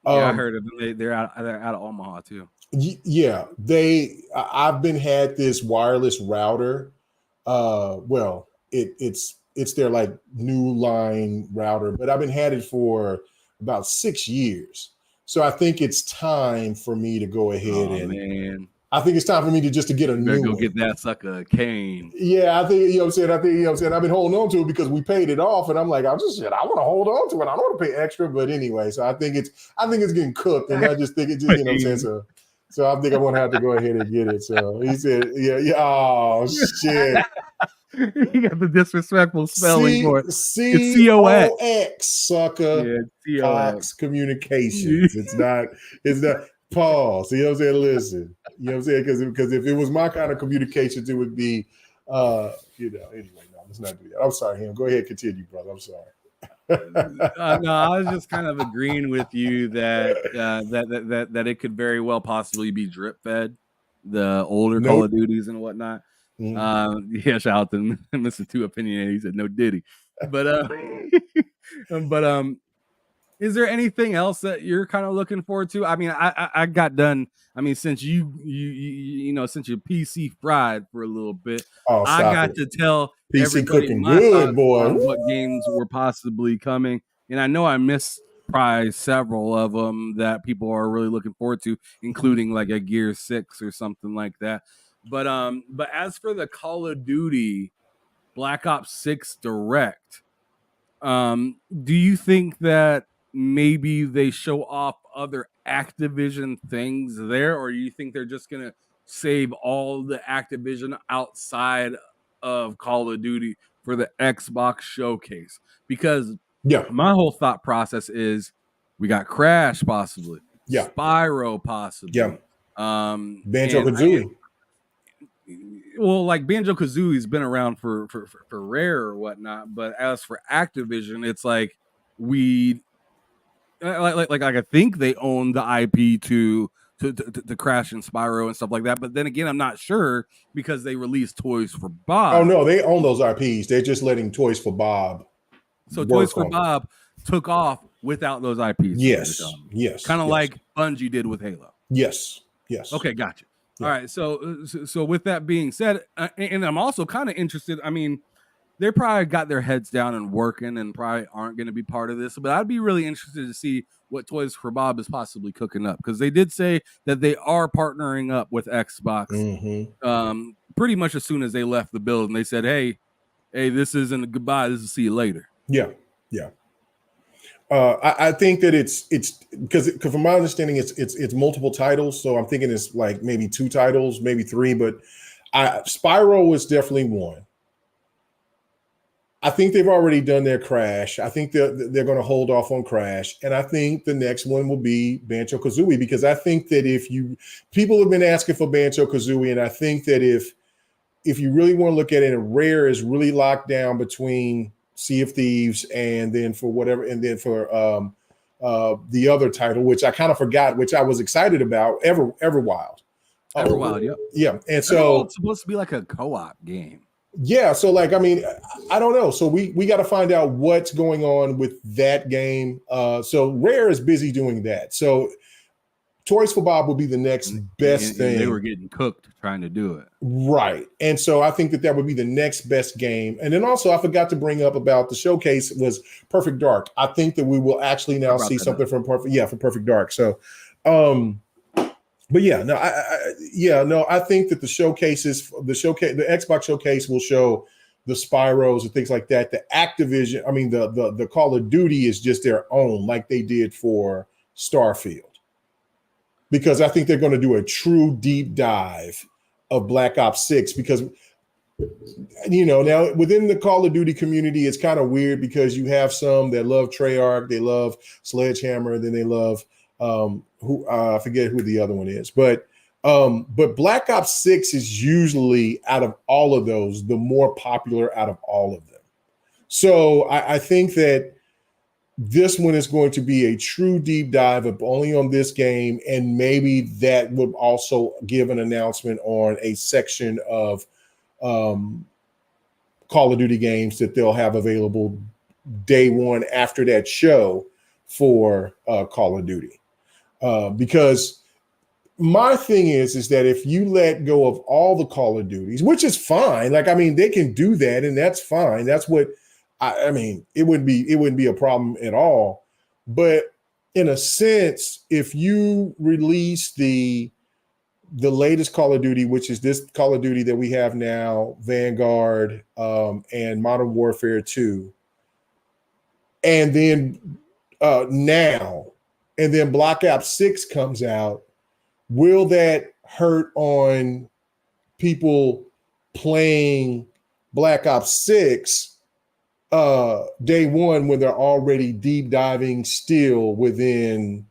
Yeah, I heard of them. They're out of Omaha too. Yeah, I've had this wireless router. Well, it's their like new line router, but I've had it for about 6 years. So I think it's time for me to go ahead I think it's time for me to get a new one. Get that sucker a cane. Yeah, I think, what I'm saying. I've been holding on to it because we paid it off, and I'm like, I want to hold on to it. I don't want to pay extra, but anyway. So I think it's getting cooked, and I just think it's just, what I'm saying. So I think I'm gonna have to go ahead and get it. So he said, yeah. Oh shit. You got the disrespectful spelling for it. It's COX, sucker. Yeah, Cox Communications. It's not. Paul, see what I'm saying? Listen, you know what I'm saying? Because if it was my kind of communications, it would be, anyway. No, Let's not do that. I'm sorry, him. Go ahead, continue, brother. I'm sorry. No, I was just kind of agreeing with you that that it could very well possibly be drip fed, the older Call of Duties and whatnot. Yeah, shout out to Mr. Two Opinionated. He said no Diddy, but is there anything else that you're kind of looking forward to? I mean, I got done. I mean, since you since your PC fried for a little bit, I got to tell PC everybody cooking my good, boy. on what games were possibly coming, and I know I missed probably several of them that people are really looking forward to, including like a Gear 6 or something like that. But as for the Call of Duty Black Ops 6 Direct, do you think that maybe they show off other Activision things there, or do you think they're just gonna save all the Activision outside of Call of Duty for the Xbox showcase? Because my whole thought process is we got Crash possibly, Spyro possibly, Banjo-Kazooie. Well, like Banjo-Kazooie's been around for Rare or whatnot, but as for Activision, it's like we like I think they own the IP to Crash and Spyro and stuff like that. But then again, I'm not sure because they released Toys for Bob. Oh no, they own those IPs. They're just letting Toys for Bob. So Toys for Bob took off without those IPs. Yes. Kind of like Bungie did with Halo. Yes. Okay, gotcha. Yeah. All right. So with that being said, and I'm also kind of interested. I mean, they probably got their heads down and working and probably aren't going to be part of this, but I'd be really interested to see what Toys for Bob is possibly cooking up, because they did say that they are partnering up with Xbox pretty much as soon as they left the building. They said, hey, this isn't a goodbye. This is see you later. Yeah. I think that it's because from my understanding, it's multiple titles. So I'm thinking it's like maybe 2 titles, maybe 3, but Spyro is definitely one. I think they've already done their Crash. I think they're going to hold off on Crash. And I think the next one will be Banjo-Kazooie, because I think that people have been asking for Banjo-Kazooie, and I think that if you really want to look at it, Rare is really locked down between Sea of Thieves and then for the other title, which I kind of forgot, which I was excited about, Everwild. Everwild, yep. Yeah. And so it's supposed to be like a co-op game. Yeah, so like, I mean, I don't know. So we got to find out what's going on with that game. So Rare is busy doing that. So Toys for Bob will be the next best thing. They were getting cooked trying to do it. Right. And so I think that would be the next best game. And then also I forgot to bring up about the showcase was Perfect Dark. I think that we will actually now see something from Perfect Dark. So but yeah, no, I think that the Xbox showcase will show the Spyros and things like that. The Activision, I mean, the Call of Duty is just their own, like they did for Starfield. Because I think they're going to do a true deep dive of Black Ops 6, because now within the Call of Duty community, it's kind of weird because you have some that love Treyarch, they love Sledgehammer, then they love I forget who the other one is, but Black Ops 6 is usually, out of all of those, the more popular out of all of them. So I think that this one is going to be a true deep dive of only on this game, and maybe that would also give an announcement on a section of Call of Duty games that they'll have available day one after that show for Call of Duty. Because my thing is that if you let go of all the Call of Duties, which is fine, like, I mean, they can do that and that's fine. That's what I mean, it wouldn't be a problem at all. But in a sense, if you release the latest Call of Duty, which is this Call of Duty that we have now, Vanguard, and Modern Warfare 2, and then now, and then Black Ops 6 comes out, will that hurt on people playing Black Ops 6 day one when they're already deep diving still within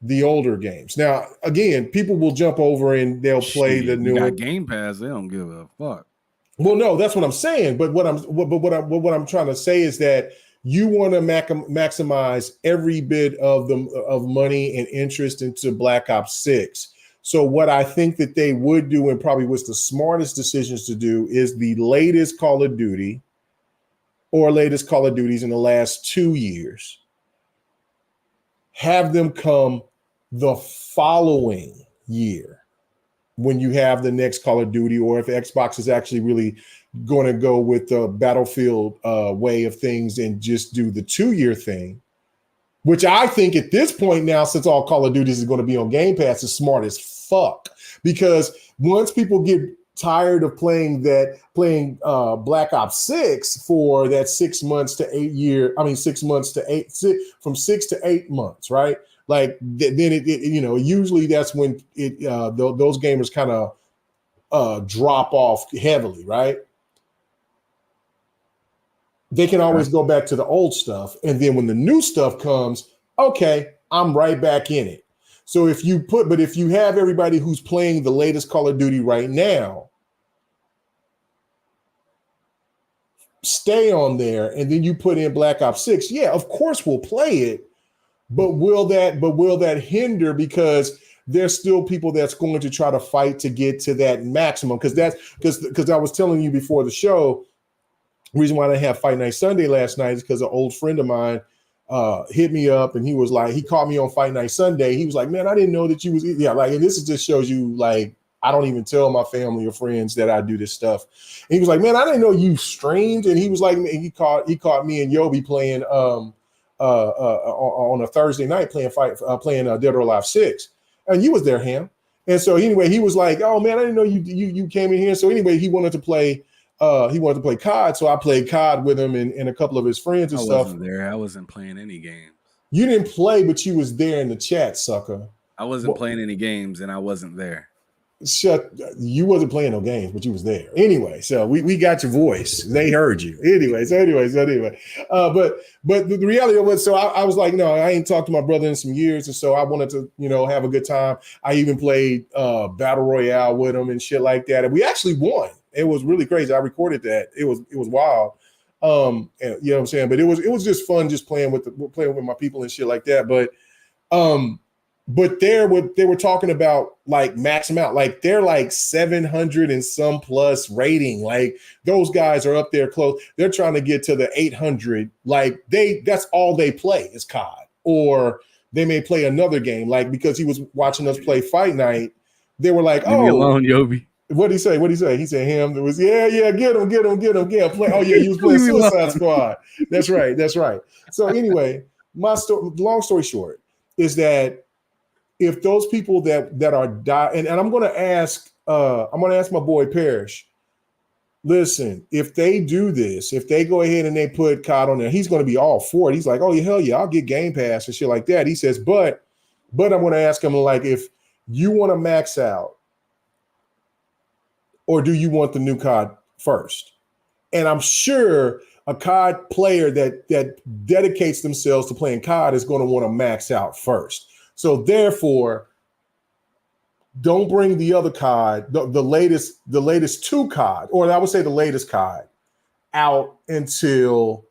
the older games? Now, again, people will jump over and they'll play the new got Game Pass. They don't give a fuck. Well, no, that's what I'm saying. But what I'm trying to say is that you want to maximize every bit of money and interest into Black Ops 6. So what I think that they would do, and probably was the smartest decisions to do, is the latest Call of Duty or latest Call of Duties in the last 2 years. Have them come the following year when you have the next Call of Duty, or if Xbox is actually really going to go with the Battlefield way of things and just do the 2-year thing, which I think at this point now, since all Call of Duties is going to be on Game Pass, is smart as fuck. Because once people get tired of playing Black Ops 6 for that 6 months to 8 year, I mean 6 months to 8, from 6 to 8 months, right? Like then it usually that's when those gamers kind of drop off heavily, right? They can always go back to the old stuff, and then when the new stuff comes, okay, I'm right back in it. So if you have everybody who's playing the latest Call of Duty right now, stay on there, and then you put in Black Ops 6, yeah, of course we'll play it. But will that hinder, because there's still people that's going to try to fight to get to that maximum? Because I was telling you before the show, the reason why I didn't have Fight Night Sunday last night is because an old friend of mine hit me up, and he was like, he called me on Fight Night Sunday. He was like, man, I didn't know that you was, and this just shows you, like, I don't even tell my family or friends that I do this stuff. And he was like, man, I didn't know you streamed. And he was like, he caught me and Yobi playing on a Thursday night playing Dead or Alive 6, and you was there, Ham. And so anyway, he was like, oh man, I didn't know you came in here. So anyway, he wanted to play COD, so I played COD with him and a couple of his friends and stuff. I wasn't playing any games. You didn't play, but you was there in the chat, sucker. I wasn't playing any games, and I wasn't there. You wasn't playing no games, but you was there anyway. So we got your voice. They heard you anyway. But the reality was, so I was like, no, I ain't talked to my brother in some years, and so I wanted to have a good time. I even played Battle Royale with him and shit like that, and we actually won. It was really crazy. I recorded that. It was wild. And, you know what I'm saying? But it was just fun, just playing with my people and shit like that. But they were talking about like maxing out, like they're like 700 and some plus rating. Like those guys are up there close. They're trying to get to the 800. Like that's all they play is COD, or they may play another game. Like, because he was watching us play Fight Night, they were like, "Leave me alone, Yobi." What'd he say? He said, "Him." It was get him. Play. Oh yeah, he was playing Suicide Squad. That's right. So anyway, long story short is that if those people that are and I'm going to ask my boy Parrish, listen, if they do this, if they go ahead and they put COD on there, he's going to be all for it. He's like, oh yeah, hell yeah, I'll get Game Pass and shit like that. He says, but I'm going to ask him, like, if you want to max out, or do you want the new COD first? And I'm sure a COD player that dedicates themselves to playing COD is going to want to max out first. So therefore, don't bring the other COD, the latest 2 COD, or I would say the latest COD, out until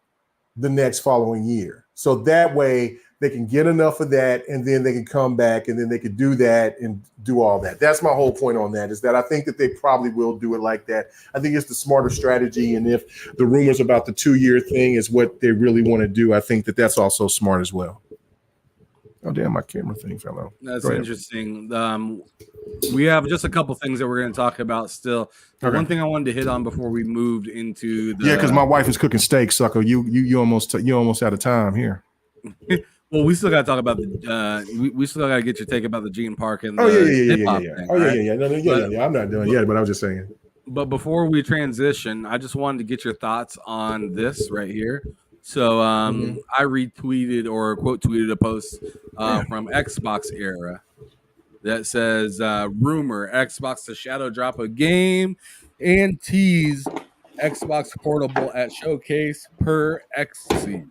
the next following year. So that way they can get enough of that, and then they can come back, and then they can do that and do all that. That's my whole point on that, is that I think that they probably will do it like that. I think it's the smarter strategy. And if the rumors about the 2-year thing is what they really want to do, I think that that's also smart as well. Oh, damn, my camera thing fell out. That's interesting. We have just a couple things that we're going to talk about still. Okay. One thing I wanted to hit on before we moved into the... Yeah, because my wife is cooking steak, sucker. You almost out of time here. Well, we still got to talk about the... we still got to get your take about the Gene Park and the hip-hop thing. Oh, right? Yeah. I'm not done yet, but I was just saying. But before we transition, I just wanted to get your thoughts on this right here. So I retweeted or quote tweeted a post from Xbox era that says, rumor Xbox to shadow drop a game and tease Xbox portable at showcase per XC.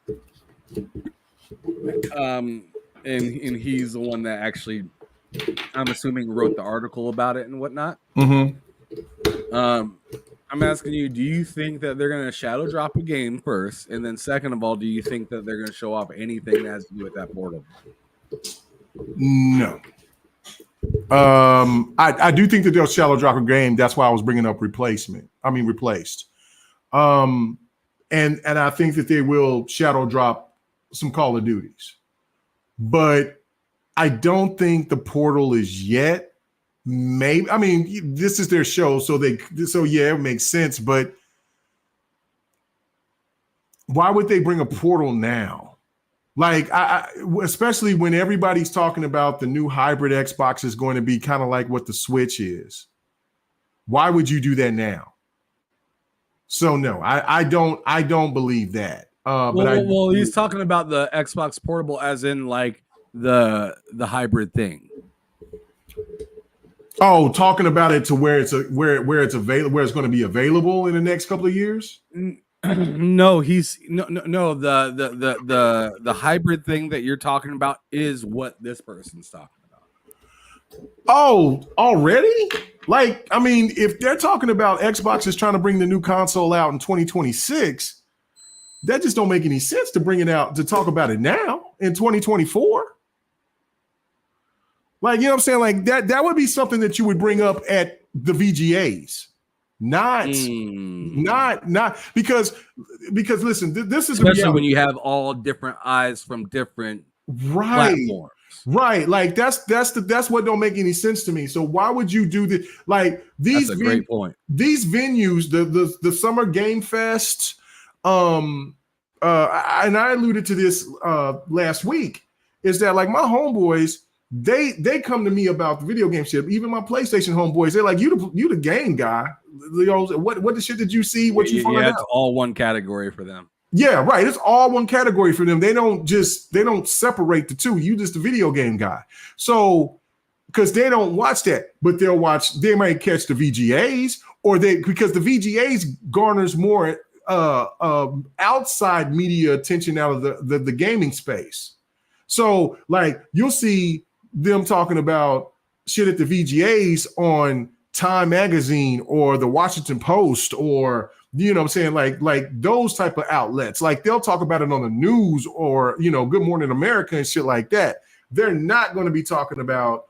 And he's the one that actually, I'm assuming, wrote the article about it and whatnot. Mm-hmm. I'm asking you, do you think that they're going to shadow drop a game first? And then second of all, do you think that they're going to show off anything that has to do with that portal? No. I do think that they'll shadow drop a game. That's why I was bringing up replaced. And I think that they will shadow drop some Call of Duties. But I don't think the portal is yet. Maybe, I mean, this is their show, so yeah, it makes sense. But why would they bring a portal now? Like, especially when everybody's talking about the new hybrid Xbox is going to be kind of like what the Switch is. Why would you do that now? So no, I don't believe that. Well, he's talking about the Xbox Portable as in like the hybrid thing. Oh, talking about it to where it's where it's available, where it's going to be available in the next couple of years. No, the hybrid thing that you're talking about is what this person's talking about. Oh, already? Like, I mean, if they're talking about Xbox is trying to bring the new console out in 2026, that just don't make any sense to bring it out to talk about it now in 2024. Like, you know what I'm saying? Like that would be something that you would bring up at the VGAs. Not because listen, this is especially when you have all different eyes from different platforms. Right. Like that's what don't make any sense to me. So why would you do this? Like these that's a great point. These venues, the Summer Game Fest, and I alluded to this last week, is that like my homeboys, they come to me about the video game shit. Even my PlayStation homeboys, they're like, you the game guy. You know, what the shit did you see? What you find out? It's all one category for them. Yeah, right. It's all one category for them. They don't separate the two. You just the video game guy. So because they don't watch that, but they might catch the VGAs because the VGAs garners more outside media attention out of the gaming space. So like you'll see them talking about shit at the VGAs on Time Magazine or the Washington Post or, you know what I'm saying, like those type of outlets. Like they'll talk about it on the news or, you know, Good Morning America and shit like that. They're not going to be talking about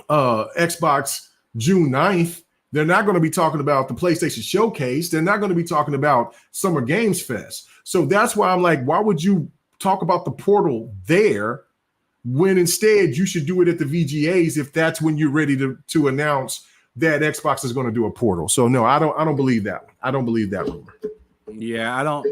Xbox June 9th. They're not going to be talking about the PlayStation Showcase. They're not going to be talking about Summer Games Fest. So that's why I'm like, why would you talk about the portal there when instead you should do it at the VGAs if that's when you're ready to announce that Xbox is going to do a portal. So no, I don't believe that one. I don't believe that rumor. Yeah, I don't.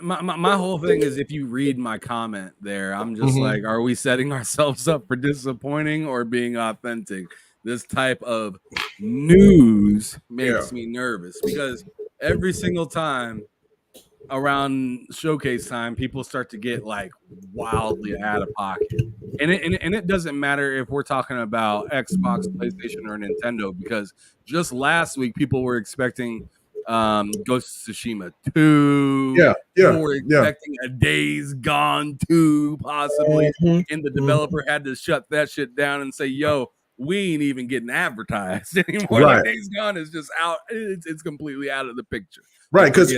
My whole thing is if you read my comment there, I'm just like, are we setting ourselves up for disappointing or being authentic? This type of news makes me nervous because every single time around showcase time, people start to get like wildly out of pocket, and it doesn't matter if we're talking about Xbox, PlayStation, or Nintendo, because just last week people were expecting Ghost of Tsushima 2. People were expecting a Days Gone 2 possibly, and the developer had to shut that shit down and say, "Yo, we ain't even getting advertised anymore." Right. Like Days Gone is just out; it's completely out of the picture. Right, because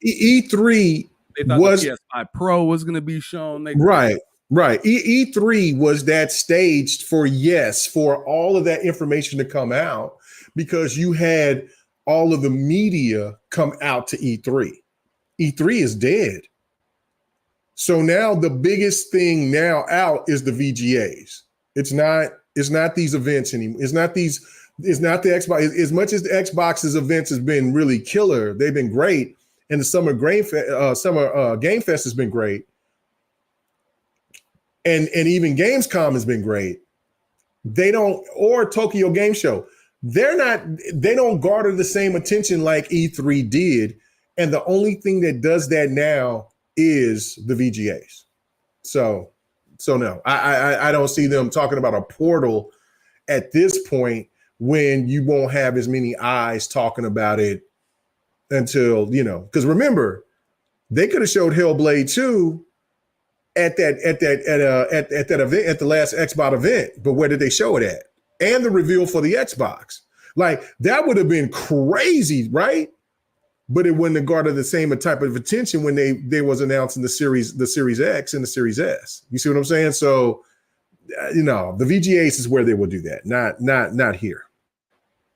E3 was the PS5 Pro was going to be shown. Right. E3 was that staged for all of that information to come out because you had all of the media come out to E3. E3 is dead. So now the biggest thing now out is the VGAs. It's not these events anymore. It's not the Xbox. As much as the Xbox's events has been really killer, they've been great, and the Summer Game Fest has been great, and even Gamescom has been great. Or Tokyo Game Show. They don't garner the same attention like E3 did, and the only thing that does that now is the VGAs. So no, I don't see them talking about a portal at this point, when you won't have as many eyes talking about it until, you know, because remember, they could have showed Hellblade 2 at that event, at the last Xbox event, but where did they show it at? And the reveal for the Xbox. Like that would have been crazy, right? But it wouldn't have garnered the same type of attention when they was announcing the Series X and the Series S. You see what I'm saying? So, the VGAs is where they will do that, not here,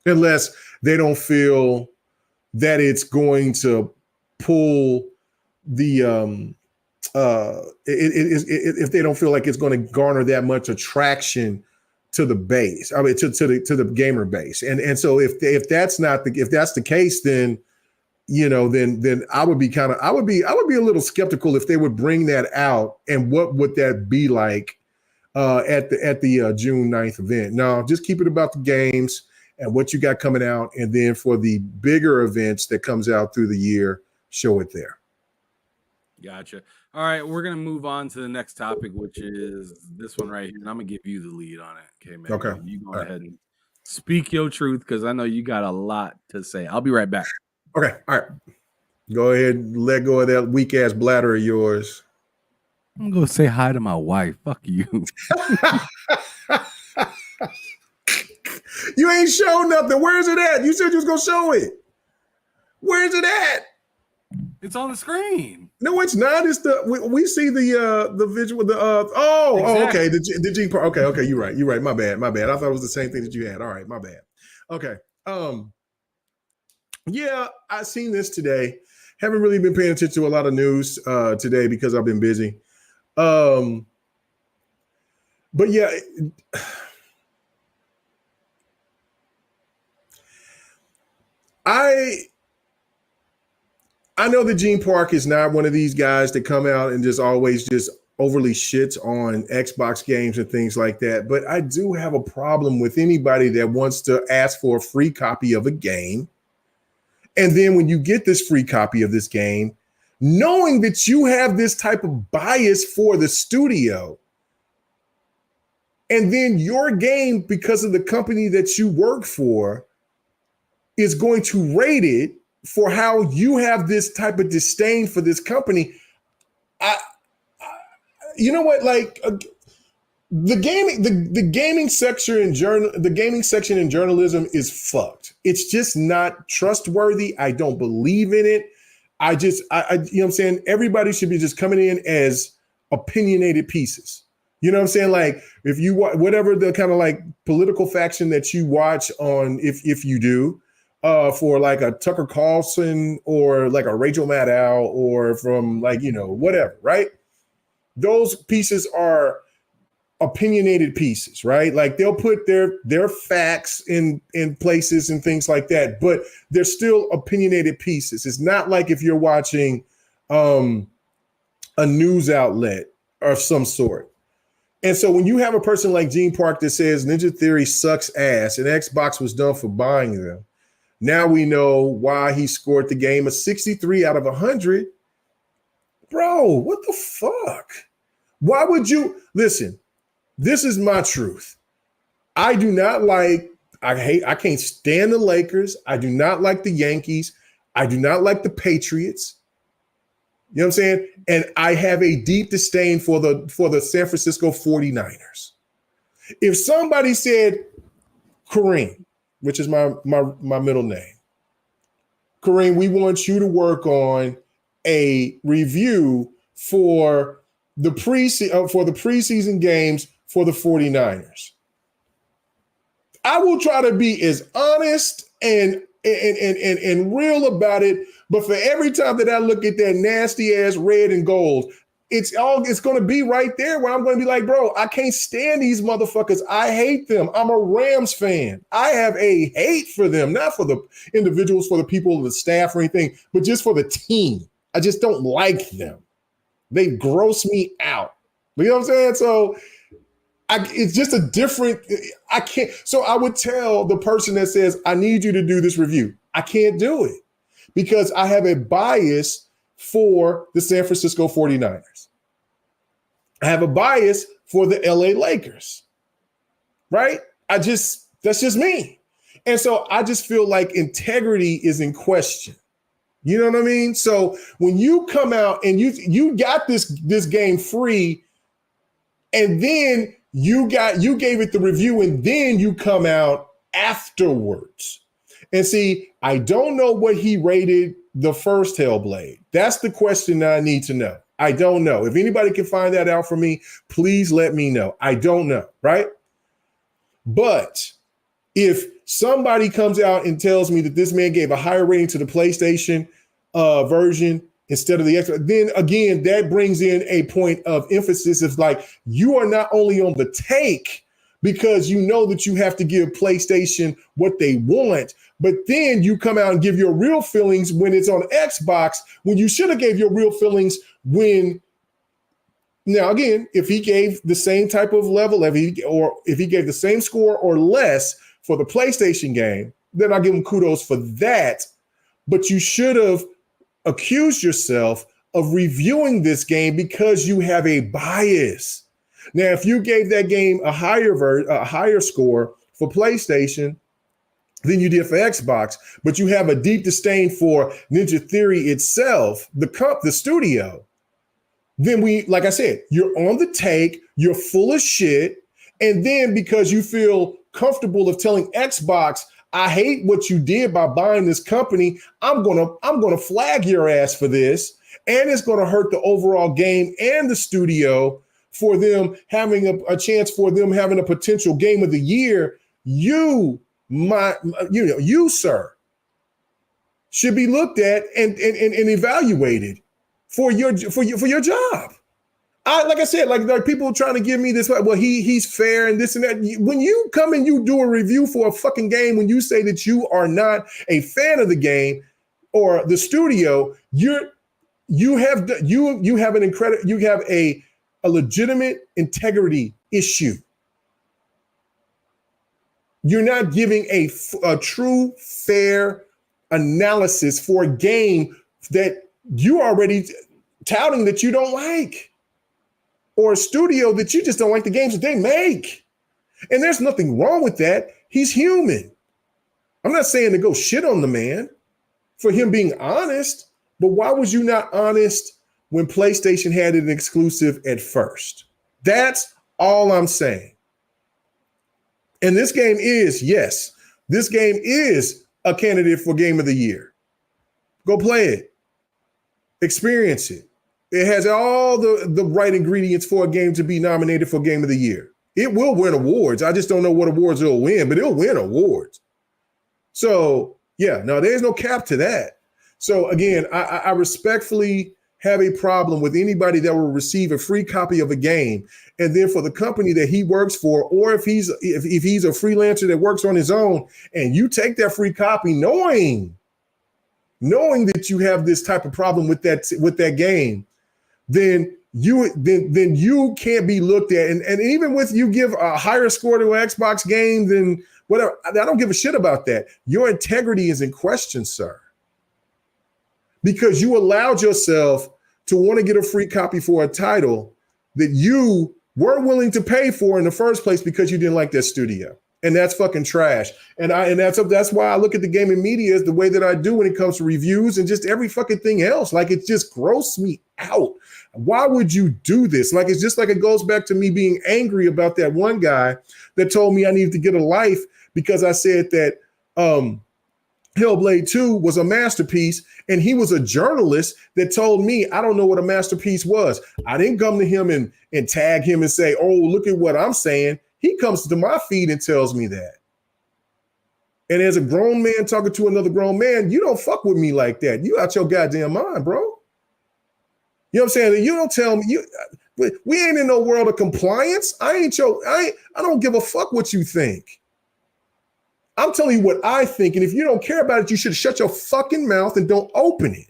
unless they don't feel that it's going to pull the if they don't feel like it's going to garner that much attraction to the base. I mean, to the gamer base, and so if that's the case, then then I would be a little skeptical if they would bring that out, and what would that be like at the June 9th event. No, just keep it about the games and what you got coming out, and then for the bigger events that comes out through the year, show it there. Gotcha. All right, we're gonna move on to the next topic, which is this one right here, and I'm gonna give you the lead on it. Okay, man. Okay. You go ahead and speak your truth, because I know you got a lot to say. I'll be right back. Okay, all right. Go ahead and let go of that weak ass bladder of yours. I'm gonna say hi to my wife. Fuck you. You ain't show nothing. Where is it at? You said you was gonna show it. Where is it at? It's on the screen. No, it's not. It's we see the visual. Exactly. Okay. The Gene part. Okay. You're right. My bad. I thought it was the same thing that you had. All right. My bad. Okay. Yeah, I seen this today. Haven't really been paying attention to a lot of news today because I've been busy. But yeah, I know that Gene Park is not one of these guys that come out and just always just overly shits on Xbox games and things like that. But I do have a problem with anybody that wants to ask for a free copy of a game. And then when you get this free copy of this game, knowing that you have this type of bias for the studio, and then your game, because of the company that you work for, is going to rate it for how you have this type of disdain for this company. You know what? Like the gaming section in journalism is fucked. It's just not trustworthy. I don't believe in it. I you know what I'm saying? Everybody should be just coming in as opinionated pieces. You know what I'm saying? Like if you whatever the kind of like political faction that you watch on, if you do, for like a Tucker Carlson or like a Rachel Maddow or from like, whatever, right? Those pieces are opinionated pieces, right? Like they'll put their facts in places and things like that, but they're still opinionated pieces. It's not like if you're watching a news outlet of some sort. And so when you have a person like Gene Park that says Ninja Theory sucks ass and Xbox was done for buying them, now we know why he scored the game a 63 out of 100. Bro, what the fuck? Why would you listen? This is my truth. I can't stand the Lakers. I do not like the Yankees. I do not like the Patriots. You know what I'm saying? And I have a deep disdain for the San Francisco 49ers. If somebody said, Kareem, which is my middle name, Kareem, we want you to work on a review for the preseason games for the 49ers. I will try to be as honest and real about it, but for every time that I look at that nasty ass red and gold, it's going to be right there where I'm going to be like, bro, I can't stand these motherfuckers. I hate them. I'm a Rams fan. I have a hate for them, not for the individuals, for the people, the staff or anything, but just for the team. I just don't like them. They gross me out. You know what I'm saying? So it's just a different, I can't. So I would tell the person that says, I need you to do this review. I can't do it because I have a bias for the San Francisco 49ers. I have a bias for the LA Lakers, right? That's just me. And so I just feel like integrity is in question. You know what I mean? So when you come out and you got this game free, and then you gave it the review, and then you come out afterwards. And see, I don't know what he rated the first Hellblade. That's the question that I need to know. I don't know. If anybody can find that out for me, please let me know. I don't know, right? But if somebody comes out and tells me that this man gave a higher rating to the PlayStation version instead of the Xbox, then again, that brings in a point of emphasis. It's like you are not only on the take because you know that you have to give PlayStation what they want, but then you come out and give your real feelings when it's on Xbox, when you should have gave your real feelings when. Now, again, if he gave the same type of level, if he gave the same score or less for the PlayStation game, then I'll give him kudos for that. But you should have accused yourself of reviewing this game because you have a bias. Now, if you gave that game a higher score for PlayStation than you did for Xbox, but you have a deep disdain for Ninja Theory itself, the studio, then like I said, you're on the take, you're full of shit. And then because you feel comfortable of telling Xbox, I hate what you did by buying this company, I'm gonna flag your ass for this. And it's gonna hurt the overall game and the studio for them having a chance for them having a potential game of the year. You, sir, should be looked at and evaluated for your job. Like I said, like people trying to give me this, well, he's fair and this and that. When you come and you do a review for a fucking game, when you say that you are not a fan of the game or the studio, you have a legitimate integrity issue. You're not giving a true, fair analysis for a game that you already touting that you don't like, or a studio that you just don't like the games that they make. And there's nothing wrong with that. He's human. I'm not saying to go shit on the man for him being honest, but why was you not honest when PlayStation had an exclusive at first? That's all I'm saying. And this game is a candidate for Game of the Year. Go play it. Experience it. It has all the right ingredients for a game to be nominated for Game of the Year. It will win awards. I just don't know what awards it'll win, but it'll win awards. So, yeah, no, there's no cap to that. So, again, I respectfully have a problem with anybody that will receive a free copy of a game, and then for the company that he works for, or if he's a freelancer that works on his own, and you take that free copy knowing that you have this type of problem with that game, then you can't be looked at. And even with you give a higher score to an Xbox game than whatever, I don't give a shit about that. Your integrity is in question, sir. Because you allowed yourself to want to get a free copy for a title that you weren't willing to pay for in the first place because you didn't like that studio. And that's fucking trash. And that's why I look at the gaming media as the way that I do when it comes to reviews and just every fucking thing else. Like, it just grosses me out. Why would you do this? Like, it's just like it goes back to me being angry about that one guy that told me I needed to get a life because I said that Hellblade 2 was a masterpiece, and he was a journalist that told me I don't know what a masterpiece was. I didn't come to him and tag him and say, oh, look at what I'm saying. He comes to my feed and tells me that. And as a grown man talking to another grown man, you don't fuck with me like that. You out your goddamn mind, bro. You know what I'm saying? You don't tell me we ain't in no world of compliance. I don't give a fuck what you think. I'm telling you what I think. And if you don't care about it, you should shut your fucking mouth and don't open it.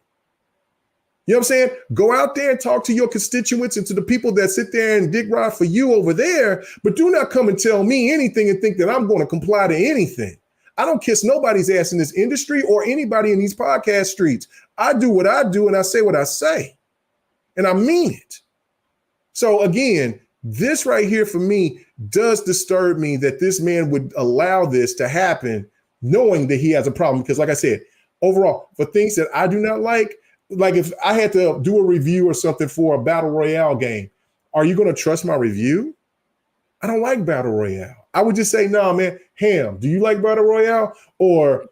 You know what I'm saying? Go out there and talk to your constituents and to the people that sit there and dig ride for you over there, but do not come and tell me anything and think that I'm going to comply to anything. I don't kiss nobody's ass in this industry or anybody in these podcast streets. I do what I do and I say what I say. And I mean it. So again, this right here for me does disturb me that this man would allow this to happen knowing that he has a problem. Because like I said, overall, for things that I do not like if I had to do a review or something for a battle royale game, are you going to trust my review? I don't like battle royale. I would just say, no, man, Ham, do you like Battle Royale? Or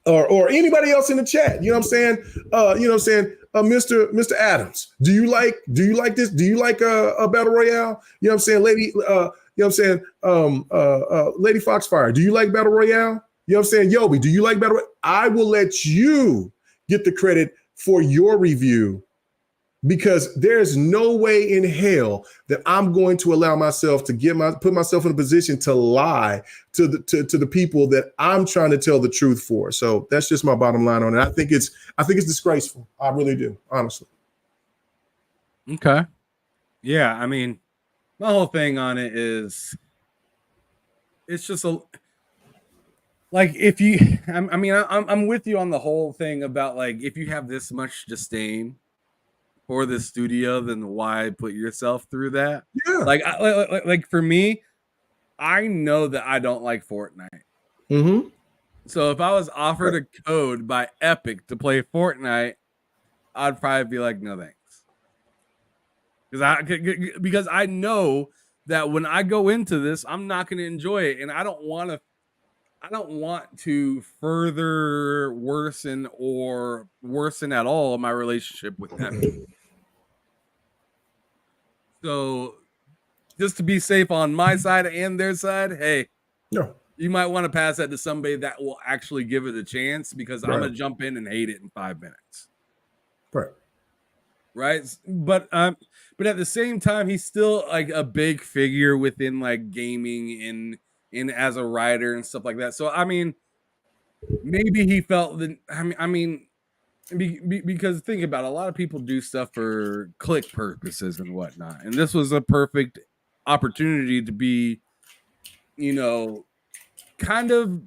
anybody else in the chat? You know what I'm saying? Mr. Adams, do you like this? Do you like a Battle Royale? You know what I'm saying? Lady, Lady Foxfire, do you like Battle Royale? You know what I'm saying? Yobi, do you like Battle Royale? I will let you get the credit for your review, because there's no way in hell that I'm going to allow myself to put myself in a position to lie to the people that I'm trying to tell the truth for. So that's just my bottom line on it. I think it's disgraceful. I really do, honestly. Okay. Yeah, I mean, my whole thing on it is, it's just like, if you, I'm with you on the whole thing about, like, if you have this much disdain for the studio, then why put yourself through that? Yeah. Like for me, I know that I don't like Fortnite. Mm-hmm. So if I was offered a code by Epic to play Fortnite, I'd probably be like, no thanks. Because I know that when I go into this, I'm not going to enjoy it, and I don't want to further worsen at all my relationship with them. So just to be safe on my side and their side, hey, you might want to pass that to somebody that will actually give it a chance, because I'm going to jump in and hate it in 5 minutes. Right. But at the same time, he's still like a big figure within like gaming in as a writer and stuff like that. So, I mean, maybe he felt that, because think about it, a lot of people do stuff for click purposes and whatnot. And this was a perfect opportunity to be, kind of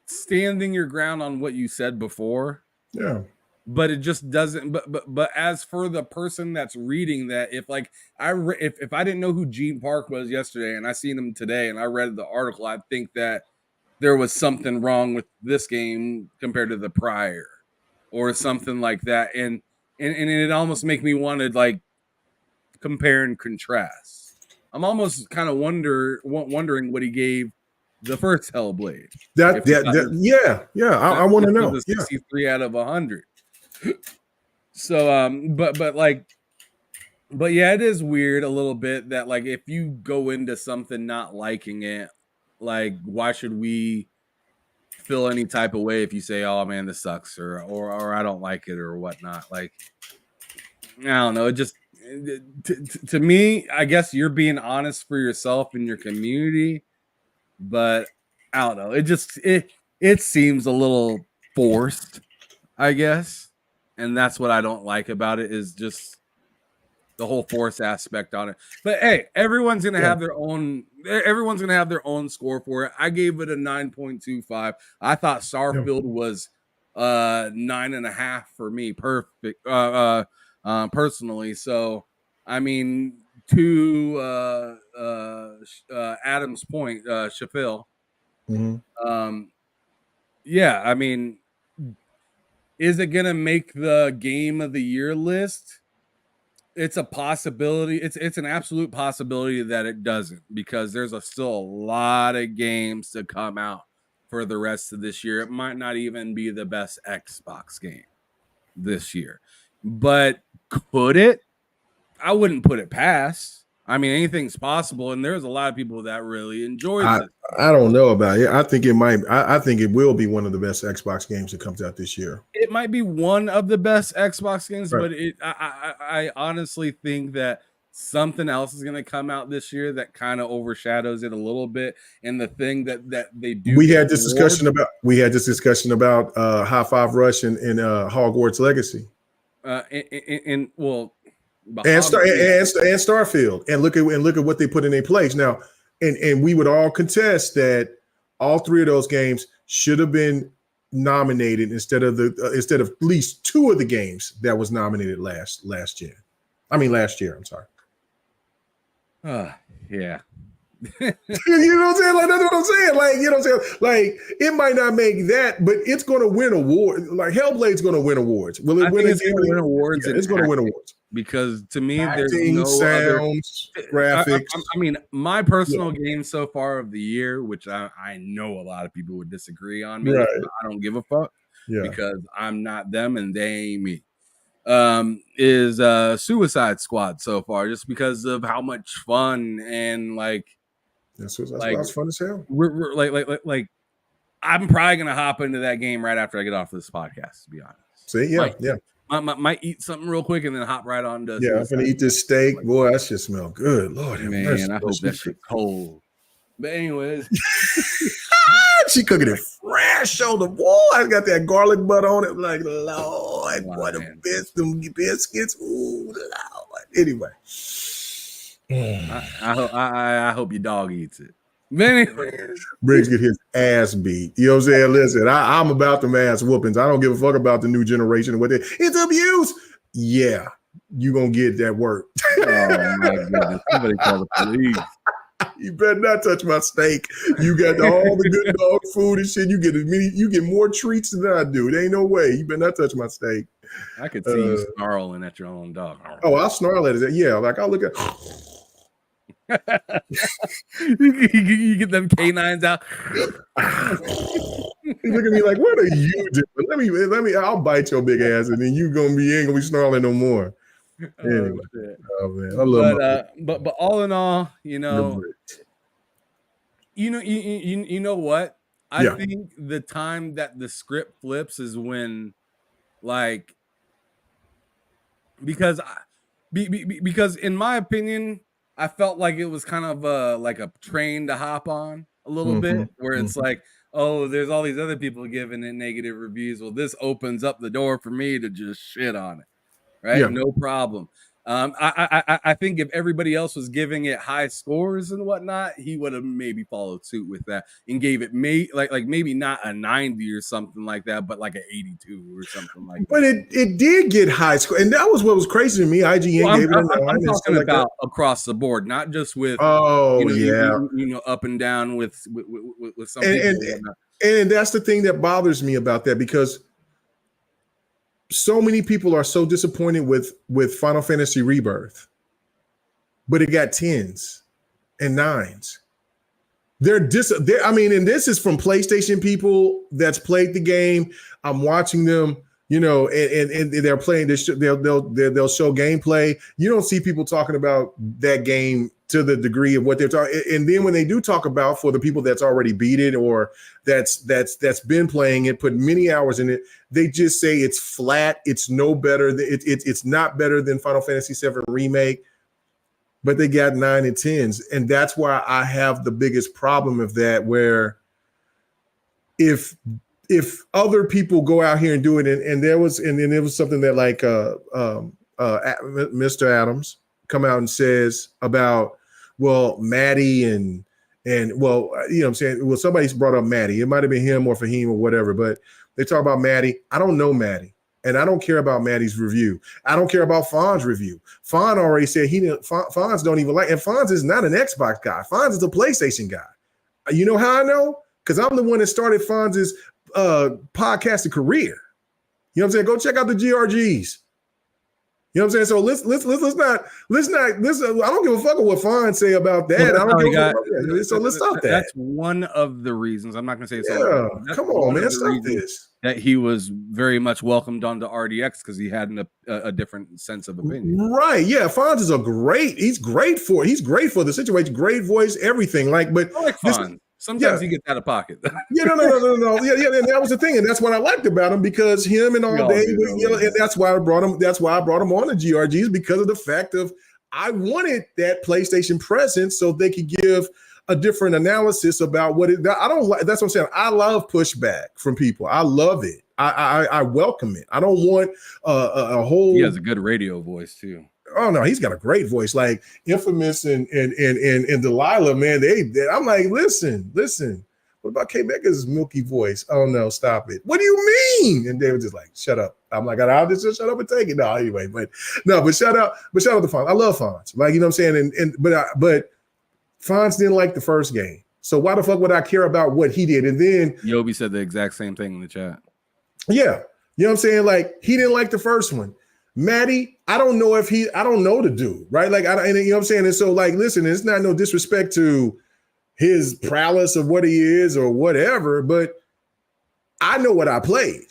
standing your ground on what you said before. Yeah. But it just doesn't. But as for the person that's reading that, if I didn't know who Gene Park was yesterday and I seen him today and I read the article, I think that there was something wrong with this game compared to the prior, or something like that. And it almost make me want to like compare and contrast. I'm almost kind of wondering what he gave the first Hellblade. I want to know. 63 out of 100. So but yeah, it is weird a little bit that, like, if you go into something not liking it, like, why should we feel any type of way if you say, oh man, this sucks, or I don't like it or whatnot? Like, I don't know. It just, to me, I guess you're being honest for yourself and your community, but I don't know. It just, it seems a little forced, I guess. And that's what I don't like about it, is just the whole force aspect on it. But hey, everyone's gonna have their own. Everyone's gonna have their own score for it. I gave it a 9.25. I thought Starfield was 9.5 for me. Perfect. Personally. So I mean, to Adam's point, Shafil. Mm-hmm. Yeah, I mean, is it going to make the game of the year list? It's a possibility. It's an absolute possibility that it doesn't, because there's still a lot of games to come out for the rest of this year. It might not even be the best Xbox game this year. But could it? I wouldn't put it past. I mean, anything's possible, and there's a lot of people that really enjoyed it. I don't know about it. I think it might. I think it will be one of the best Xbox games that comes out this year. It might be one of the best Xbox games, but I honestly think that something else is going to come out this year that kind of overshadows it a little bit. And the thing that they do, we had this discussion about High Five Rush and Hogwarts Legacy, and Starfield, and look at what they put in their place now. And we would all contest that all three of those games should have been nominated instead of at least two of the games that was nominated last year. I'm sorry. Yeah. You know what I'm saying? Like, that's what I'm saying. Like, you know what I'm saying? Like, it might not make that, but it's going to win awards. Like, Hellblade's going to win awards. Will it win? It's going to win awards. Yeah, it's going to win awards because to me, there's acting, no sounds, graphics. I mean, my personal game so far of the year, which I know a lot of people would disagree on me. Right. I don't give a fuck because I'm not them and they ain't me. Is Suicide Squad so far, just because of how much fun and like. That's fun as hell. We're like, I'm probably gonna hop into that game right after I get off this podcast. To be honest, see, might eat something real quick and then hop right on to. Yeah, I'm gonna eat this steak. Boy, that shit smell good. Lord, man, I hope that shit cold. But anyways, she cooking it fresh on the wall. I got that garlic butter on it. Like, Lord, what a best them biscuits. Ooh, Lord. Anyway. I hope your dog eats it. Briggs get his ass beat. You know what I'm saying? Listen, I'm about them ass whoopings. I don't give a fuck about the new generation and what it's abuse. Yeah, you gonna get that work. Oh my goodness! Somebody call the police. You better not touch my steak. You got all the good dog food and shit. You get more treats than I do. There ain't no way. You better not touch my steak. I could see you snarling at your own dog. Oh, I'll snarl at it. Yeah, like I'll look at. You get them canines out. You look at me like, what are you doing? Let me. I'll bite your big ass, and then you ain't gonna be snarling no more. Anyway, oh man, I love. But all in all, you know what? I think the time that the script flips is when, like, because in my opinion, I felt like it was kind of like a train to hop on a little bit, where it's like, oh, there's all these other people giving it negative reviews. Well, this opens up the door for me to just shit on it, right? Yeah. No problem. I think if everybody else was giving it high scores and whatnot, he would have maybe followed suit with that and gave it like maybe not a 90 or something like that, but like an 82 or something like that. But it did get high score, and that was what was crazy to me. IGN gave it a 9. I'm talking about across the board, not just with up and down with some people. And that's the thing that bothers me about that, because so many people are so disappointed with Final Fantasy Rebirth, but it got 10s and 9s. And this is from PlayStation people that's played the game. I'm watching them, and they're playing this. They'll show gameplay. You don't see people talking about that game to the degree of what they're talking. And then when they do talk about, for the people that's already beat it or that's been playing it, put many hours in it, they just say it's flat. It's no better. It's not better than Final Fantasy VII Remake, but they got 9 and 10s. And that's why I have the biggest problem of that, where if other people go out here and do it, and there was something that like Mr. Adams come out and says about, well, Maddie and well, you know what I'm saying? Well, somebody's brought up Maddie. It might have been him or Fahim or whatever, but they talk about Maddie. I don't know Maddie, and I don't care about Maddie's review. I don't care about Fawn's review. Fawn already said Fawn's don't even like, and Fawn's is not an Xbox guy. Fawn's is a PlayStation guy. You know how I know? Because I'm the one that started Fawn's podcasting career. You know what I'm saying? Go check out the GRGs. You know what I'm saying? So let's not. I don't give a fuck what Fawn say about that. I don't give a fuck. So let's stop that. That's one of the reasons. I'm not going to say it's all. Yeah, come on, man, stop this. That he was very much welcomed onto RDX because he had a different sense of opinion. Right? Yeah, Fonz is he's great for the situation. Great voice, everything. Like, but I like Fonz. Sometimes he gets out of pocket. No. Yeah, and that was the thing, and that's what I liked about him, because him and all day, and that's why I brought him. That's why I brought him on the GRGs, because of the fact of I wanted that PlayStation presence so they could give a different analysis about what it. I don't like. That's what I'm saying. I love pushback from people. I love it. I welcome it. I don't want a whole. He has a good radio voice too. Oh no, he's got a great voice, like Infamous and Delilah, man. I'm like, listen. What about K Mega's milky voice? Oh no, stop it. What do you mean? And they were just like, shut up. I'm like, I'll just shut up and take it. No, anyway, but shout out to Fonz. I love Fonz. Like, you know what I'm saying? But Fonz didn't like the first game. So why the fuck would I care about what he did? And then Yobi said the exact same thing in the chat. Yeah. You know what I'm saying? Like, he didn't like the first one. Matty, I don't know the dude, right? Like, and you know what I'm saying? And so, like, listen, it's not no disrespect to his prowess of what he is or whatever, but I know what I played.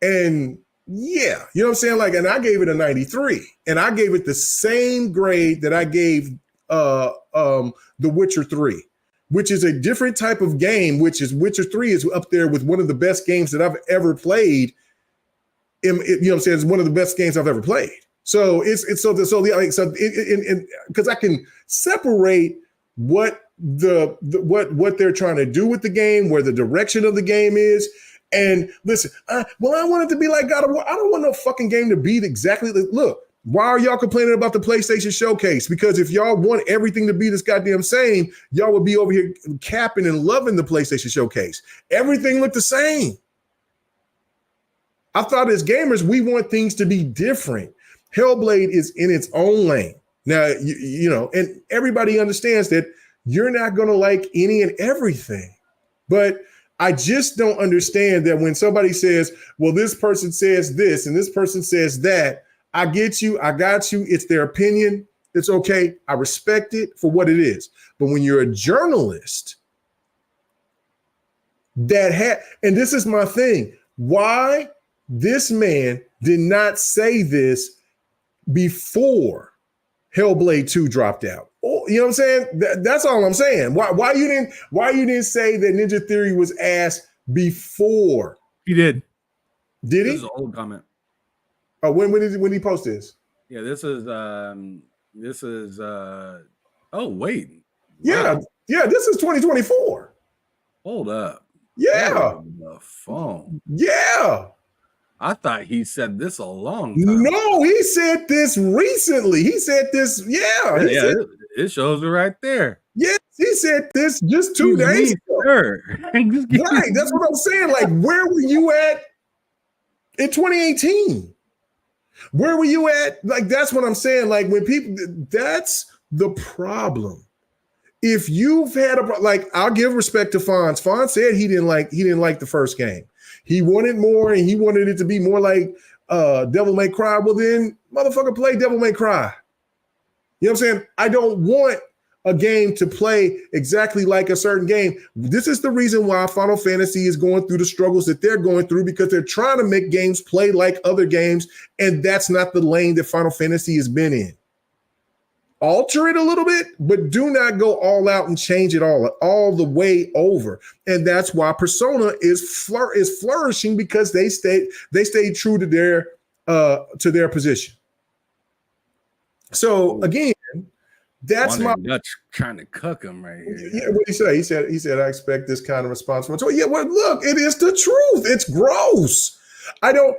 And yeah, you know what I'm saying? Like, and I gave it a 93, and I gave it the same grade that I gave The Witcher 3, which is a different type of game, which is Witcher 3 is up there with one of the best games that I've ever played. You know what I'm saying? It's one of the best games I've ever played. So because I can separate what what they're trying to do with the game, where the direction of the game is. And listen, I want it to be like God of War. I don't want no fucking game to be exactly like, look, why are y'all complaining about the PlayStation Showcase? Because if y'all want everything to be this goddamn same, y'all would be over here capping and loving the PlayStation Showcase. Everything looked the same. I thought as gamers, we want things to be different. Hellblade is in its own lane. Now, you know, and everybody understands that you're not going to like any and everything. But I just don't understand that when somebody says, well, this person says this and this person says that, I get you. I got you. It's their opinion. It's okay. I respect it for what it is. But when you're a journalist and this is my thing, why this man did not say this before Hellblade 2 dropped out. Oh, you know what I'm saying? That's all I'm saying. Why you didn't say that Ninja Theory was ass before? He did. Did he? This is an old comment. Oh, when he post this? Yeah, this is oh wait. Yeah, Wow. yeah, this is 2024. Hold up. Yeah. The phone. Yeah. I thought he said this a long time. No, he said this recently. He said this, yeah. It shows it right there. Yes, he said this just 2 days ago. Sure. Right, that's what I'm saying. Like, where were you at in 2018? Where were you at? Like, that's what I'm saying. Like, when people, that's the problem. If you've had I'll give respect to Fonz. Fonz said he didn't like the first game. He wanted more, and he wanted it to be more like Devil May Cry. Well, then, motherfucker, play Devil May Cry. You know what I'm saying? I don't want a game to play exactly like a certain game. This is the reason why Final Fantasy is going through the struggles that they're going through, because they're trying to make games play like other games, and that's not the lane that Final Fantasy has been in. Alter it a little bit, but do not go all out and change it all the way over. And that's why Persona is flourishing, because they stayed true to their position. So again, that's my Dutch trying to cook him right here. Yeah, what did he say? He said I expect this kind of response from. So yeah, well, look, it is the truth. It's gross. I don't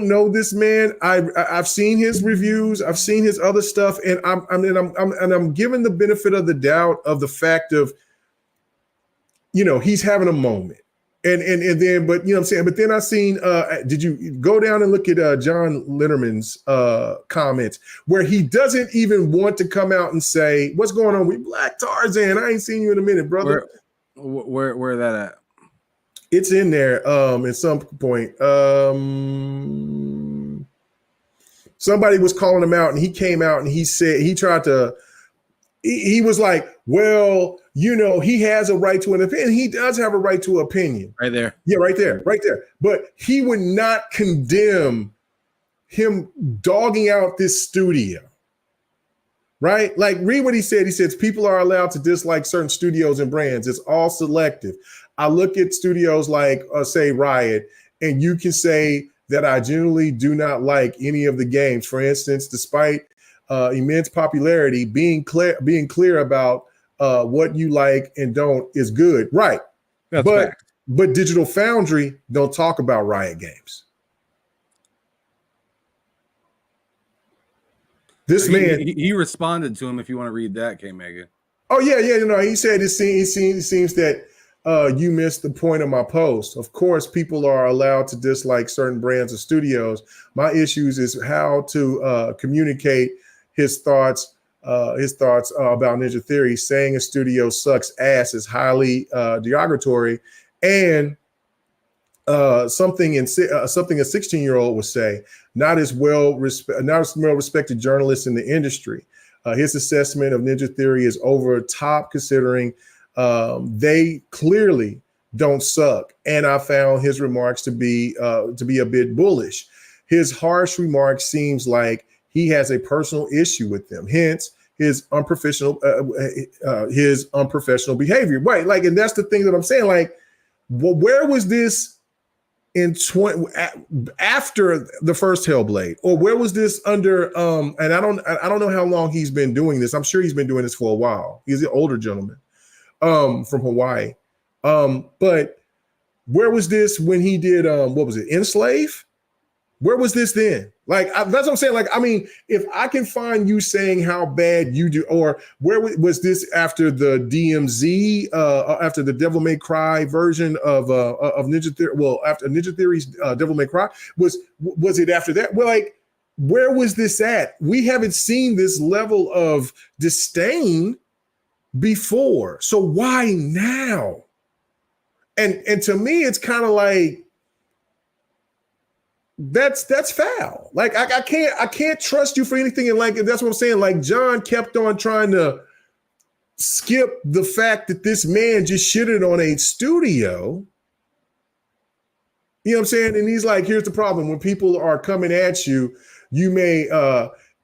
know this man. I've seen his reviews. I've seen his other stuff, and I'm given the benefit of the doubt of the fact of, you know, he's having a moment, and then, but you know what I'm saying. But then I seen. Did you go down and look at John Linderman's comments, where he doesn't even want to come out and say what's going on with Black Tarzan? I ain't seen you in a minute, brother. Where that at? It's in there at some point. Somebody was calling him out, and he came out and he said he was like, well, you know, he has a right to an opinion. He does have a right to opinion. Right there. Yeah, right there. But he would not condemn him dogging out this studio. Right? Like, read what he said. He says people are allowed to dislike certain studios and brands. It's all selective. I look at studios like, say, Riot, and you can say that I generally do not like any of the games. For instance, despite immense popularity, being clear about what you like and don't is good. Right. But Digital Foundry don't talk about Riot games. This man, he responded to him. If you want to read that, K Mega. Oh yeah. You know, he said it seems that you missed the point of my post. Of course, people are allowed to dislike certain brands or studios. My issues is how to communicate his thoughts his thoughts about Ninja Theory, saying a studio sucks ass is highly derogatory, and something a 16-year-old would say, not as well respected journalist in the industry. His assessment of Ninja Theory is over top, considering they clearly don't suck. And I found his remarks to be a bit bullish. His harsh remarks seems like he has a personal issue with them. Hence his unprofessional behavior. Right. Like, and that's the thing that I'm saying. Like, well, where was this after the first Hellblade, or where was this under? And I don't know how long he's been doing this. I'm sure he's been doing this for a while. He's an older gentleman from Hawaii. But where was this when he did what was it, Enslave? Where was this then? Like, that's what I'm saying. Like, I mean, if I can find you saying how bad you do, or where was this after the DMZ, after the Devil May Cry version of Ninja Theory? Well, after Ninja Theory's Devil May Cry, was it after that? Well, like, where was this at? We haven't seen this level of disdain before. So why now? And to me, it's kind of like, that's foul. Like, I can't trust you for anything. And like, that's what I'm saying. Like, John kept on trying to skip the fact that this man just shitted on a studio. You know what I'm saying? And he's like, here's the problem. When people are coming at you, you may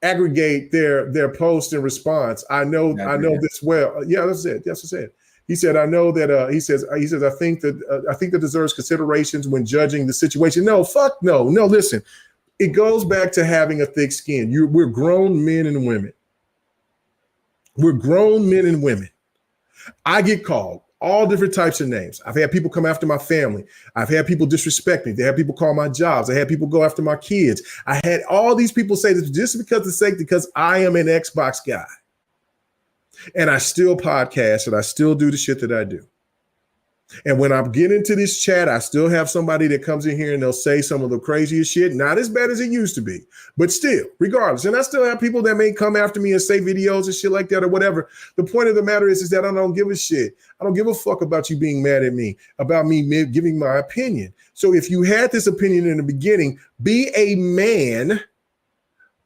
aggregate their post and response. I know this well. Yeah, that's it. That's what I said. He said, I know that, he says, I think that deserves considerations when judging the situation. No, fuck no. Listen, it goes back to having a thick skin. We're grown men and women. We're grown men and women. I get called all different types of names. I've had people come after my family. I've had people disrespect me. They had people call my jobs. I had people go after my kids. I had all these people say this just because I am an Xbox guy. And I still podcast and I still do the shit that I do. And when I get into this chat, I still have somebody that comes in here and they'll say some of the craziest shit. Not as bad as it used to be, but still, regardless. And I still have people that may come after me and say videos and shit like that or whatever. The point of the matter is that I don't give a shit. I don't give a fuck about you being mad at me, about me giving my opinion. So if you had this opinion in the beginning, be a man,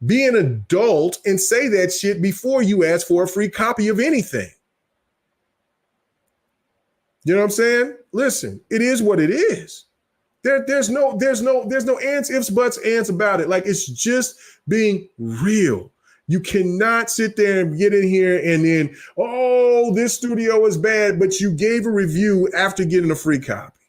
be an adult, and say that shit before you ask for a free copy of anything. You know what I'm saying? Listen, it is what it is. There's no ands, ifs, buts, ands about it. Like, it's just being real. You cannot sit there and get in here and then, oh, this studio is bad, but you gave a review after getting a free copy.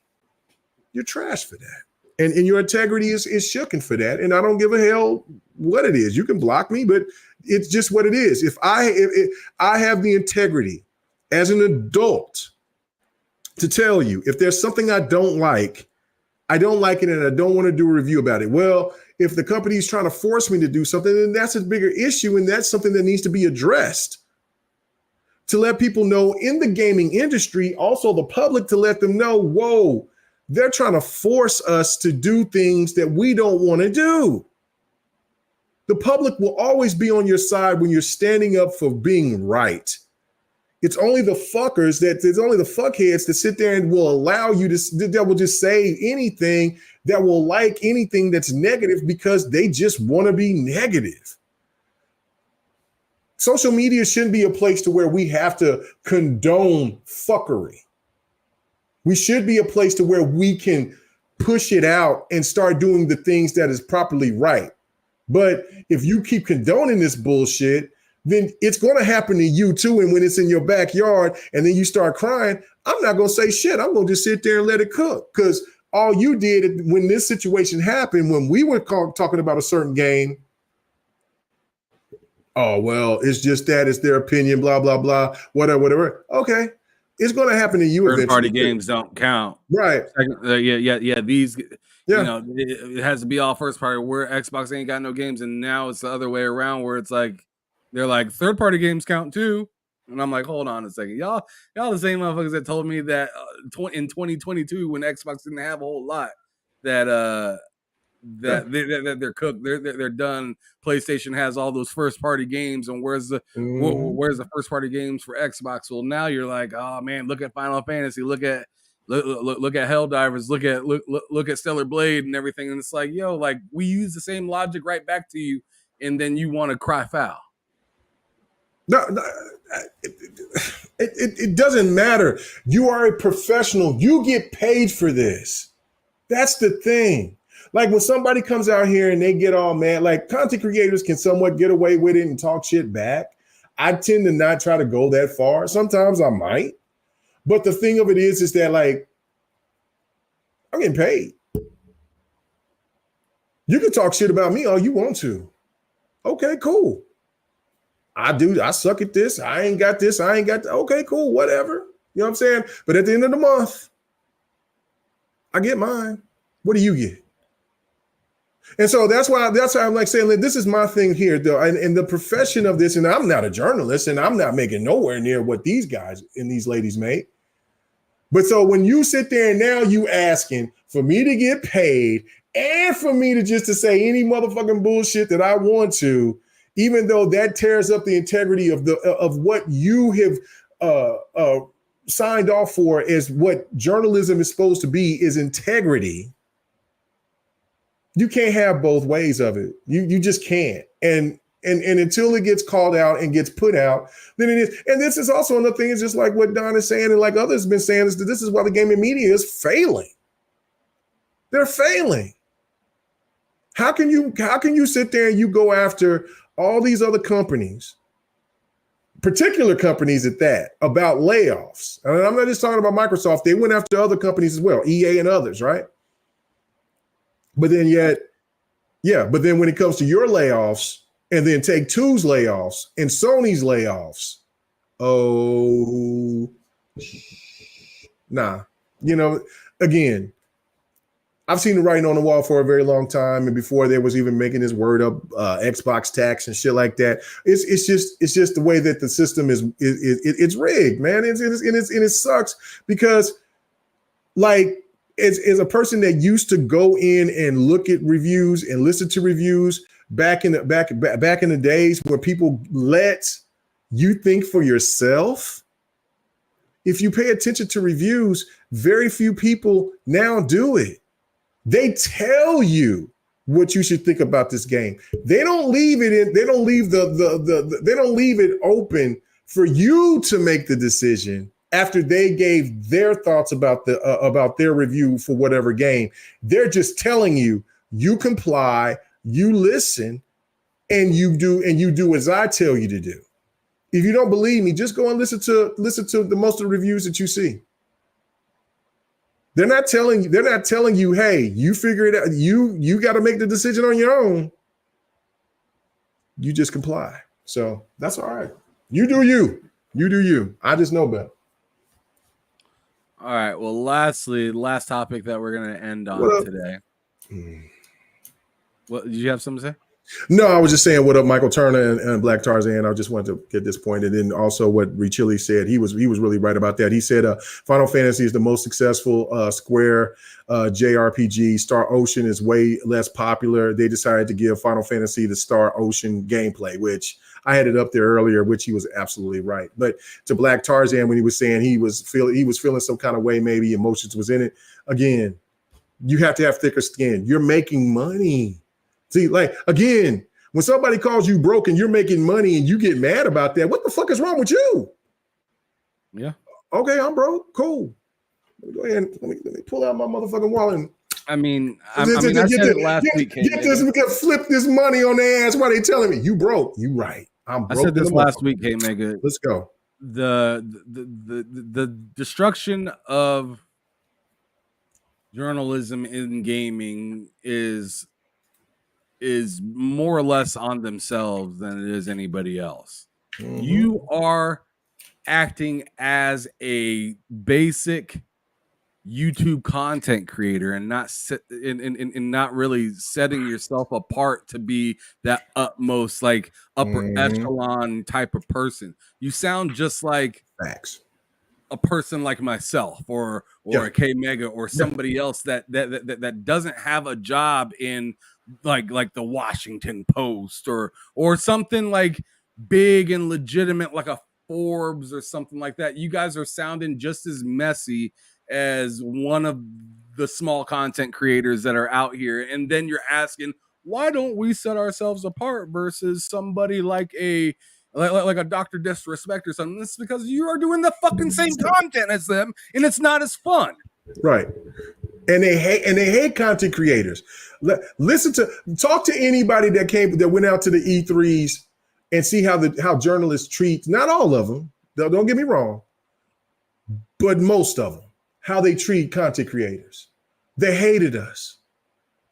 You're trash for that. And your integrity is shooken for that. And I don't give a hell what it is. You can block me, but it's just what it is. If I have the integrity as an adult to tell you, if there's something I don't like it and I don't want to do a review about it. Well, if the company is trying to force me to do something, then that's a bigger issue. And that's something that needs to be addressed. To let people know in the gaming industry, also the public, to let them know, whoa, they're trying to force us to do things that we don't want to do. The public will always be on your side when you're standing up for being right. It's only the fuckers there's only the fuckheads that sit there and will allow you that will just say anything, that will like anything that's negative because they just want to be negative. Social media shouldn't be a place to where we have to condone fuckery. We should be a place to where we can push it out and start doing the things that is properly right. But if you keep condoning this bullshit, then it's going to happen to you too. And when it's in your backyard and then you start crying, I'm not going to say shit. I'm going to just sit there and let it cook. Because all you did when this situation happened, when we were talking about a certain game, oh, well, it's just that, it's their opinion, blah, blah, blah, whatever. Okay. It's going to happen to you eventually. Third-party games don't count. Right. Yeah. These, you know, it has to be all first party, where Xbox ain't got no games. And now it's the other way around, where it's like, they're like, third-party games count too. And I'm like, hold on a second. Y'all the same motherfuckers that told me that in 2022, when Xbox didn't have a whole lot, that that they're cooked. They're done. PlayStation has all those first party games, and where's the first party games for Xbox? Well, now you're like, oh man, look at Final Fantasy, look at Helldivers, look at Stellar Blade and everything, and it's like, yo, like we use the same logic right back to you, and then you want to cry foul. No, it doesn't matter. You are a professional. You get paid for this. That's the thing. Like when somebody comes out here and they get all mad, like content creators can somewhat get away with it and talk shit back. I tend to not try to go that far. Sometimes I might. But the thing of it is that like, I'm getting paid. You can talk shit about me all you want to. Okay, cool. I suck at this. I ain't got this. I ain't got that. Okay, cool, whatever. You know what I'm saying? But at the end of the month, I get mine. What do you get? And so that's why I'm like saying, like, this is my thing here, though. And the profession of this, and I'm not a journalist, and I'm not making nowhere near what these guys and these ladies make. But so when you sit there and now you asking for me to get paid and for me to just to say any motherfucking bullshit that I want to, even though that tears up the integrity of what you have signed off for as what journalism is supposed to be is integrity. You can't have both ways of it. You just can't. And until it gets called out and gets put out, then it is. And this is also another thing. It's just like what Don is saying, and like others have been saying, is that this is why the gaming media is failing. They're failing. How can you sit there and you go after all these other companies, particular companies at that, about layoffs? And I'm not just talking about Microsoft. They went after other companies as well, EA and others, right? But then when it comes to your layoffs and then Take-Two's layoffs and Sony's layoffs, nah. You know, again, I've seen the writing on the wall for a very long time, and before there was even making this word up, Xbox tax and shit like that. It's just the way that the system is it's rigged, man. It sucks because, like, as a person that used to go in and look at reviews and listen to reviews back in the days where people let you think for yourself. If you pay attention to reviews, very few people now do it. They tell you what you should think about this game. They don't leave it in. They don't leave they don't leave it open for you to make the decision after they gave their thoughts about their review for whatever game. They're just telling you, you comply, you listen, and you do as I tell you to do. If you don't believe me, just go and listen to the most of the reviews that you see. They're not telling you, hey, you figure it out. You got to make the decision on your own. You just comply. So that's all right. You do you. You do you. I just know better. All right. Well, lastly, last topic that we're going to end on today. What did you have something to say? No, I was just saying what up, Michael Turner and Black Tarzan. I just wanted to get this point. And then also what Richilli said, he was really right about that. He said Final Fantasy is the most successful Square JRPG. Star Ocean is way less popular. They decided to give Final Fantasy the Star Ocean gameplay, which I had it up there earlier, which he was absolutely right. But to Black Tarzan, when he was saying he was feeling some kind of way, maybe emotions was in it. Again, you have to have thicker skin. You're making money. See, like, again, when somebody calls you broke and you're making money and you get mad about that, what the fuck is wrong with you? Yeah. Okay, I'm broke. Cool. Let me go ahead and let me pull out my motherfucking wallet. I said it last week. Get this, we can flip this money on their ass while they telling me you broke. You right. I'm broke. I said this last week, hey, Mega. Let's go. The destruction of journalism in gaming is more or less on themselves than it is anybody else. Mm-hmm. You are acting as a basic YouTube content creator and not not really setting yourself apart to be that utmost upper echelon type of person. You sound just like facts. a person like myself or a K Mega or somebody else that doesn't have a job in like the Washington Post or something like big and legitimate like a Forbes or something like that. You guys are sounding just as messy as one of the small content creators that are out here. And then you're asking, why don't we set ourselves apart versus somebody like a Dr. Disrespect or something? It's because you are doing the fucking same content as them, and it's not as fun. Right. And they hate content creators. Talk to anybody that went out to the E3s and see how journalists treat, not all of them, don't get me wrong, but most of them, how they treat content creators. They hated us.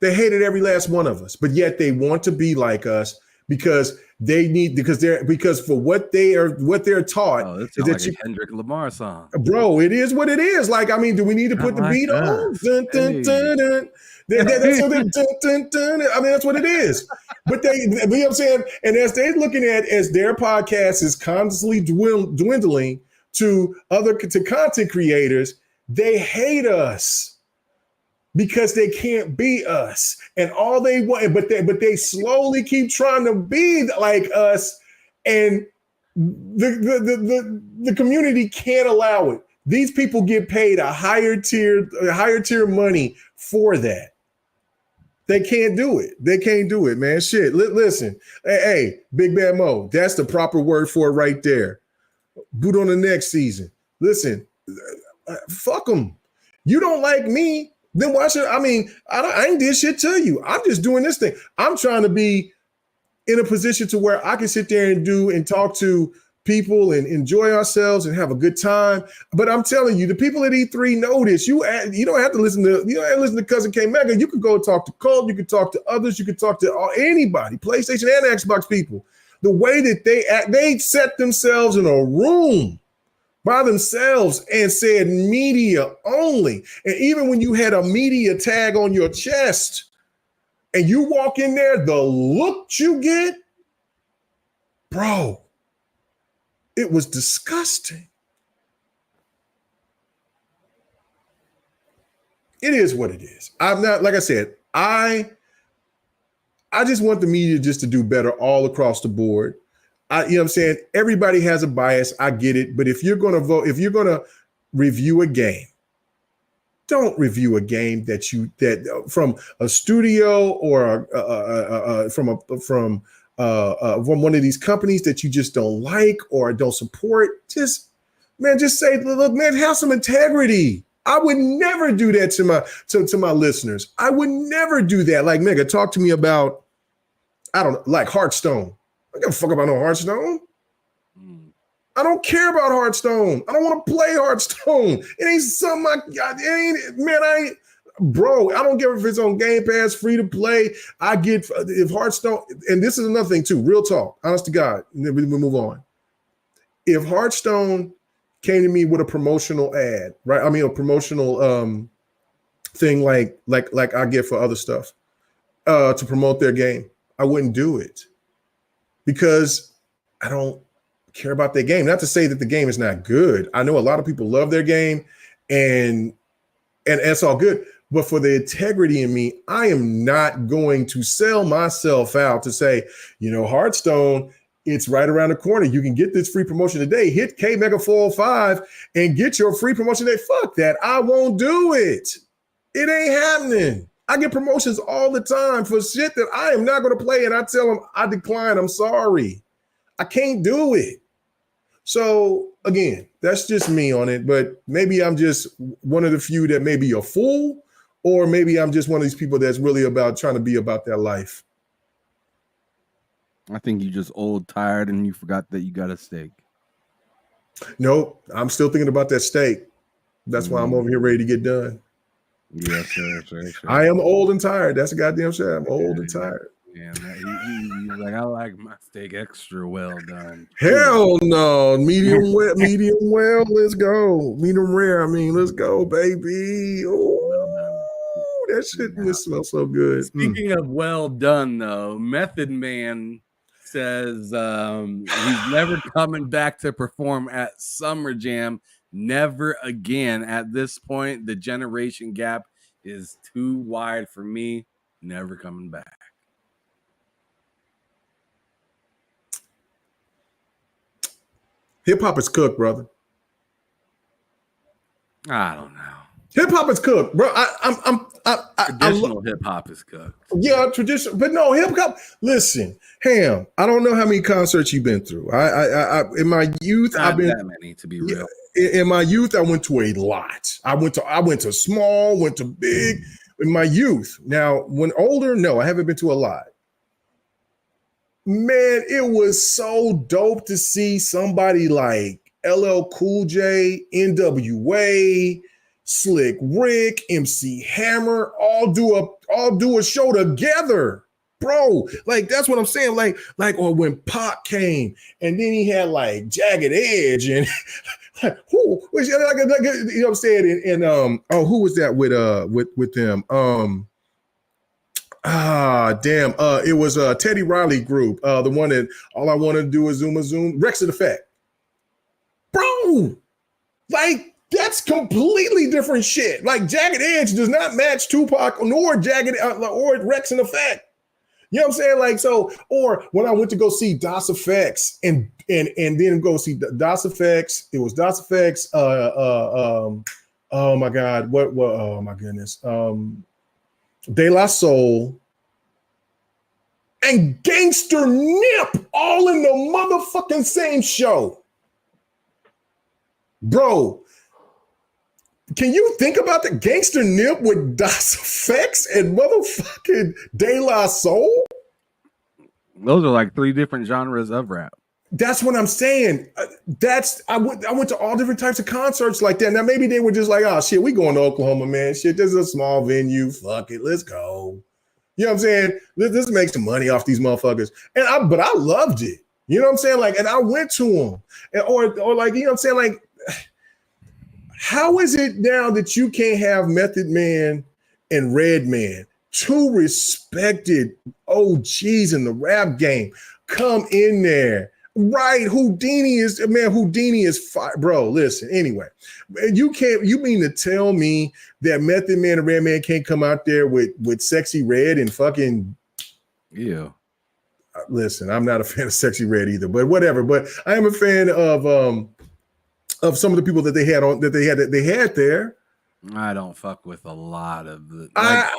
They hated every last one of us, but yet they want to be like us because for what they're taught. Oh, that's like a Kendrick Lamar song, bro. It is what it is. Like, I mean, do we need to put the beat on? Dun, dun, dun, dun. I mean, that's what it is. But you know what I'm saying? And as they're looking as their podcast is constantly dwindling to content creators, they hate us because they can't be us. And all they want, but they slowly keep trying to be like us. And the community can't allow it. These people get paid a higher tier money for that. They can't do it. They can't do it, man. Shit. Listen, hey, Big Bad Mo, that's the proper word for it right there. Boot on the next season. Listen, fuck them. You don't like me, then why should I ain't did shit to you. I'm just doing this thing. I'm trying to be in a position to where I can sit there and talk to people and enjoy ourselves and have a good time. But I'm telling you, the people at E3 know this. You don't have to listen to Cousin K Mega. You could go talk to Colt. You could talk to others. You could talk to anybody, PlayStation and Xbox people. The way that they act, they set themselves in a room by themselves and said media only. And even when you had a media tag on your chest and you walk in there, the look you get, bro, it was disgusting. It is what it is. I'm not, like I said, I just want the media just to do better all across the board. You know what I'm saying? Everybody has a bias. I get it. But if you're going to review a game, don't review a game that from a studio or from one of these companies that you just don't like or don't support. Just say, look, man, have some integrity. I would never do that to my listeners. I would never do that. Like, Mega, talk to me about, I don't know, like Hearthstone. I don't give a fuck about no Hearthstone. I don't care about Hearthstone. I don't want to play Hearthstone. It ain't something bro, I don't care if it's on Game Pass, free to play. If Hearthstone, and this is another thing too, real talk, honest to God, and then we move on. If Hearthstone came to me with a promotional ad, right? I mean, a promotional thing like I get for other stuff to promote their game, I wouldn't do it because I don't care about their game. Not to say that the game is not good. I know a lot of people love their game and it's all good. But for the integrity in me, I am not going to sell myself out to say, Hearthstone, it's right around the corner. You can get this free promotion today. Hit K Mega 405 and get your free promotion today. Fuck that. I won't do it. It ain't happening. I get promotions all the time for shit that I am not going to play. And I tell them I decline. I'm sorry. I can't do it. So again, that's just me on it. But maybe I'm just one of the few that may be a fool, or maybe I'm just one of these people that's really about trying to be about that life. I think you just old, tired, and you forgot that you got a steak. Nope, I'm still thinking about that steak. That's why I'm over here ready to get done. Yeah, sure. I am old and tired. That's a goddamn shit. I'm old and tired. Yeah, he's like, I like my steak extra well done. Hell no, medium well. Let's go. Medium rare. Let's go, baby. Oh, that shit just smells so good. Speaking of well done, though, Method Man says he's never coming back to perform at Summer Jam Never again. At this point, the generation gap is too wide for me. Never coming back. Hip hop is cooked, brother. I don't know. Hip hop is cooked, bro. Traditional hip hop is cooked. Yeah, traditional, but no hip hop. Listen, Ham. I don't know how many concerts you've been through. I in my youth, Not I've been that many, to be real. In my youth, I went to a lot. I went to small, went to big. In my youth, now when older, no, I haven't been to a lot. Man, it was so dope to see somebody like LL Cool J, NWA, Slick Rick, MC Hammer, all do a show together, bro. Like that's what I'm saying. Like or when Pac came, and then he had like Jagged Edge, and who was you know what I'm saying? And who was that with them? It was Teddy Riley group, the one that all I want to do is zoom, Rex of Effect, bro. Like that's completely different shit. Like Jagged Edge does not match Tupac nor or Rex in Effect. You know what I'm saying? Like so, or when I went to go see Das Effects and then go see Das Effects, it was Das Effects. Oh my God, what? Oh my goodness. De La Soul and Gangster Nip all in the motherfucking same show, bro. Can you think about the Gangster Nip with Das Effects and motherfucking De La Soul? Those are like three different genres of rap. That's what I'm saying. I went to all different types of concerts like that. Now maybe they were just like, oh shit, we going to Oklahoma, man. Shit, this is a small venue. Fuck it, let's go. You know what I'm saying? Let's make some money off these motherfuckers. But I loved it. You know what I'm saying? Like, and I went to them, or like, you know what I'm saying? Like, how is it now that you can't have Method Man and Redman, two respected OGs in the rap game, come in there? Right, Houdini is fire, bro. Listen, anyway, you mean to tell me that Method Man and Redman can't come out there with Sexy Red and fucking listen, I'm not a fan of Sexy Red either, but whatever. But I am a fan of some of the people that they had there. I don't fuck with a lot of the. I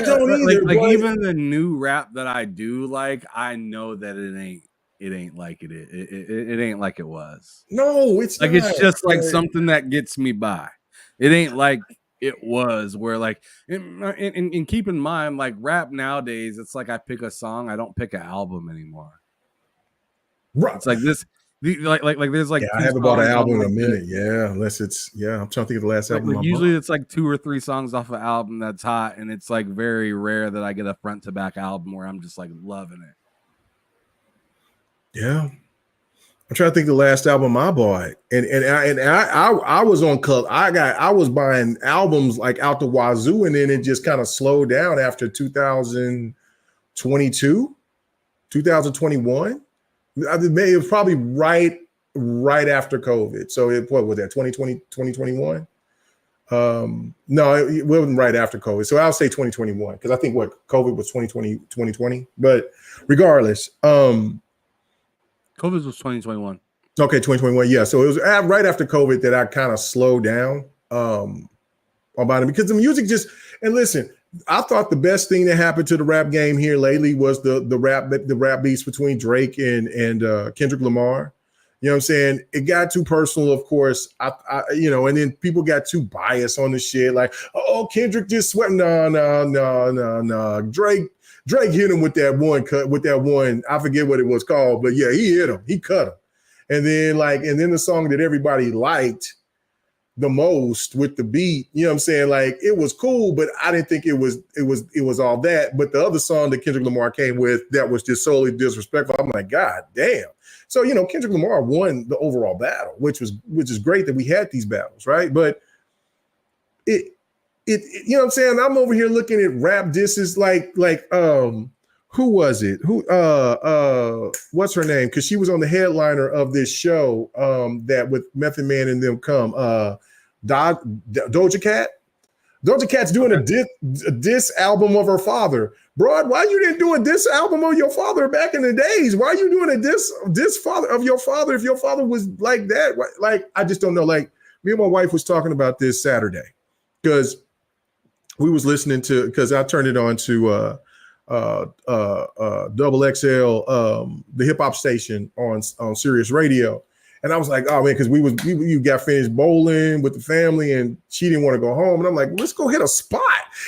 don't either. Like even the new rap that I do like, I know that it ain't like it ain't like it was. No, it's like not. It's just like something that gets me by. It ain't like it was where like and keep in mind, like rap nowadays, it's like I pick a song, I don't pick an album anymore. Right. It's like this. Like there's like I haven't bought an album in a minute. Yeah, unless it's I'm trying to think of the last album. Usually it's like 2 or 3 songs off an album that's hot, and it's like very rare that I get a front to back album where I'm just like loving it. Yeah, I'm trying to think the last album I bought, and I was on cut. I was buying albums like out the wazoo, and then it just kind of slowed down after 2022, 2021. It was probably right after COVID. So what was that, 2020, 2021? No, it wasn't right after COVID. So I'll say 2021 because I think COVID was 2020. But regardless, COVID was 2021. Okay, 2021. Yeah. So it was right after COVID that I kind of slowed down about it because the music just, and listen, I thought the best thing that happened to the rap game here lately was the rap beats between Drake and Kendrick Lamar. You know what I'm saying? It got too personal, of course. I and then people got too biased on the shit. Like, oh, Kendrick just swept. No. Drake hit him with that one cut, with that one. I forget what it was called, but yeah, he hit him. He cut him. And then the song that everybody liked the most with the beat, you know what I'm saying? Like it was cool, but I didn't think it was all that. But the other song that Kendrick Lamar came with that was just solely disrespectful. I'm like, God damn. So, Kendrick Lamar won the overall battle, which is great that we had these battles, right? But it you know what I'm saying? I'm over here looking at rap disses like who was it? What's her name? Because she was on the headliner of this show that with Method Man and them come. Doja Cat. Doja Cat's doing a diss album of her father. Bro, why you didn't do a diss album of your father back in the days? Why are you doing a diss father of your father if your father was like that? Like, I just don't know. Like, me and my wife was talking about this Saturday because we was listening to, because I turned it on to Double XL, the hip hop station on Sirius Radio. And I was like, oh man, because we got finished bowling with the family and she didn't want to go home. And I'm like, let's go hit a spot.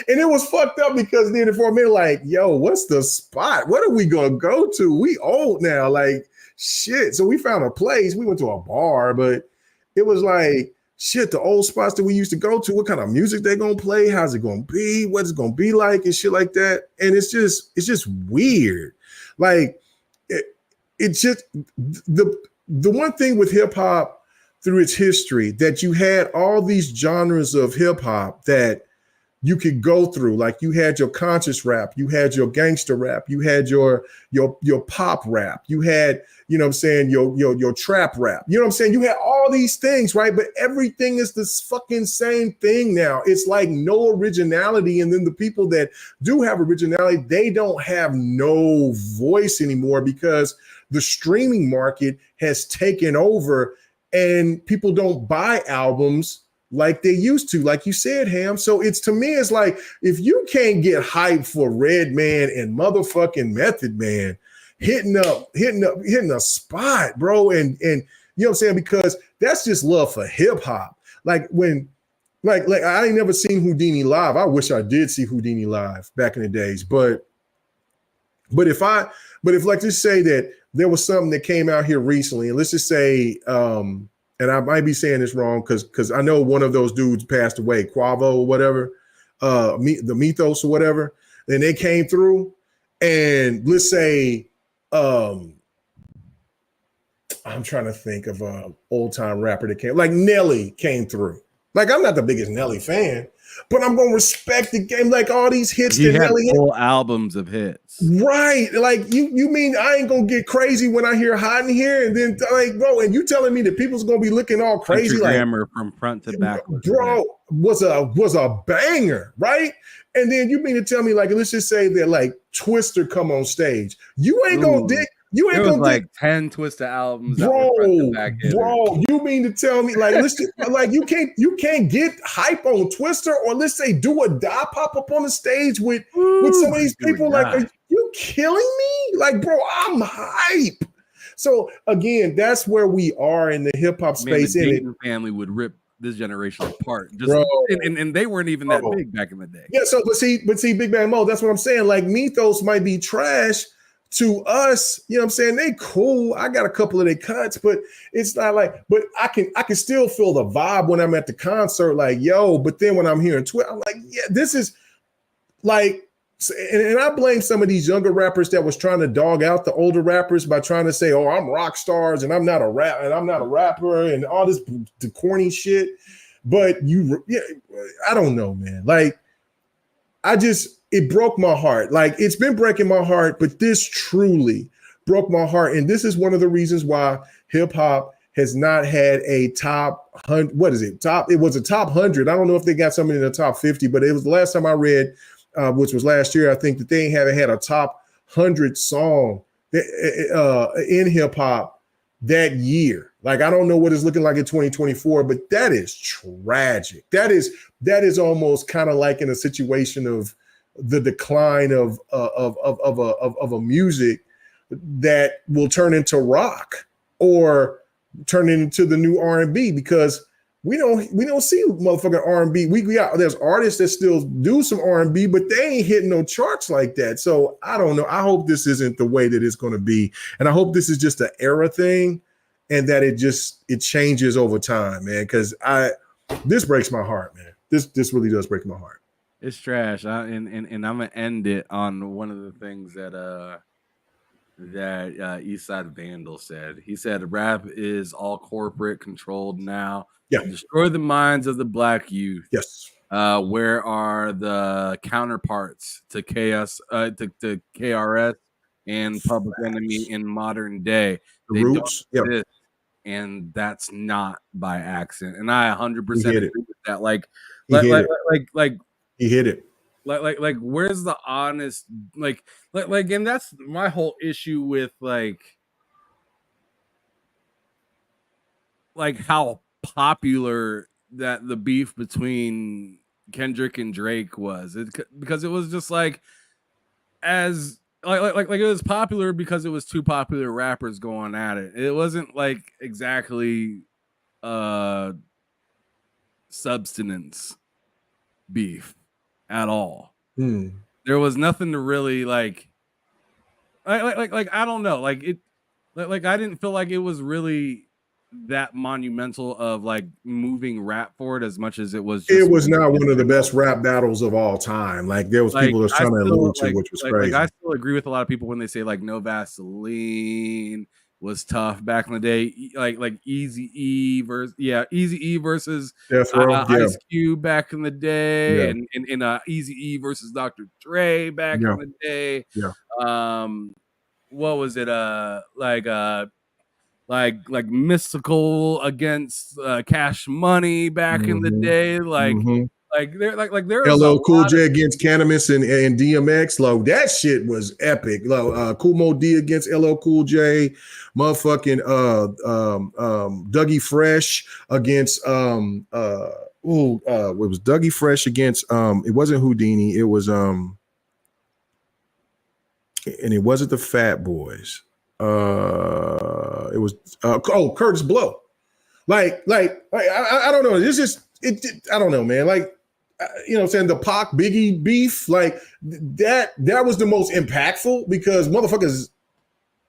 And it was fucked up because then for a minute, like, yo, what's the spot? What are we gonna go to? We old now, like shit. So we found a place. We went to a bar, but it was like shit, the old spots that we used to go to, what kind of music they gonna play, how's it gonna be, what's it gonna be like, and shit like that. And it's just weird. Like it's just the one thing with hip hop through its history that you had all these genres of hip hop that you could go through. Like you had your conscious rap, you had your gangster rap, you had your pop rap, you had, you know what I'm saying, your trap rap. You know what I'm saying? You had all these things, right? But everything is this fucking same thing now. It's like no originality. And then the people that do have originality, they don't have no voice anymore because the streaming market has taken over and people don't buy albums like they used to, like you said, Ham. So it's, to me, it's like, if you can't get hype for Redman and motherfucking Method Man hitting a spot, bro, and you know what I'm saying, because that's just love for hip hop. Like when, like I ain't never seen Houdini live. I wish I did see Houdini live back in the days, but if like, just say that there was something that came out here recently, and let's just say, and I might be saying this wrong because I know one of those dudes passed away, Quavo or whatever, the Mythos or whatever, and they came through, and let's say, I'm trying to think of an old time rapper that came, like Nelly came through. Like, I'm not the biggest Nelly fan, but I'm gonna respect the game. Like all these hits he that had Nelly full albums of hits, right? Like you mean I ain't gonna get crazy when I hear Hot in Here, and then like, bro, and you telling me that people's gonna be looking all crazy, Country like Grammar from front to back, bro, was a banger, right? And then you mean to tell me, like, let's just say that like Twister come on stage, you ain't gonna dig. You ain't gonna like 10 Twister albums, bro. You mean to tell me, like, let's just, like, you can't get hype on Twister, or let's say Do or Die pop up on the stage with some of these people? Like, are you killing me? Like, bro, I'm hype. So again, that's where we are in the hip hop space. The Dayton family would rip this generation apart, just bro, and they weren't even that big back in the day. Yeah. So, but see, Big Bang Mo, that's what I'm saying. Like, Mythos might be trash to us, you know what I'm saying? They cool. I got a couple of their cuts, but it's not like, but I can still feel the vibe when I'm at the concert, like, yo, but then when I'm hearing Twitter, I'm like, yeah, this is like, and I blame some of these younger rappers that was trying to dog out the older rappers by trying to say, oh, I'm rock stars and I'm not a rapper and all this the corny shit. But I don't know, man. Like, it broke my heart. Like, it's been breaking my heart, but this truly broke my heart. And this is one of the reasons why hip hop has not had a top 100. What is it? It was a top 100. I don't know if they got something in the top 50, but it was the last time I read, which was last year, I think, that they haven't had a top 100 song in hip hop that year. Like, I don't know what it's looking like in 2024, but that is tragic. That is almost kind of like in a situation of the decline of a music that will turn into rock or turn into the new R&B, because we don't see motherfucking R&B. There's artists that still do some R&B, but they ain't hitting no charts like that. So I don't know. I hope this isn't the way that it's going to be, and I hope this is just an era thing, and that it changes over time, man. Because this breaks my heart, man. This really does break my heart. It's trash. And I'm gonna end it on one of the things that Eastside Vandal said. He said rap is all corporate controlled now. Yeah. Destroy the minds of the black youth. Yes. Where are the counterparts to to KRS and Public Enemy in modern day? The They Roots. don't exist, and that's not by accident. And I 100% He hit agree it. with that. Like, He hit it. like He hit it. like where's the honest like and that's my whole issue with like how popular that the beef between Kendrick and Drake was. Because it was just like as like it was popular because it was two popular rappers going at it. It wasn't like exactly substance beef at all. There was nothing to really like I don't know, like it like I didn't feel like it was really that monumental of like moving rap forward as much as it was just it was not one of the best rap battles of all time. Like there was people that's trying to allude to, which was crazy. I still agree with a lot of people when they say like No Vaseline was tough back in the day, like Easy E versus Death Row, Ice Cube back in the day, and Easy E versus Dr. Dre back in the day. What was it? Like Mystical against Cash Money back in the day, there LL Cool J against Cannabis and DMX. Like that shit was epic. Kool Moe D against LL Cool J, motherfucking Dougie Fresh against it was Dougie Fresh against it wasn't Houdini, it was and it wasn't the Fat Boys. It was Curtis Blow. I don't know. It's just I don't know, man. Like you know what I'm saying, the Pac Biggie beef, like that was the most impactful because motherfuckers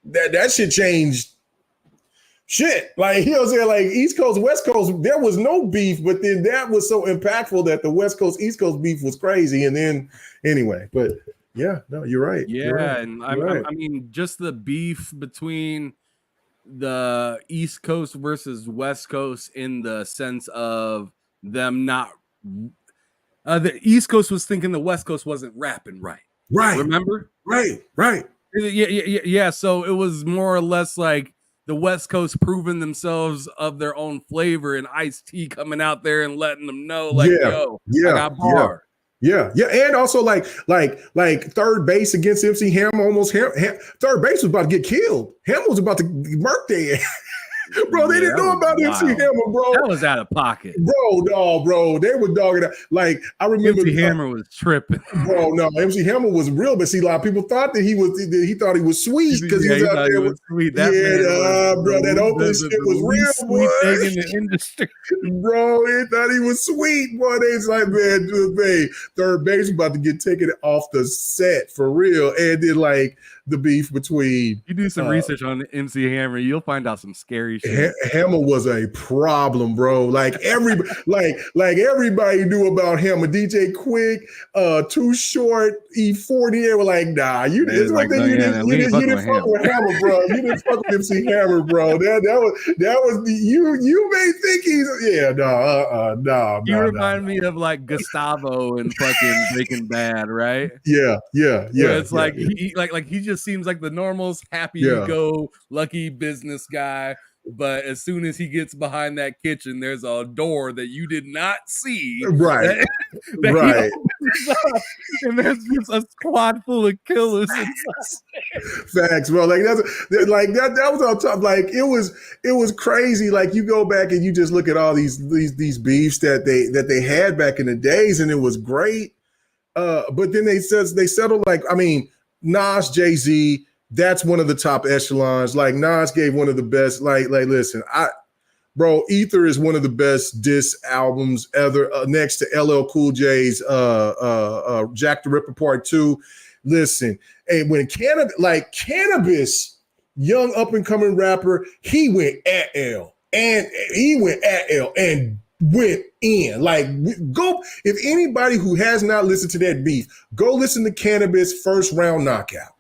that shit changed shit. Like you know what I'm saying, like East Coast, West Coast, there was no beef, but then that was so impactful that the West Coast, East Coast beef was crazy. And then anyway, but yeah, no, you're right. Yeah, you're right. and I mean, just the beef between the East Coast versus West Coast in the sense of them not. The East Coast was thinking the West Coast wasn't rapping right. Right. Remember? Right. Yeah. So it was more or less like the West Coast proving themselves of their own flavor, and Ice-T coming out there and letting them know, like, yo, I got bar. Yeah, and also like third base against MC Hammer. Almost third base was about to get killed. Hammer was about to murk their bro. They didn't know about MC Hammer, bro. That was out of pocket, bro. They were dogging it. Like I remember, MC Hammer was tripping, bro. No, MC Hammer was real, but see, a lot of people thought that he thought he was sweet because he was out there with sweet. Bro, that opening shit was real, boy. Thing in the industry, bro. They thought he was sweet, boy. They was like, man, third base was about to get taken off the set for real, and then like the beef between you do some research on MC Hammer, you'll find out some scary shit. Hammer was a problem, bro. Like everybody knew about Hammer. DJ Quick, Too Short, E40. They were like, nah, you didn't fuck with Hammer, bro. You didn't fuck with MC Hammer, bro. That was you may think he's no. You remind me of like Gustavo and fucking Breaking Bad, right? Yeah. It's like he just seems like the normals, happy-go, lucky business guy. But as soon as he gets behind that kitchen, there's a door that you did not see. Right. Right. And there's just a squad full of killers. Facts, bro. Like that was on top. Like it was crazy. Like you go back and you just look at all these beefs that they had back in the days, and it was great. But then they settled. Like I mean, Nas, Jay-Z, that's one of the top echelons. Like Nas gave one of the best. Like listen, bro, Ether is one of the best diss albums ever. Next to LL Cool J's Jack the Ripper Part 2. Listen, and when Cannabis, young up and coming rapper, he went at L and went in. Like go, if anybody who has not listened to that beef, go listen to Cannabis First Round Knockout.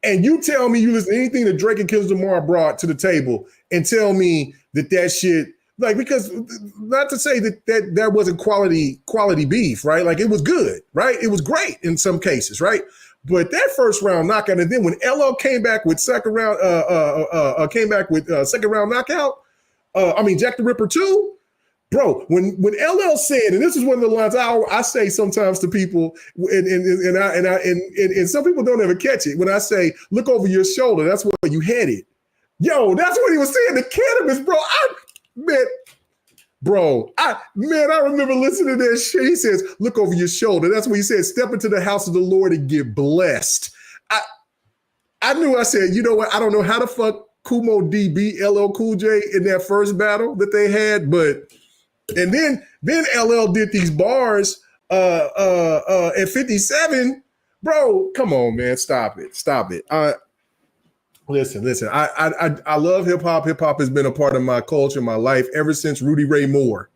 And you tell me you listen to anything that Drake and Kendrick Lamar brought to the table and tell me that shit Like, because not to say that wasn't quality beef, right? Like, it was good, right? It was great in some cases, right? But that first round knockout, and then when LL came back with second round knockout, Jack the Ripper 2, bro, when LL said, and this is one of the lines I say sometimes to people, and some people don't ever catch it. When I say, look over your shoulder, that's where you headed. Yo, that's what he was saying. The cannabis, bro. I remember listening to that shit. He says, look over your shoulder. That's what he said. Step into the house of the Lord and get blessed. I knew, I said, you know what? I don't know how the fuck Kumo D beat LL Cool J in that first battle that they had, and then LL did these bars at 57. Bro, come on, man. Stop it. Listen. I love hip hop. Hip hop has been a part of my culture, my life ever since Rudy Ray Moore.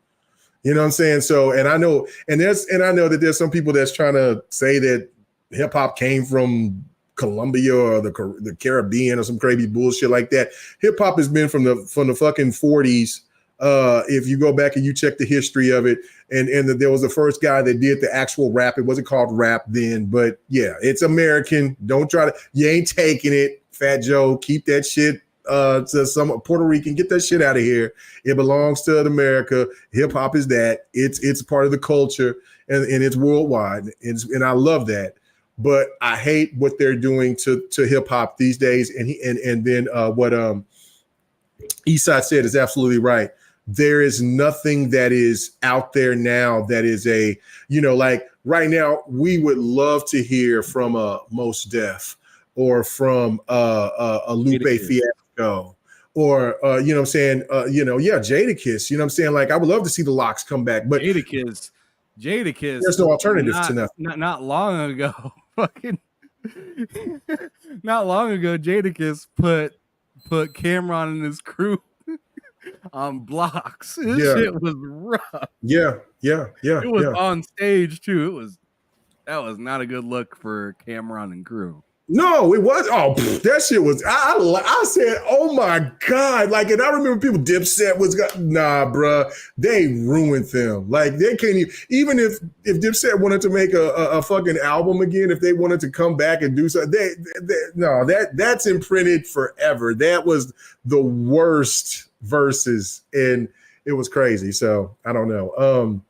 You know what I'm saying? So, and I know that there's some people that's trying to say that hip hop came from Colombia or the Caribbean or some crazy bullshit like that. Hip hop has been from the fucking 40s. If you go back and you check the history of it, and there was the first guy that did the actual rap. It wasn't called rap then, but yeah, it's American. Don't try to. You ain't taking it. Fat Joe, keep that shit to some Puerto Rican. Get that shit out of here. It belongs to America. Hip hop is that. It's part of the culture, and it's worldwide. And I love that. But I hate what they're doing to hip hop these days. And then what Eastside said is absolutely right. There is nothing that is out there now that is like right now we would love to hear from a Mos Def, or from a Lupe Fiasco, or you know what I'm saying, Jadakiss. You know what I'm saying? Like, I would love to see the Locks come back, but Jadakiss. There's no alternative to nothing. Not long ago, not long ago, Jadakiss put Cameron and his crew on blocks. This shit was rough. Yeah. It was on stage too. That was not a good look for Cameron and crew. No, it was. Oh, that shit was. I said, oh my God. Like, and I remember people, Dipset was, nah, bruh. They ruined them. Like, they can't even if Dipset wanted to make a fucking album again, if they wanted to come back and do something, that's imprinted forever. That was the worst verses, and it was crazy. So I don't know.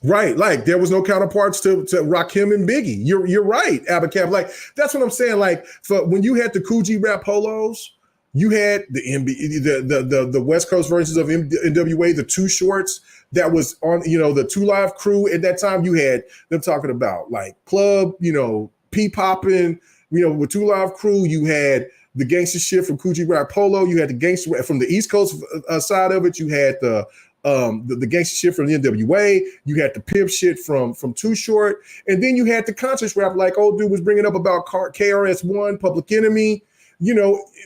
Right, like there was no counterparts to Rakim and Biggie. You're right, Abacab. Like, that's what I'm saying. Like, for when you had the Coogee rap polos, you had the West Coast versions of NWA, the Too Shorts that was on, the 2 Live Crew. At that time, you had them talking about like club, P popping, with 2 Live Crew. You had the gangster shit from Coogee rap polo. You had the gangster rap from the East Coast side of it. You had the gangster shit from the NWA, you had the pimp shit from Too Short, and then you had the conscious rap like old dude was bringing up about KRS-One, Public Enemy,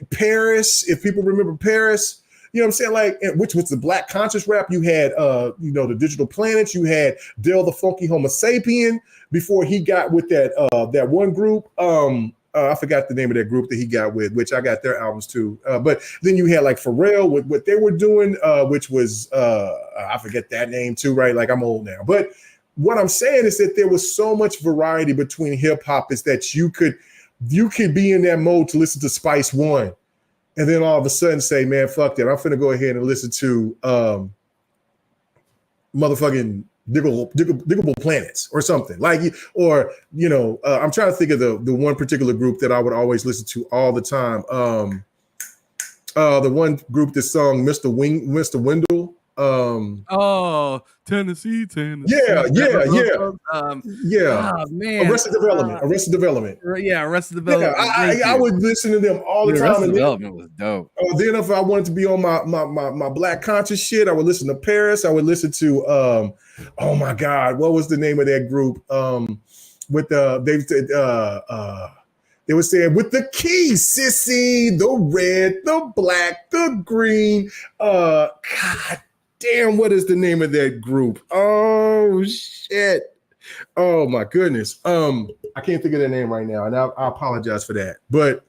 Paris, if people remember Paris, you know what I'm saying, like, which was the black conscious rap. You had the Digital Planets, you had Dale the Funky Homo Sapien before he got with that one group. I forgot the name of that group that he got with, which I got their albums too. But then you had like Pharrell with what they were doing, which was, I forget that name too, right? Like, I'm old now. But what I'm saying is that there was so much variety between hip hop is that you could be in that mode to listen to Spice One, and then all of a sudden say, man, fuck that. I'm finna go ahead and listen to motherfucking Diggable Planets or something like, or I'm trying to think of the one particular group that I would always listen to all the time. The one group that sung Mr. Wendell. Tennessee. Yeah. Oh, man. Arrested Development. Yeah, Arrested Development. Yeah, I would listen to them all the time. Arrested Development was dope. Then if I wanted to be on my black conscious shit, I would listen to Paris. I would listen to oh my God, what was the name of that group? They were saying with the keys, sissy, the red, the black, the green. God damn, what is the name of that group? Oh shit. Oh my goodness. I can't think of their name right now, and I apologize for that. But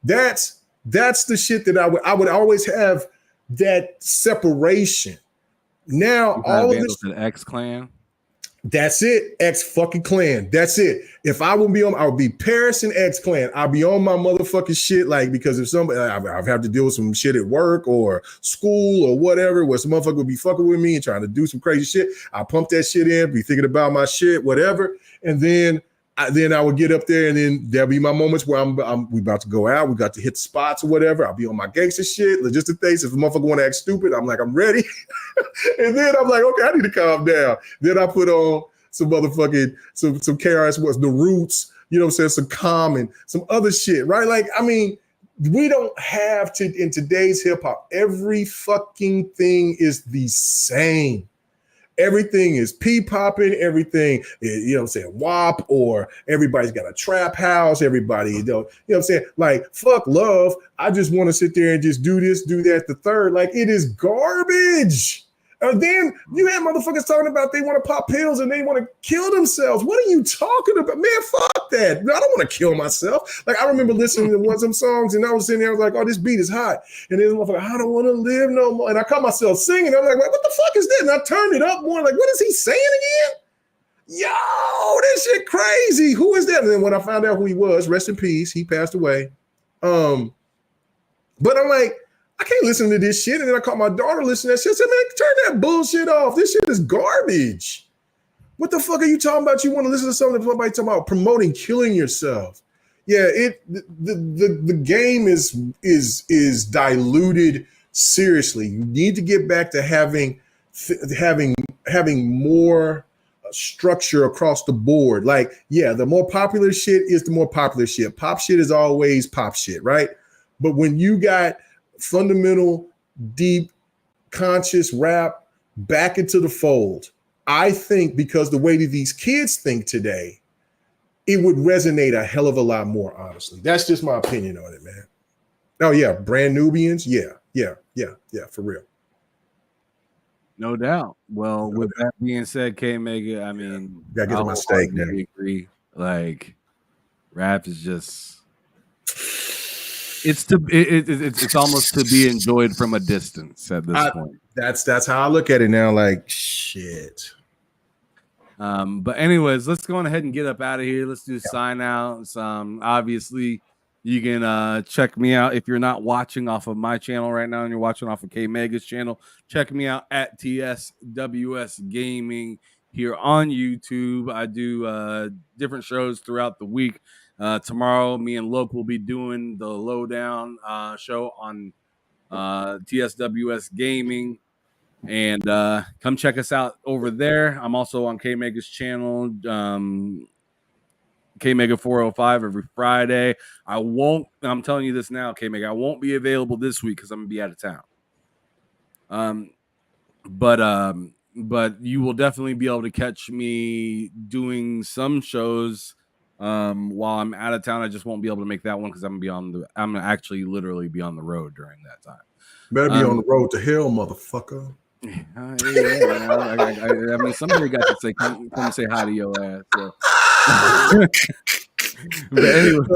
that's the shit that I would always have that separation. Now all of this X Clan. That's it. X fucking Clan. That's it. If I would be on, I would be Paris and X Clan. I'll be on my motherfucking shit. Like, because if somebody, I've had to deal with some shit at work or school or whatever, where some motherfucker would be fucking with me and trying to do some crazy shit. I pump that shit in, be thinking about my shit, whatever. And then I would get up there, and then there'll be my moments where we about to go out. We got to hit the spots or whatever. I'll be on my gangster shit, logistic things. If a motherfucker want to act stupid, I'm like, I'm ready. And then I'm like, okay, I need to calm down. Then I put on some motherfucking, some KRS, what's the Roots, you know what I'm saying? Some Common, some other shit, right? Like, I mean, we don't have to, in today's hip hop, every fucking thing is the same. Everything is P-popping, everything, you know what I'm saying, WAP, or everybody's got a trap house, everybody, you know what I'm saying? Like, fuck love. I just want to sit there and just do this, do that, the third. Like, it is garbage. And then you have motherfuckers talking about they want to pop pills and they want to kill themselves. What are you talking about? Man, fuck that. No, I don't want to kill myself. Like, I remember listening to one of some songs and I was sitting there, I was like, oh, this beat is hot. And then motherfucker, I don't want to live no more. And I caught myself singing. I'm like, what the fuck is that? And I turned it up more, like, what is he saying again? Yo, this shit crazy. Who is that? And then when I found out who he was, rest in peace, he passed away. But I'm like, I can't listen to this shit. And then I caught my daughter listening to that shit. I said, man, turn that bullshit off. This shit is garbage. What the fuck are you talking about? You want to listen to something that somebody talking about promoting killing yourself? Yeah, the game is diluted seriously. You need to get back to having more structure across the board. Like, yeah, the more popular shit is the more popular shit. Pop shit is always pop shit, right? But when you got fundamental, deep, conscious rap back into the fold, I think because the way that these kids think today, it would resonate a hell of a lot more, honestly. That's just my opinion on it, man. Oh, yeah, brand Nubians. Yeah, for real. No doubt. Well, with that being said, K Mega, I mean, gotta get my steak now. Agree. Like, rap is just it's almost to be enjoyed from a distance at this point. That's how I look at it now. Like, shit. But anyways, let's go on ahead and get up out of here. Let's do sign outs. Obviously, you can check me out if you're not watching off of my channel right now and you're watching off of K Mega's channel. Check me out at TSWS Gaming here on YouTube. I do different shows throughout the week. Tomorrow, me and Lope will be doing the Lowdown show on TSWS Gaming. And come check us out over there. I'm also on K Mega's channel, K Mega 405 every Friday. I'm telling you this now, K Mega, I won't be available this week because I'm gonna be out of town. But you will definitely be able to catch me doing some shows while I'm out of town. I just won't be able to make that one because I'm gonna actually literally be on the road during that time. Better be on the road to hell, motherfucker. I mean, somebody got to say, come say hi to your ass. So. But anyway,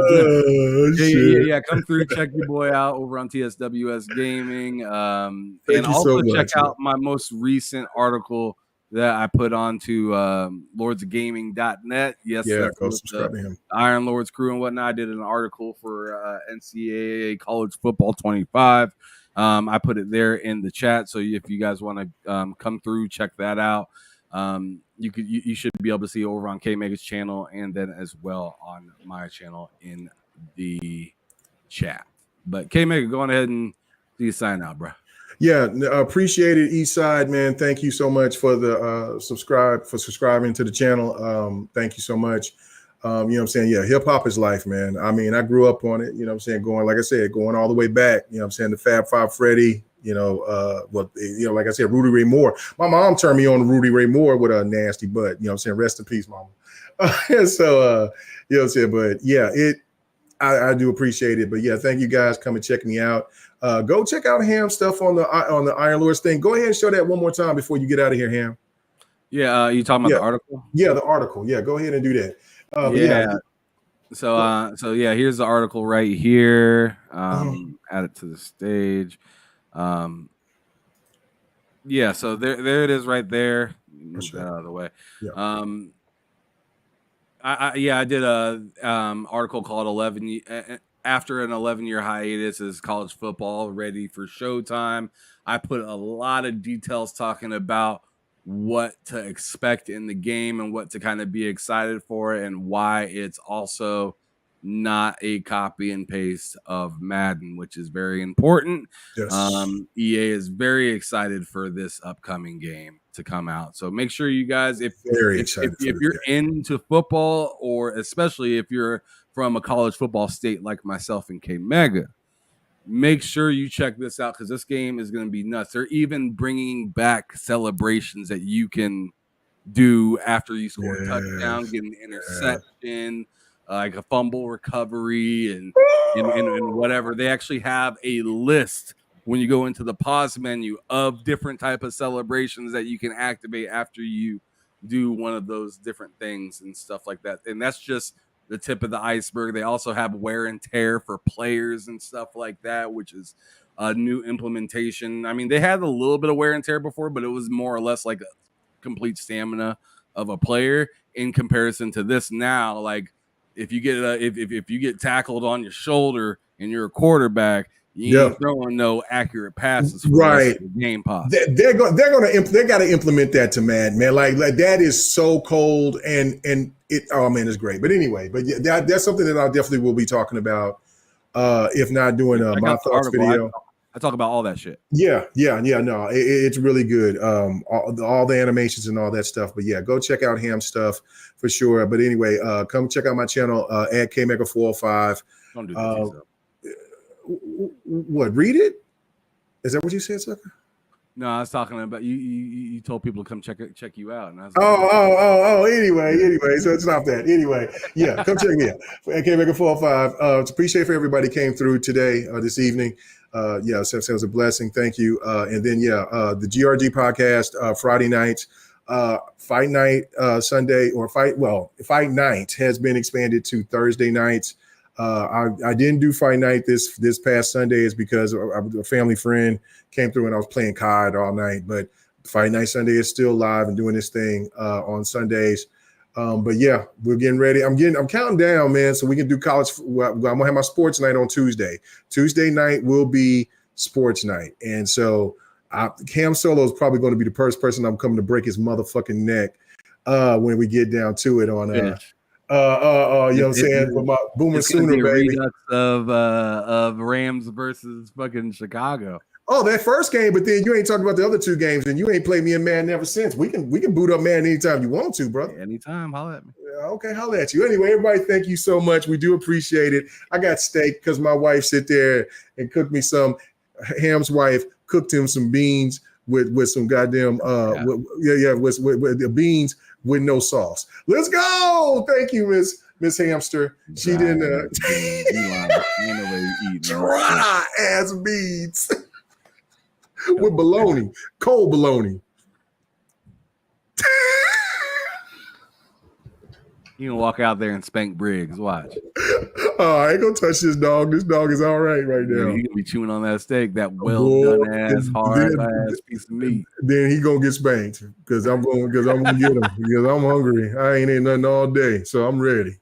yeah, come through, check your boy out over on TSWS Gaming, and also check out my most recent article that I put onto lordsofgaming.net. Yes, go subscribe to him. Iron Lords crew and whatnot. I did an article for NCAA College Football 25. I put it there in the chat, so if you guys want to come through, check that out. You should be able to see over on K Mega's channel and then as well on my channel in the chat. But K Mega, go on ahead and do your sign out, bro. Yeah, appreciate it, Eastside, man. Thank you so much for the subscribing to the channel. Thank you so much. You know what I'm saying? Yeah, hip hop is life, man. I mean, I grew up on it, you know what I'm saying? Going all the way back, you know what I'm saying? The Fab Five Freddy, like I said, Rudy Ray Moore. My mom turned me on to Rudy Ray Moore with a nasty butt, you know what I'm saying? Rest in peace, mama. So, you know what I'm saying? But yeah, I do appreciate it. But yeah, thank you guys coming check me out. Go check out Ham's stuff on the Iron Lords thing. Go ahead and show that one more time before you get out of here, Ham. Yeah, you talking about the article? Yeah, the article. Yeah, go ahead and do that. So here's the article right here. Add it to the stage. Yeah, so there it is right there. Move sure. that out of the way. Yeah. I did a article called 11 after an 11-year hiatus is college football ready for showtime. I put a lot of details talking about what to expect in the game and what to kind of be excited for and why it's also not a copy and paste of Madden, which is very important. Yes. EA is very excited for this upcoming game to come out. So make sure you guys, if Very excited for this you're game. into football, or especially if you're from a college football state like myself and K Mega, make sure you check this out because this game is going to be nuts. They're even bringing back celebrations that you can do after you score a touchdown, get an interception, like a fumble recovery, and whatever. They actually have a list when you go into the pause menu of different type of celebrations that you can activate after you do one of those different things and stuff like that. And that's just the tip of the iceberg. They also have wear and tear for players and stuff like that, which is a new implementation. I mean, they had a little bit of wear and tear before, but it was more or less like a complete stamina of a player in comparison to this now. Like if you get if you get tackled on your shoulder and you're a quarterback, you ain't throwing no accurate passes for the rest of the game. Possible. They got to implement that to man. Like that is so cold and it. Oh man, it's great. But anyway, that's something that I definitely will be talking about. If not doing my thoughts video. I talk about all that shit. Yeah. No, it's really good. All the animations and all that stuff. But yeah, go check out Ham stuff for sure. But anyway, come check out my channel at KMega405. Don't do that. What? Read it? Is that what you said, sucker? No, I was talking about you. You told people to come check you out, and I was like, Anyway, so stop that. Anyway, yeah, come check me out. At KMega405. Appreciate for everybody came through today, this evening. Yeah, so it was a blessing. Thank you. And then the GRG podcast Friday nights, fight night Sunday or fight night has been expanded to Thursday nights. I didn't do fight night this past Sunday is because a family friend came through and I was playing COD all night. But fight night Sunday is still live and doing this thing on Sundays. But yeah, we're getting ready. I'm counting down, man, so we can do college. I'm gonna have my sports night on Tuesday. Tuesday night will be sports night, and so Cam Solo is probably going to be the first person I'm coming to break his motherfucking neck when we get down to it on. You know what I'm saying? For my Boomer Sooner, baby. Redux of Rams versus fucking Chicago. Oh, that first game, but then you ain't talking about the other two games, and you ain't played me in Madden ever since. We can boot up Madden anytime you want to, brother. Anytime, holla at me. Okay, holla at you. Anyway, everybody, thank you so much. We do appreciate it. I got steak because my wife sit there and cooked me some. Ham's wife cooked him some beans with some goddamn with the beans with no sauce. Let's go. Thank you, Miss Hamster. She didn't dry ass beans. With bologna, cold bologna. You can walk out there and spank Briggs. Watch. I ain't gonna touch this dog. This dog is all right now. He gonna be chewing on that steak, that well-done ass, hard ass piece of meat. Then he gonna get spanked because I'm gonna get him because I'm hungry. I ain't ate nothing all day, so I'm ready.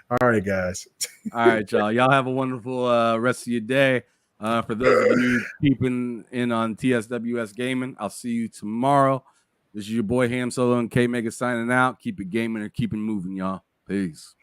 All right, guys. All right, y'all. Y'all have a wonderful rest of your day. For those of you keeping in on TSWS Gaming, I'll see you tomorrow. This is your boy Ham Solo and K Mega signing out. Keep it gaming or keep it moving, y'all. Peace.